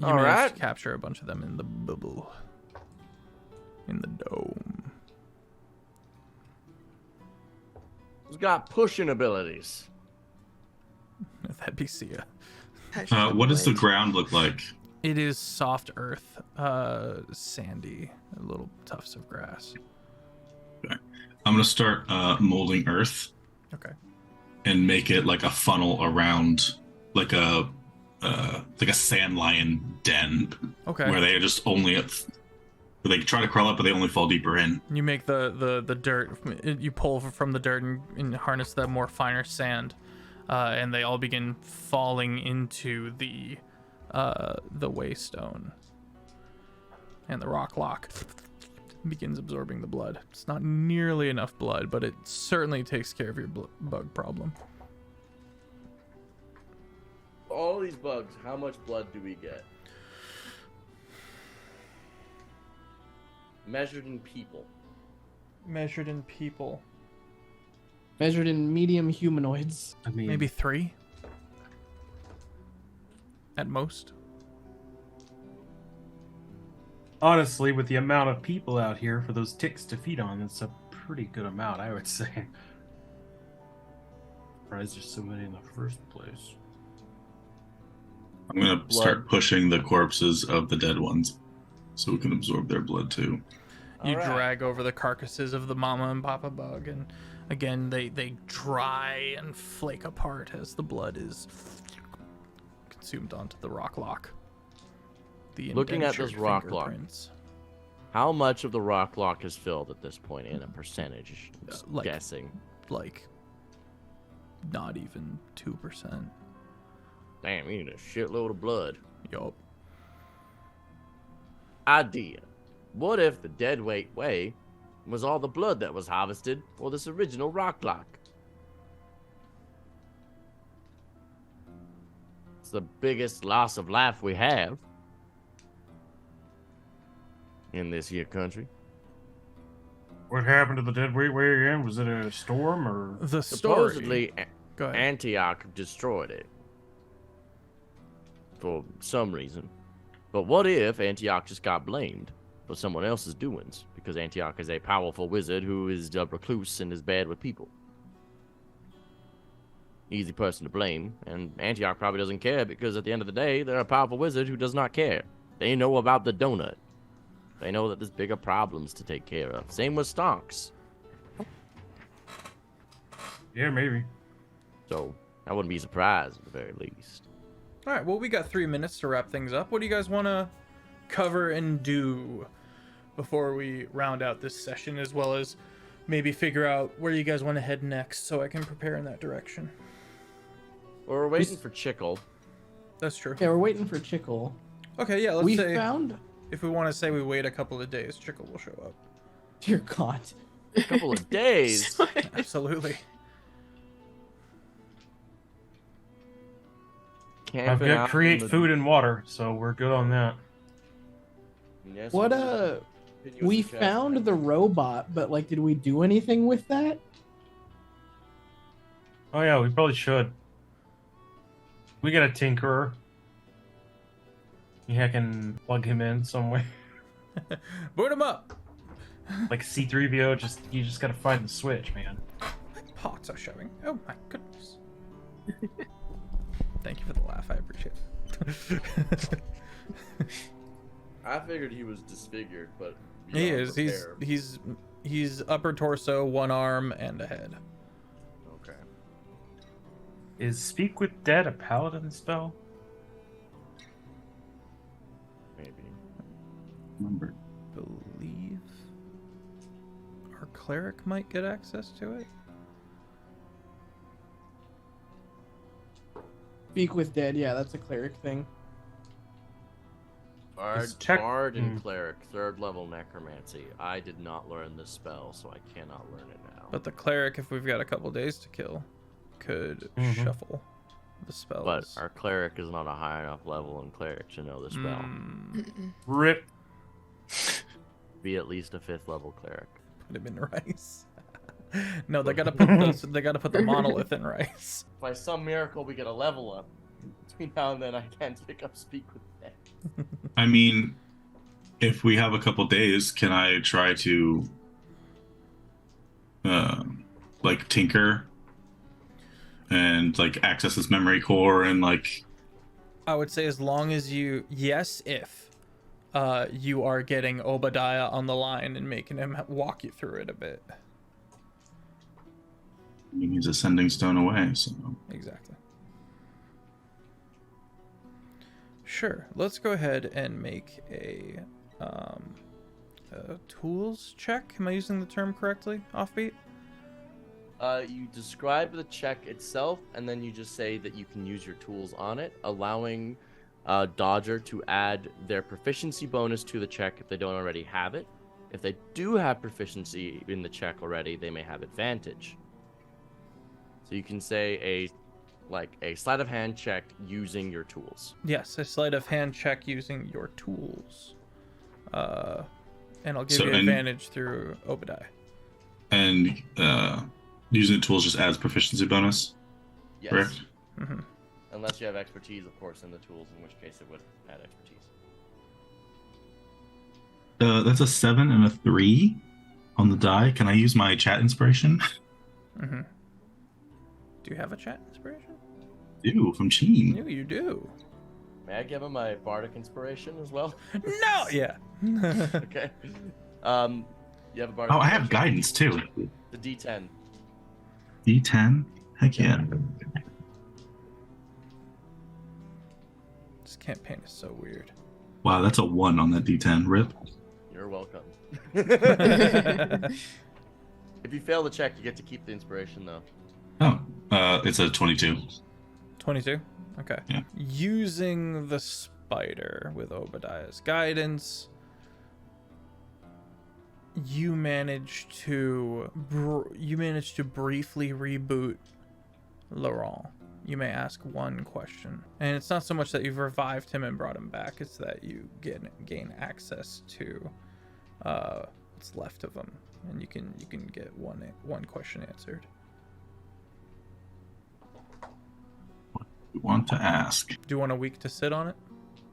You All managed right. to capture a bunch of them in the bubble, in the dome. Who's got pushing abilities? That'd be Sia. What does the ground look like? It is soft earth, sandy, little tufts of grass. I'm gonna start molding earth Okay. and make it like a funnel around like a sand lion den Okay. where they just only they try to crawl up but they only fall deeper in. You make the dirt. You pull from the dirt and harness the more finer sand, and they all begin falling into the waystone. And the rock lock begins absorbing the blood. It's not nearly enough blood, but it certainly takes care of your bug problem. All these bugs, how much blood do we get? Measured in people. Measured in people, Measured in medium humanoids. I mean, maybe 3 at most. honestly, with the amount of people out here for those ticks to feed on, it's a pretty good amount, I would say. Surprised there's so many in the first place. I'm gonna start pushing the corpses of the dead ones so we can absorb their blood too. You Alright. drag over the carcasses of the mama and papa bug, and again they dry and flake apart as the blood is consumed onto the rock lock. The Looking at this indentured rock lock. fingerprints. How much of the rock lock is filled at this point in a percentage? Just like- guessing. Like not even 2%. Damn, you need a shitload of blood. Yup. Idea. What if the dead weight way was all the blood that was harvested for this original rock lock? It's the biggest loss of life we have in this here country. What happened to the dead weight way again? Was it a storm or? The story. Supposedly, Go ahead. Antioch destroyed it for some reason. But what if Antioch just got blamed for someone else's doings? Because Antioch is a powerful wizard who is a recluse and is bad with people. Easy person to blame, and Antioch probably doesn't care because at the end of the day, they're a powerful wizard who does not care. They know about the donut. They know that there's bigger problems to take care of. Same with Stonks. Yeah, maybe. So I wouldn't be surprised at the very least. All right, well, we got 3 minutes to wrap things up. What do you guys want to cover and do before we round out this session, as well as maybe figure out where you guys want to head next so I can prepare in that direction? Well, we're waiting for Chickle. That's true. Yeah, we're waiting for Chickle. Okay, yeah, let's We say found. if we want to say we wait a couple of days, Chickle will show up. Dear God. A couple of days. Absolutely. I've got create food and water, so we're good on that. Yes, What continuous we chest. found the robot, but like, did we do anything with that? Oh yeah, we probably should. We got a tinkerer. Yeah, I can plug him in some way. Boot him up. Like C3PO, you just gotta find the switch, man. My pots are showing. Oh my goodness. Thank you for the laugh. I appreciate it. I figured he was disfigured, but He beyond is. repair. He's upper torso, 1 arm, and a head. Okay. Is Speak with Dead a paladin spell? Maybe. Remember. Believe our cleric might get access to it. Speak with Dead. Yeah, that's a cleric thing. Bard and Cleric, 3rd level necromancy. I did not learn this spell, so I cannot learn it now. But the cleric, if we've got a couple days to kill, could shuffle the spells. But our cleric is not a high enough level in cleric to know the spell. Rip. Be at least a 5th level cleric. Put him in rice. No, they gotta put those. They gotta put the monolith in rice. By some miracle, we get a level up. Between now and then, I can't pick up Speak with Dead. I mean, if we have a couple days, can I try to like tinker and like access his memory core and like I would say as long as you, yes, if you are getting Obadiah on the line and making him walk you through it a bit. He's a sending stone away, so. Exactly. Sure. Let's go ahead and make a tools check. Am I using the term correctly, Offbeat? You describe the check itself, and then you just say that you can use your tools on it, allowing Dodger to add their proficiency bonus to the check if they don't already have it. If they do have proficiency in the check already, they may have advantage. So you can say a sleight of hand check using your tools. Yes, a sleight of hand check using your tools. And I'll give you and- advantage through Obadiah. And using the tools just adds proficiency bonus, Yes. correct? Mm-hmm. Unless you have expertise, of course, in the tools, in which case it would add expertise. That's a 7 and a 3 on the die. Can I use my chat inspiration? Mm-hmm. Do you have a chat inspiration? Ew, from Sheen. No, you do. May I give him my bardic inspiration as well? No! Yeah. Okay. You have a bardic Oh, I have inspiration? guidance too. The D10. D10? Heck yeah. This campaign is so weird. Wow, that's a 1 on that D10. Rip. You're welcome. If you fail the check, you get to keep the inspiration, though. Oh, it's a 22. 22? Okay. Yeah. Using the spider with Obadiah's guidance, you manage to briefly reboot Laurent. You may ask one question, and it's not so much that you've revived him and brought him back; it's that you gain access to what's left of him, and you can get one question answered. We want to ask. Do you want a week to sit on it?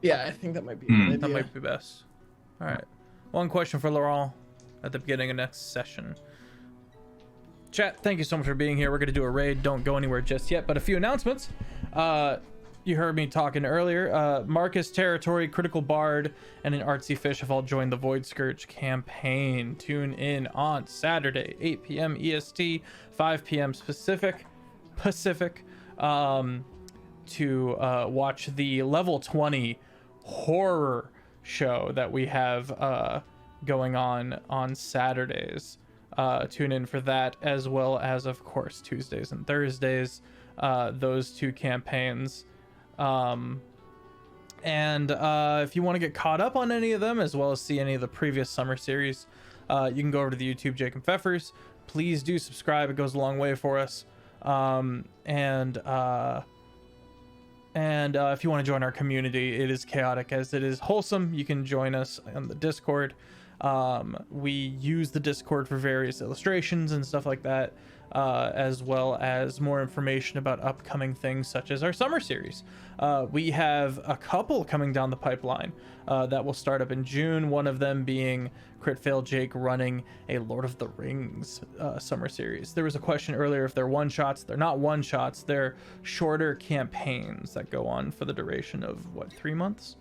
Yeah, I think that might be a Hmm. good That idea. might be best. All right. One question for Laurent at the beginning of next session. Chat, thank you so much for being here. We're going to do a raid. Don't go anywhere just yet, but a few announcements. You heard me talking earlier. Marcus Territory, Critical Bard, and an Artsy Fish have all joined the Void Scourge campaign. Tune in on Saturday, 8 p.m. EST, 5 p.m. Pacific, to watch the level 20 horror show that we have going on Saturdays. Tune in for that, as well as, of course, Tuesdays and Thursdays, those two campaigns. And if you want to get caught up on any of them, as well as see any of the previous summer series, you can go over to the YouTube Jake and Feffers. Please do subscribe. It goes a long way for us. And if you want to join our community, it is chaotic as it is wholesome. You can join us on the Discord. We use the Discord for various illustrations and stuff like that, as well as more information about upcoming things such as our summer series. We have a couple coming down the pipeline that will start up in June, one of them being CritFailJake running a Lord of the Rings summer series. There was a question earlier if they're one-shots. They're not one-shots. They're shorter campaigns that go on for the duration of, 3 months?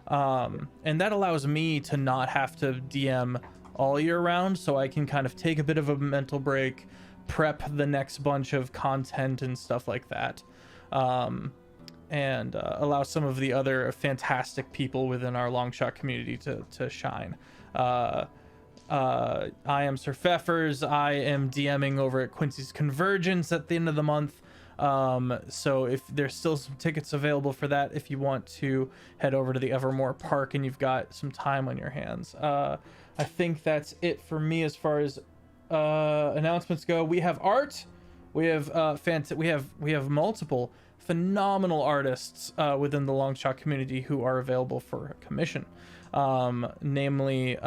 And that allows me to not have to DM all year round, so I can kind of take a bit of a mental break, prep the next bunch of content and stuff like that, and allow some of the other fantastic people within our long shot community to shine. I am SirFeffers. I am DMing over at Quincy's Convergence at the end of the month. So if there's still some tickets available for that, if you want to head over to the Evermore Park and you've got some time on your hands. I think that's it for me as far as announcements go. We have art. We have we have multiple phenomenal artists within the long shot community who are available for commission, namely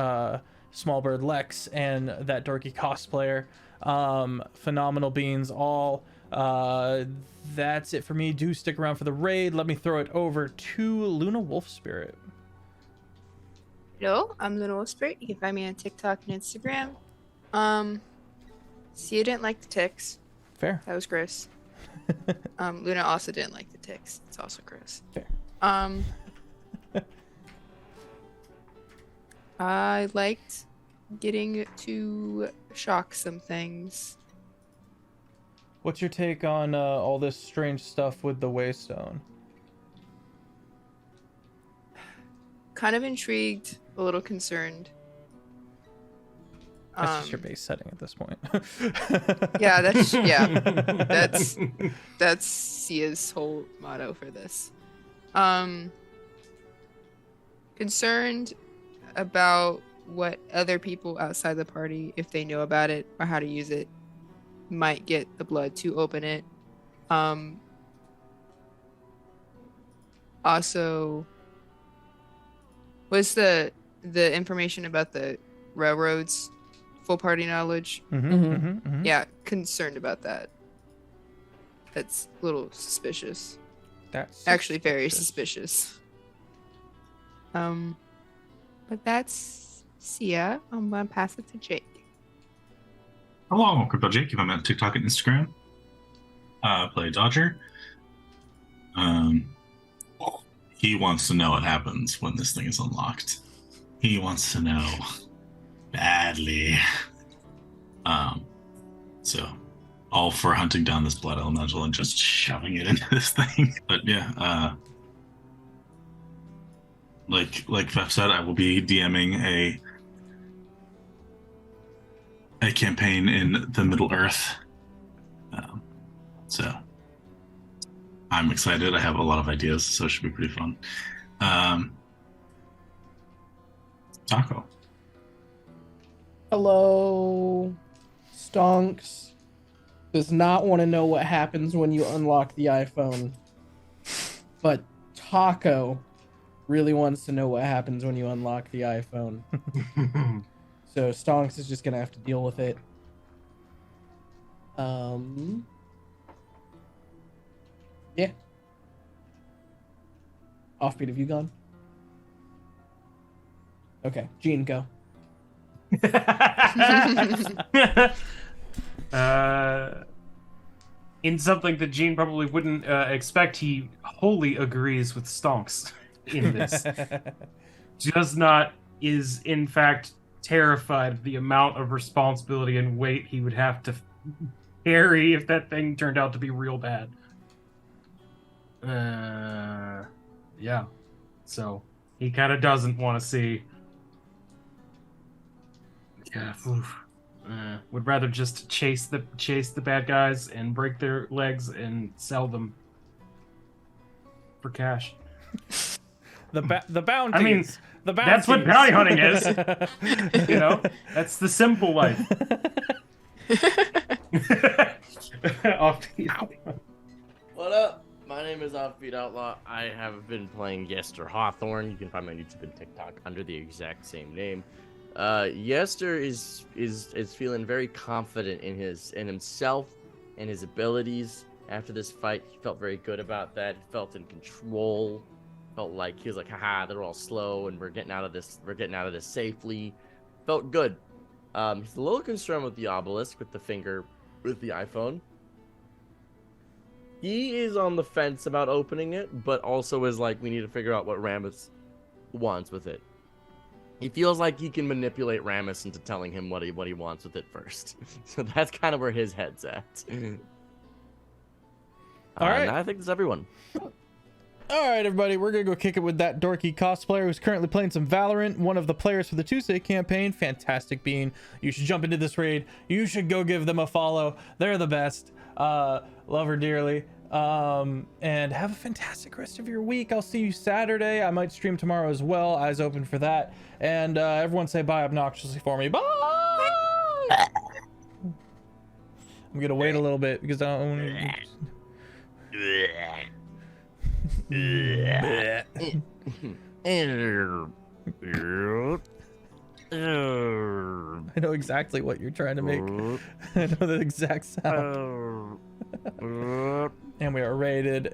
Smallbird Lex and that dorky cosplayer. Phenomenal beings all. That's it for me. Do stick around for the raid. Let me throw it over to LunaWolfSpirit. Hello, I'm LunaWolfSpirit. You can find me on TikTok and Instagram. See, you didn't like the ticks. Fair. That was gross. Luna also didn't like the ticks. It's also gross. Fair. I liked getting to shock some things. What's your take on all this strange stuff with the Waystone? Kind of intrigued, a little concerned. That's just your base setting at this point. Yeah, that's Sia's whole motto for this. Concerned about what other people outside the party, if they know about it or how to use it, might get the blood to open it. Also, was the information about the railroads full party knowledge? Yeah, concerned about that. That's a little suspicious. That's actually very suspicious. But that's Sia. I'm gonna pass it to Jake. Hello, I'm CritFailJake. I'm on TikTok and Instagram. Play Dodger. He wants to know what happens when this thing is unlocked. He wants to know badly. So all for hunting down this blood elemental and just shoving it into this thing. But yeah, like Feff said, I will be DMing a campaign in the Middle Earth. So I'm excited. I have a lot of ideas, so it should be pretty fun. Taco. Hello. Stonks does not want to know what happens when you unlock the iPhone. But Taco really wants to know what happens when you unlock the iPhone. So Stonks is just gonna have to deal with it. Yeah. Offbeat, have you gone? Okay, Gene, go. In something that Gene probably wouldn't expect, he wholly agrees with Stonks in this. Is in fact terrified of the amount of responsibility and weight he would have to carry if that thing turned out to be real bad. Yeah. So he kind of doesn't want to see. Yeah. Would rather just chase the bad guys and break their legs and sell them for cash. The bounties. I mean, the bounties. that's what bounty hunting is. You know, that's the simple life. Offbeat. What up? My name is Offbeat Outlaw. I have been playing Yester Hawthorne. You can find me on YouTube and TikTok under the exact same name. Yester is feeling very confident in himself and his abilities. After this fight, he felt very good about that. He felt in control. Felt like he was like, haha, they're all slow and we're getting out of this safely. Felt good. He's a little concerned with the obelisk with the iPhone. He is on the fence about opening it, but also is like, we need to figure out what Rammus wants with it. He feels like he can manipulate Rammus into telling him what he wants with it first. So that's kind of where his head's at. All right. And I think that's everyone. All right, everybody, we're gonna go kick it with that dorky cosplayer who's currently playing some Valorant, one of the players for the Tuesday campaign. Fantastic being. You should jump into this raid. You should go give them a follow. They're the best. Love her dearly. And have a fantastic rest of your week. I'll see you Saturday. I might stream tomorrow as well. Eyes open for that. And everyone say bye obnoxiously for me. Bye. I'm gonna wait a little bit because I don't want I know exactly what you're trying to make. I know the exact sound. And we are rated